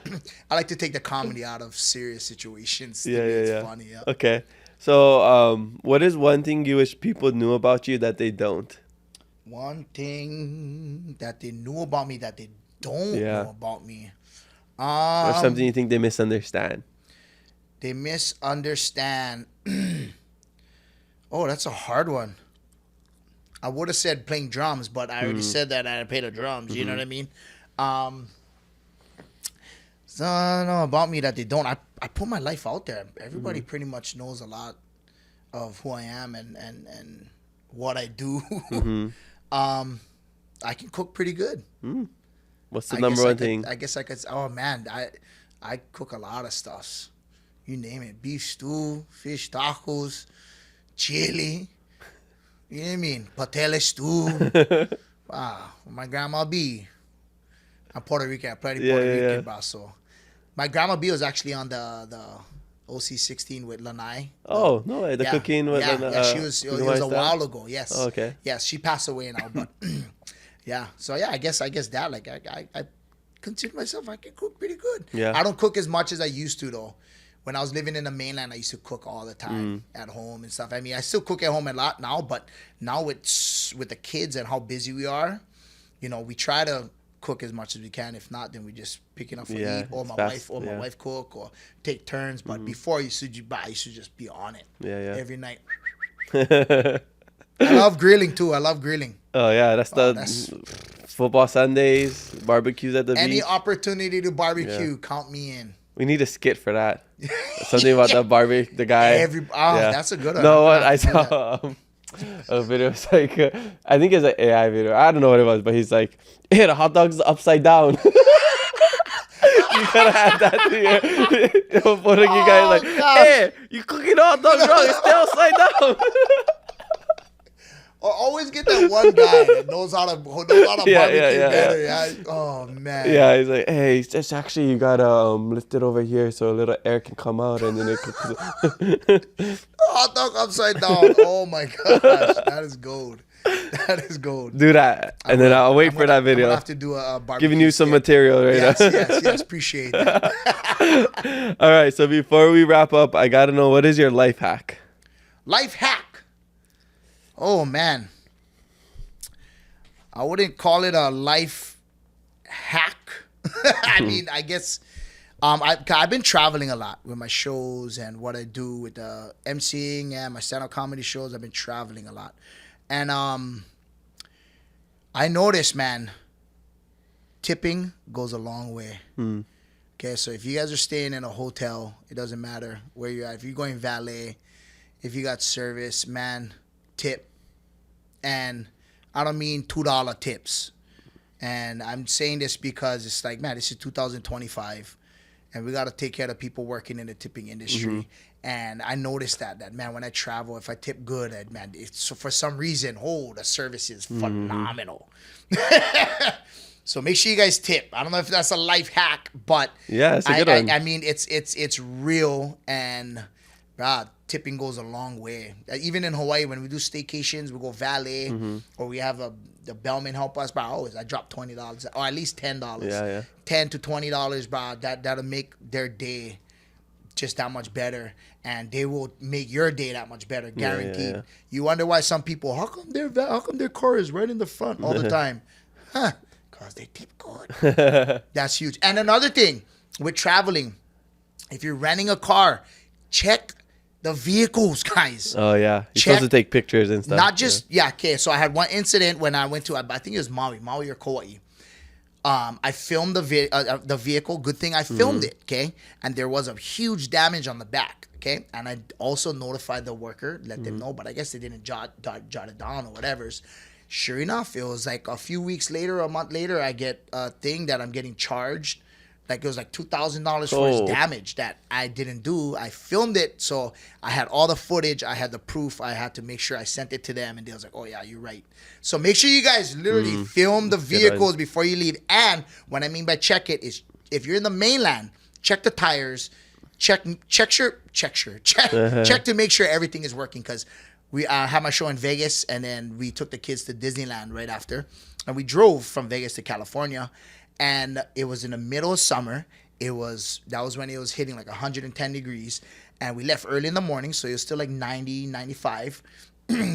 S2: like to take the comedy out of serious situations. It's funny. Yeah.
S1: Okay, so what is one thing you wish people knew about you that they don't?
S2: One thing that they knew about me that they don't know about me.
S1: Or something you think they misunderstand.
S2: They misunderstand. Oh, that's a hard one. I would have said playing drums, but I already said that I play the drums. You know what I mean? So I don't know about me that they don't. I put my life out there. Everybody pretty much knows a lot of who I am and what I do. I can cook pretty good.
S1: What's the number one
S2: I
S1: thing?
S2: I guess I could. Oh man, I cook a lot of stuffs. You name it: beef stew, fish tacos, chili. You know what I mean? Patella stew. Wow, my grandma B. I'm Puerto Rican. I'm Puerto Rican, bro. So my grandma B was actually on the OC16 with Lanai.
S1: Oh no way! The cooking with
S2: she was. It was a while ago. Yes.
S1: Oh, okay.
S2: Yes, she passed away now, but yeah. So yeah, I guess that like I consider myself I can cook pretty good.
S1: Yeah.
S2: I don't cook as much as I used to though. When I was living in the mainland, I used to cook all the time at home and stuff. I mean, I still cook at home a lot now, but now with the kids and how busy we are, you know, we try to cook as much as we can. If not, then we just picking up for eat, or my wife cook, or take turns. But before, you should just be on it. Every night. I love grilling too. I love grilling.
S1: Oh yeah, that's football Sundays, barbecues at the beach.
S2: Any opportunity to barbecue, count me in.
S1: We need a skit for that. Something about the guy.
S2: That's a good one.
S1: No, what I saw a video. It's like I think it's an AI video. I don't know what it was, but he's like, "Hey, the hot dog's upside down." You gotta add that to your photo. You guys like, "Hey, you cooking hot dogs wrong? It's still upside down."
S2: Or always get that one guy that knows how to barbecue better. Yeah. Oh man.
S1: Yeah, he's like, hey, it's just actually you gotta lift it over here so a little air can come out and then it cooks.
S2: Hot dog upside down. Oh my gosh, that is gold. That is gold.
S1: Do that, and then I'll wait for that video.
S2: I'm gonna have to do a barbecue.
S1: Giving you some material right now.
S2: Yes. Appreciate that.
S1: All right, so before we wrap up, I gotta know, what is your life hack?
S2: Life hack. Oh man, I wouldn't call it a life hack. I mean, I guess I've been traveling a lot with my shows and what I do with the emceeing and my stand-up comedy shows. I've been traveling a lot, and I noticed, man, tipping goes a long way. Okay, so if you guys are staying in a hotel, it doesn't matter where you're at. If you're going valet, if you got service, man, tip. And I don't mean $2 tips. And I'm saying this because it's like, man, this is 2025 and we got to take care of people working in the tipping industry. And I noticed that man, when I travel, if I tip good, so for some reason, the service is phenomenal. So make sure you guys tip. I don't know if that's a life hack, but
S1: yeah, it's a good one.
S2: I mean, it's real, and tipping goes a long way. Even in Hawaii, when we do staycations, we go valet, or we have the bellman help us. Bro, I drop $20 or at least $10.
S1: Yeah.
S2: $10 to $20, bro. That'll make their day just that much better, and they will make your day that much better, guaranteed.
S1: Yeah.
S2: You wonder why some people, how come their car is right in the front all the time? Because they tip good. That's huge. And another thing with traveling, if you're renting a car, check the vehicles, guys.
S1: Oh yeah, you're supposed to take pictures and stuff.
S2: Not just okay. So I had one incident when I went to, I think it was Maui or Kauai. I filmed the vehicle. Good thing I filmed it, okay? And there was a huge damage on the back, okay? And I also notified the worker, let them know, but I guess they didn't jot it down or whatever's. Sure enough, it was like a few weeks later, a month later, I get a thing that I'm getting charged. Like it was like $2,000 for his damage that I didn't do. I filmed it, so I had all the footage. I had the proof. I had to make sure I sent it to them, and they was like, "Oh yeah, you're right." So make sure you guys literally film the vehicles before you leave. And what I mean by check it is, if you're in the mainland, check the tires, check to make sure everything is working. Because we had my show in Vegas, and then we took the kids to Disneyland right after, and we drove from Vegas to California. And it was in the middle of summer. That was when it was hitting like 110 degrees. And we left early in the morning, so it was still like 90, 95.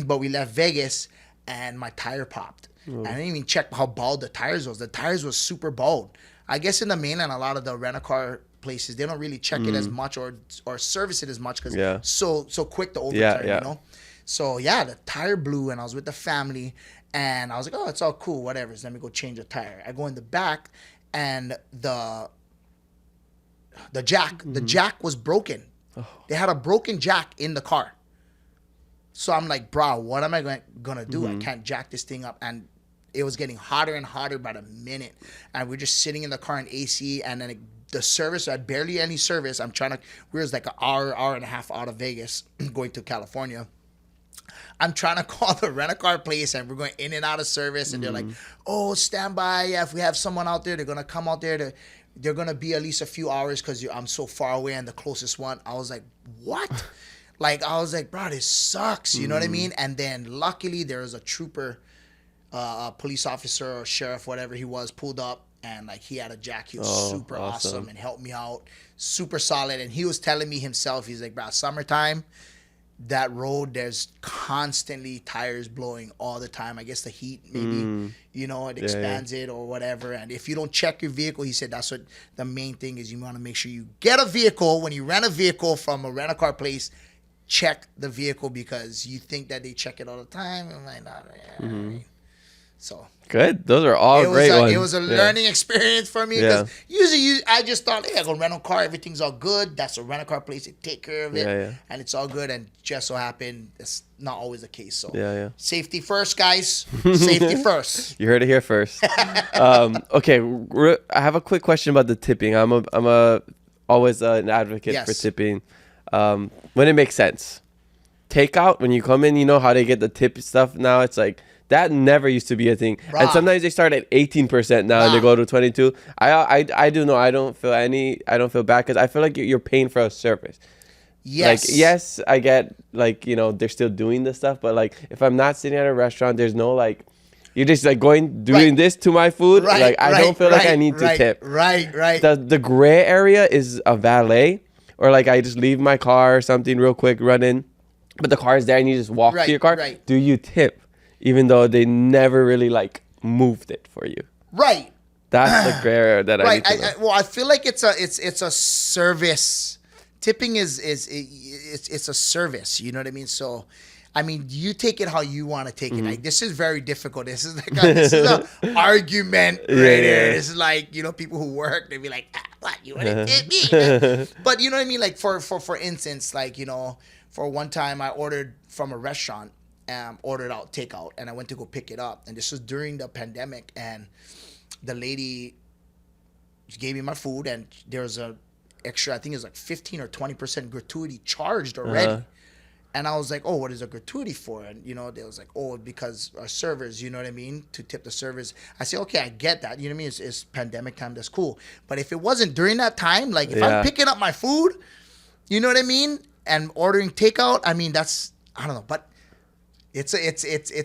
S2: But we left Vegas, and my tire popped. And I didn't even check how bald the tires was. The tires was super bald. I guess in the mainland, a lot of the rent-a-car places, they don't really check it as much or service it as much because
S1: Yeah.
S2: so quick to overturn,
S1: yeah.
S2: you know. So yeah, the tire blew, and I was with the family, and I was like, oh, it's all cool, whatever. So let me go change the tire. I go in the back, and the jack was broken. They had a broken jack in the car. So I'm like, bro, what am I gonna do? I can't jack this thing up. And it was getting hotter and hotter by the minute. And we're just sitting in the car in AC. And then the service, I had barely any service. We was like an hour and a half out of Vegas going to California. I'm trying to call the rent-a-car place, and we're going in and out of service. And they're like, oh, stand by. Yeah, if we have someone out there, they're going to come out there. They're going to be at least a few hours because I'm so far away and the closest one. I was like, what? I was like, bro, this sucks. You know what I mean? And then luckily there was a trooper, a police officer or sheriff, whatever he was, pulled up, and he had a jack. He was super awesome and helped me out. Super solid. And he was telling me himself, he's like, bro, summertime, that road, there's constantly tires blowing all the time. I guess the heat maybe, it expands it or whatever. And if you don't check your vehicle, he said that's what the main thing is. You want to make sure you get a vehicle. When you rent a vehicle from a rent-a-car place, check the vehicle, because you think that they check it all the time. I'm like, nah, So
S1: Good. Those are all great ones.
S2: It was a learning experience for me, because usually I just thought, hey, I go rent a car, everything's all good. That's a rent-a-car place, they take care of it, and it's all good. And just so happened, it's not always the case. So safety first, guys. Safety first.
S1: You heard it here first. Okay, I have a quick question about the tipping. I'm always an advocate for tipping when it makes sense. Takeout, when you come in, you know how they get the tip stuff now. It's like, that never used to be a thing. And sometimes they start at 18% now and they go to 22. I do know I don't feel bad, because I feel like you're paying for a service.
S2: Yes.
S1: Yes, I get they're still doing this stuff, but if I'm not sitting at a restaurant, there's no you're just doing this to my food. I don't feel like I need to tip.
S2: Right.
S1: The gray area is a valet, or I just leave my car or something real quick, run in, but the car is there and you just walk to your car.
S2: Right.
S1: Do you tip? Even though they never really moved it for you.
S2: Right.
S1: That's the gray area that I need to know.
S2: I feel like it's a service. Tipping is it's a service. You know what I mean? So, I mean, you take it how you want to take it. This is very difficult. This is an argument right here. This is people who work, they be like, what, you want to tip me? But you know what I mean? For instance, for one time I ordered from a restaurant, ordered out takeout, and I went to go pick it up, and this was during the pandemic, and the lady gave me my food, and there was a extra, I think it was 15 or 20% gratuity charged already. And I was like, oh, what is a gratuity for? And they was like, oh, because our servers, you know what I mean, to tip the servers. I say, okay, I get that, you know what I mean, it's pandemic time, that's cool. But if it wasn't during that time, if I'm picking up my food, you know what I mean, and ordering takeout, I mean, that's, I don't know, but it's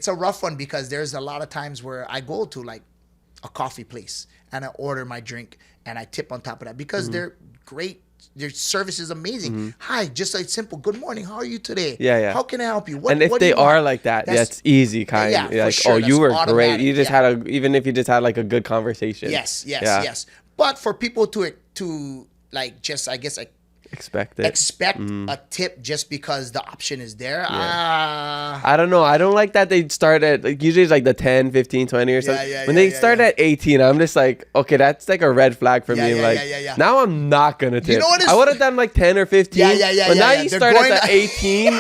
S2: a rough one, because there's a lot of times where I go to a coffee place and I order my drink and I tip on top of that, because they're great. Their service is amazing. Hi, just simple. Good morning. How are you today?
S1: Yeah.
S2: How can I help you?
S1: And if they are like that, that's easy kind.
S2: Yeah, for sure.
S1: Oh, you were
S2: automatic.
S1: great. You just had even if you just had a good conversation.
S2: Yes. But for people to just, I guess, expect a tip just because the option is there.
S1: I don't know. I don't like that they start at usually it's the 10, 15, 20 or something. When they start at 18, I'm just okay, that's a red flag for me. Now I'm not gonna tip.
S2: You know what
S1: I would have done 10 or 15. But now you start at the 18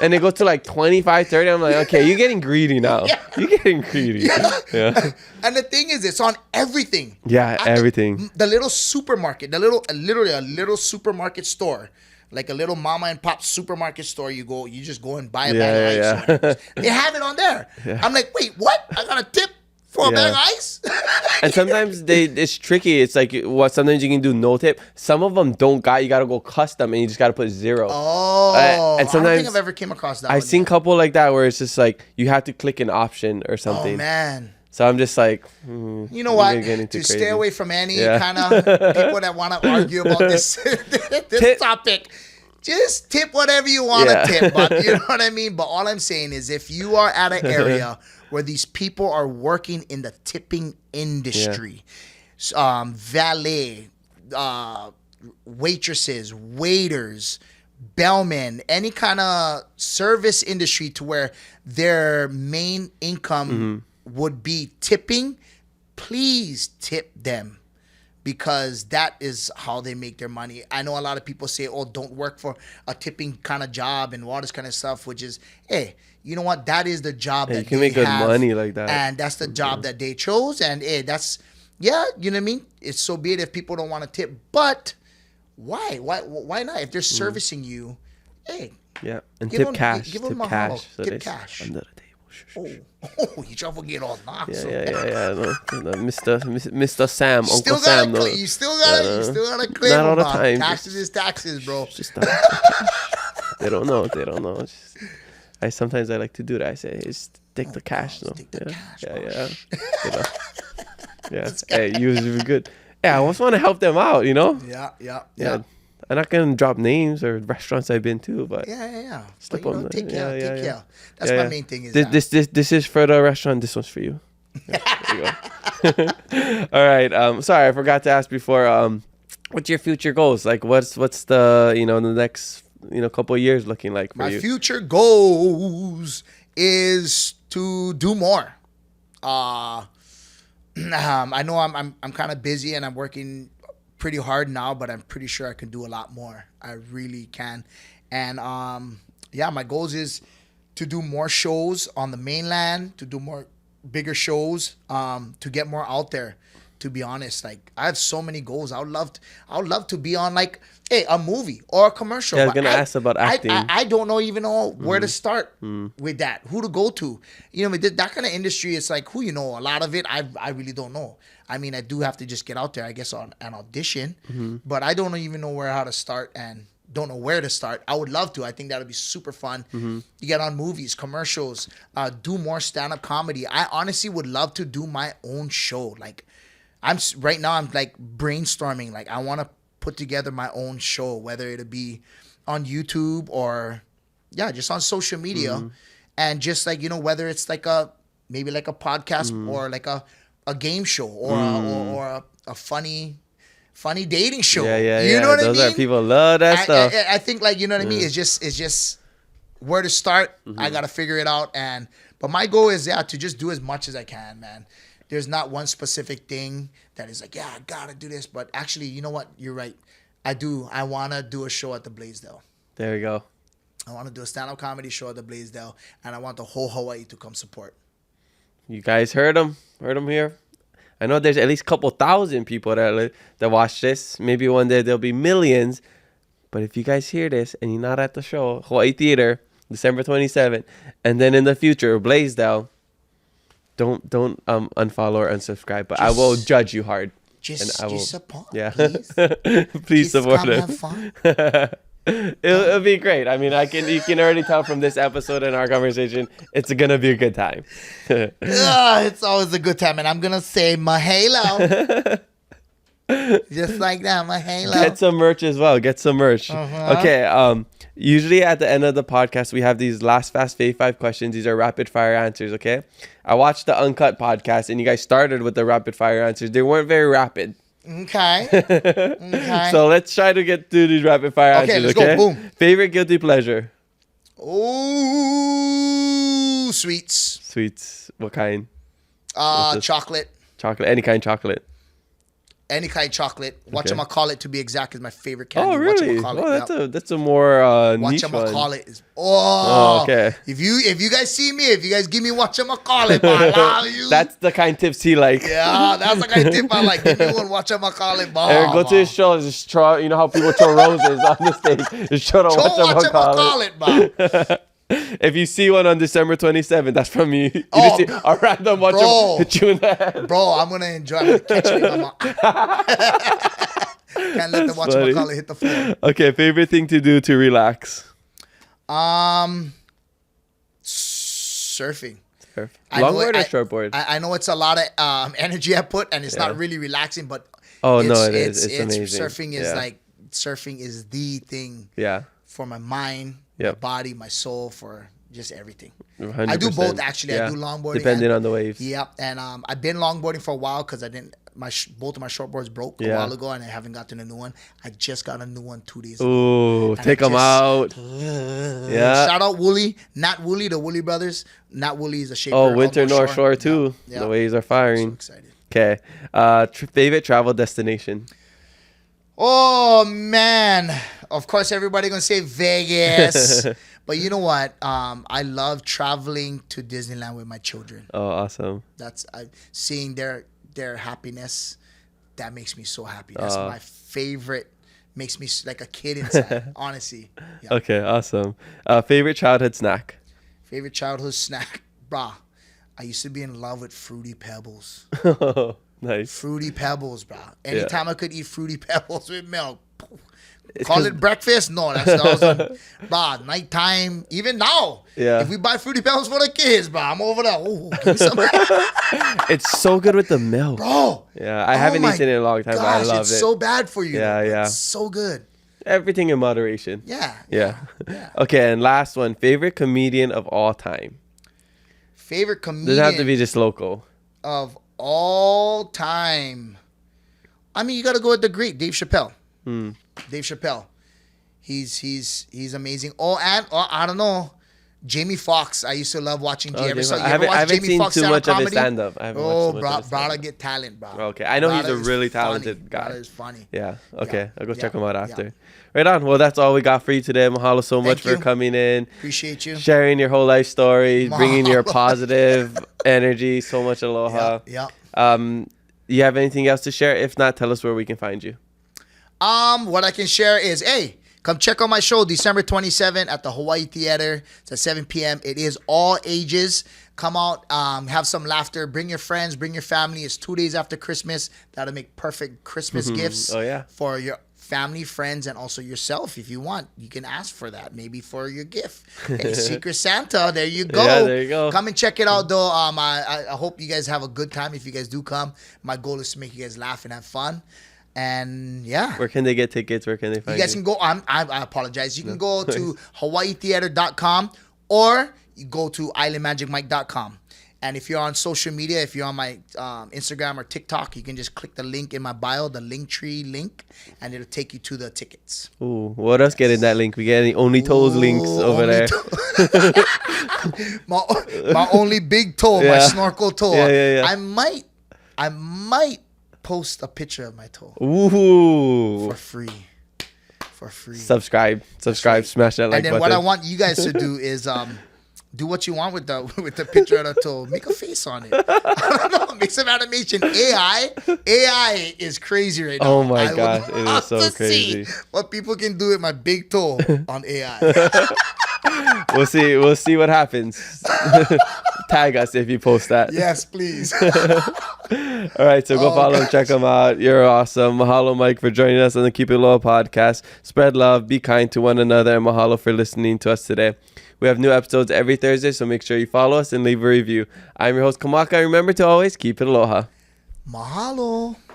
S1: and it goes to 25, 30. I'm okay, you're getting greedy now. You're getting greedy. Yeah.
S2: And the thing is, it's on everything.
S1: Yeah, everything.
S2: The little supermarket, literally a little supermarket store, like a little mama and pop supermarket store. You just go and buy a bag of ice. They have it on there. Yeah. I'm like, wait, what? I got a tip for a bag of ice?
S1: And sometimes it's tricky. It's sometimes you can do no tip. Some of them don't you got to go custom and you just got to put 0.
S2: Oh,
S1: and sometimes
S2: I don't think I've ever came across that.
S1: I've seen a couple like that where it's just you have to click an option or something.
S2: Oh, man.
S1: So I'm just
S2: you know what? To stay away from any kind of people that want to argue about this topic, just tip whatever you want to tip. But you know what I mean? But all I'm saying is, if you are at an area where these people are working in the tipping industry, valet, waitresses, waiters, bellmen, any kind of service industry to where their main income would be tipping, please tip them, because that is how they make their money. I know a lot of people say, oh, don't work for a tipping kind of job and all this kind of stuff, which is, hey, you know what? That is the job that
S1: you can
S2: they
S1: make good
S2: have,
S1: money like that.
S2: and that's the job that they chose. And hey, that's, yeah, you know what I mean? It's so be it if people don't want to tip, but why? Why not? If they're servicing you, hey.
S1: Yeah, and
S2: give
S1: tip
S2: them,
S1: cash.
S2: give
S1: Tip
S2: them a
S1: cash.
S2: holler.
S1: So
S2: Tip
S1: they
S2: cash.
S1: under the table.
S2: You try to get all knocks.
S1: Yeah. No, Mr. Sam,
S2: Still
S1: Uncle Sam.
S2: gotta, you still gotta claim
S1: not all the
S2: them,
S1: time.
S2: Taxes is taxes, bro.
S1: Just they don't know. Just, sometimes I like to do that. I say, just take the cash.
S2: Take the cash.
S1: Yeah. You know? Yeah. Hey, you was good. Yeah, I just want to help them out. You know.
S2: Yeah.
S1: I'm not gonna drop names or restaurants I've been to, but
S2: Yeah.
S1: Slip
S2: But, you
S1: on
S2: know,
S1: the-
S2: take care.
S1: yeah,
S2: Take
S1: yeah.
S2: care. That's my main thing. Is
S1: This is for the restaurant. This one's for you. Yeah, there you go. All right. Sorry, I forgot to ask before. What's your future goals? Like, what's the the next couple of years looking like for
S2: my
S1: you?
S2: future goals is to do more. I know I'm kind of busy and I'm working pretty hard now, but I'm pretty sure I can do a lot more. I really can. And my goals is to do more shows on the mainland, to do more bigger shows, to get more out there. To be honest, like I have so many goals. I would love to be on like a movie or a commercial.
S1: Yeah, I was
S2: But
S1: gonna ask about acting.
S2: I don't even know where to start with that. Who to go to? That kind of industry. It's like who a lot of it. I really don't know. I mean, I do have to just get out there, I guess, on an audition. But I don't even know how to start and don't know where to start. I would love to. I think that would be super fun. You get on movies, commercials, do more stand-up comedy. I honestly would love to do my own show. Like right now I'm like brainstorming. Like I want to put together my own show, whether it be on YouTube or just on social media. And just like, whether it's like maybe like a podcast or like a game show or a funny dating show.
S1: Yeah.
S2: You know what I mean?
S1: Those are people love that stuff.
S2: I think like, you know what I mean? It's just where to start. I got to figure it out. But my goal is, to just do as much as I can, man. There's not one specific thing that is like, I got to do this. But actually, you know what? You're right. I do. I want to do a show at the Blaisdell.
S1: There we go.
S2: I want to do a stand-up comedy show at the Blaisdell. And I want the whole Hawaii to come support.
S1: You guys heard them here. I know there's at least a couple thousand people that watch this. Maybe one day there'll be millions. But if you guys hear this and you're not at the show, Hawaii Theater, December 27th, and then in the future, Blaisdell, don't unfollow or unsubscribe. But I will judge you hard.
S2: Just support,
S1: yeah.
S2: please.
S1: Please
S2: Just
S1: support
S2: come
S1: him.
S2: have fun.
S1: It'll be great. I mean, you can already tell from this episode and our conversation, it's gonna be a good time.
S2: It's always a good time, and I'm gonna say mahalo, just like that, mahalo.
S1: Get some merch as well. Get some merch. Okay. Usually at the end of the podcast, we have these last fast fave 5 questions. These are rapid fire answers. Okay. I watched the Uncut podcast, and you guys started with the rapid fire answers. They weren't very rapid.
S2: Okay.
S1: So let's try to get through these rapid fire answers.
S2: Let's go. Boom.
S1: Favorite guilty pleasure?
S2: Ooh, sweets.
S1: Sweets. What kind?
S2: Chocolate.
S1: Chocolate. Any kind of chocolate.
S2: Any kind of chocolate.
S1: Okay.
S2: Whatchamacallit, to be exact, is my favorite candy.
S1: Oh, really?
S2: Whatchamacallit,
S1: That's a more niche one.
S2: Whatchamacallit is
S1: okay.
S2: If you guys see me, if you guys give me whatchamacallit, I love you.
S1: That's the kind of tips he like.
S2: Yeah, that's the kind of tip I like. Give me one whatchamacallit,
S1: Eric, go to his show. Just throw. You know how people throw roses on the stage. Just throw the whatchamacallit. If you see one on December 27th, that's from me. You just see a random whatchamacallit hit you in the head.
S2: Bro, I'm gonna enjoy. I'm gonna catch it in my mouth. Can't let the whatchamacallit hit the floor.
S1: Okay, favorite thing to do to relax?
S2: Surfing.
S1: Longboard or shortboard?
S2: I know it's a lot of energy I put, and it's not really relaxing, but
S1: it is. It's amazing.
S2: Surfing is the thing.
S1: Yeah.
S2: For my mind, my body, my soul, for just everything.
S1: 100%.
S2: I do both actually. I do longboarding.
S1: Depending on the waves.
S2: Yep. And I've been longboarding for a while because both of my shortboards broke a
S1: Yeah.
S2: while ago, and I haven't gotten a new one. I just got a new one 2 days ago.
S1: Ooh,
S2: And
S1: take
S2: I
S1: them
S2: just-
S1: out. Yeah.
S2: Shout out Wooly, not Wooly, the Wooly brothers. Not Wooly is a shaper.
S1: Oh, Winter
S2: of
S1: North Shore too.
S2: Yeah.
S1: The waves are
S2: So
S1: firing.
S2: excited.
S1: Okay. Favorite travel destination?
S2: Oh man! Of course, everybody gonna say Vegas, but you know what? I love traveling to Disneyland with my children.
S1: Oh, awesome.
S2: That's seeing their happiness. That makes me so happy. That's my favorite. Makes me like a kid inside. Honestly. Yeah.
S1: Okay, awesome. Favorite childhood snack?
S2: Favorite childhood snack, brah. I used to be in love with Fruity Pebbles.
S1: Nice.
S2: Fruity Pebbles, brah. Anytime I could eat Fruity Pebbles with milk.
S1: It's
S2: Call
S1: 'cause-
S2: it breakfast? No, that was brah, nighttime. Even now,
S1: Yeah.
S2: if we buy Fruity Pebbles for the kids, brah, I'm over there. Oh, give me some.
S1: It's so good with the milk.
S2: Bro.
S1: Yeah, I haven't
S2: my
S1: eaten it in a long time, but I
S2: gosh,
S1: love
S2: it's
S1: it.
S2: so bad for you.
S1: Yeah,
S2: though, but
S1: yeah.
S2: It's so good.
S1: Everything in moderation.
S2: Yeah.
S1: Yeah. Okay, and last one. Favorite comedian of all time?
S2: Favorite comedian
S1: Doesn't have to be just local.
S2: of all time. I mean, you got to go with the great Dave Chappelle.
S1: Hmm.
S2: Dave Chappelle. He's amazing. I don't know. Jamie Foxx. I used to love watching.
S1: Oh,
S2: You ever
S1: Jamie-
S2: I haven't
S1: seen too much of his stand-up. I haven't watched
S2: Oh,
S1: too much
S2: bro,
S1: of his stand-up.
S2: brother, get talent, bro.
S1: Okay, I know he's
S2: Brother
S1: a
S2: is
S1: really
S2: funny.
S1: talented guy.
S2: Brother is funny.
S1: Yeah. Okay.
S2: Yeah.
S1: I'll go check
S2: Yeah.
S1: him out
S2: Yeah.
S1: after. Right on. Well, that's all we got for you today. Mahalo so much
S2: Thank
S1: for
S2: you.
S1: coming in,
S2: Appreciate you.
S1: sharing your whole life story, bringing your
S2: Mahalo.
S1: positive energy. So much aloha.
S2: Yeah.
S1: You have anything else to share? If not, tell us where we can find you.
S2: What I can share is, hey, come check out my show December 27th at the Hawai'i Theater. It's at 7 p.m. It is all ages. Come out, have some laughter. Bring your friends, bring your family. It's 2 days after Christmas. That'll make perfect Christmas gifts
S1: Oh, yeah.
S2: for your family, friends, and also yourself. If you want, you can ask for that. Maybe for your gift. Hey, Secret Santa, there you go.
S1: Yeah, there you go.
S2: Come and check it out, though. I hope you guys have a good time. If you guys do come, my goal is to make you guys laugh and have fun. And yeah.
S1: Where can they get tickets? Where can they find
S2: You guys can go. I apologize. You can go to hawaiitheater.com or you go to islandmagicmike.com. And if you're on social media, if you're on my Instagram or TikTok, you can just click the link in my bio, the Linktree link, and it'll take you to the tickets.
S1: Ooh, what else get in that link? We get any Only Toes links
S2: Ooh,
S1: over
S2: only
S1: there?
S2: my only big toe, my
S1: Yeah.
S2: snorkel toe.
S1: Yeah.
S2: I might post a picture of my toe
S1: Ooh.
S2: for free. For free.
S1: Subscribe, smash that like
S2: And then
S1: button.
S2: what I want you guys to do is do what you want with the picture of the toe. Make a face on it. I don't know. Make some animation. AI is crazy right now.
S1: Oh my
S2: I would
S1: gosh, it is
S2: love
S1: so
S2: to
S1: crazy.
S2: see what people can do with my big toe on AI.
S1: We'll see what happens. Tag us if you post that.
S2: Yes, please.
S1: All right, so go
S2: Oh,
S1: follow him, check him out. You're awesome. Mahalo, Mike, for joining us on the Keep It Low podcast. Spread love, be kind to one another, and mahalo for listening to us today. We have new episodes every Thursday, so make sure you follow us and leave a review. I'm your host, Kamaka. Remember to always keep it aloha.
S2: Mahalo.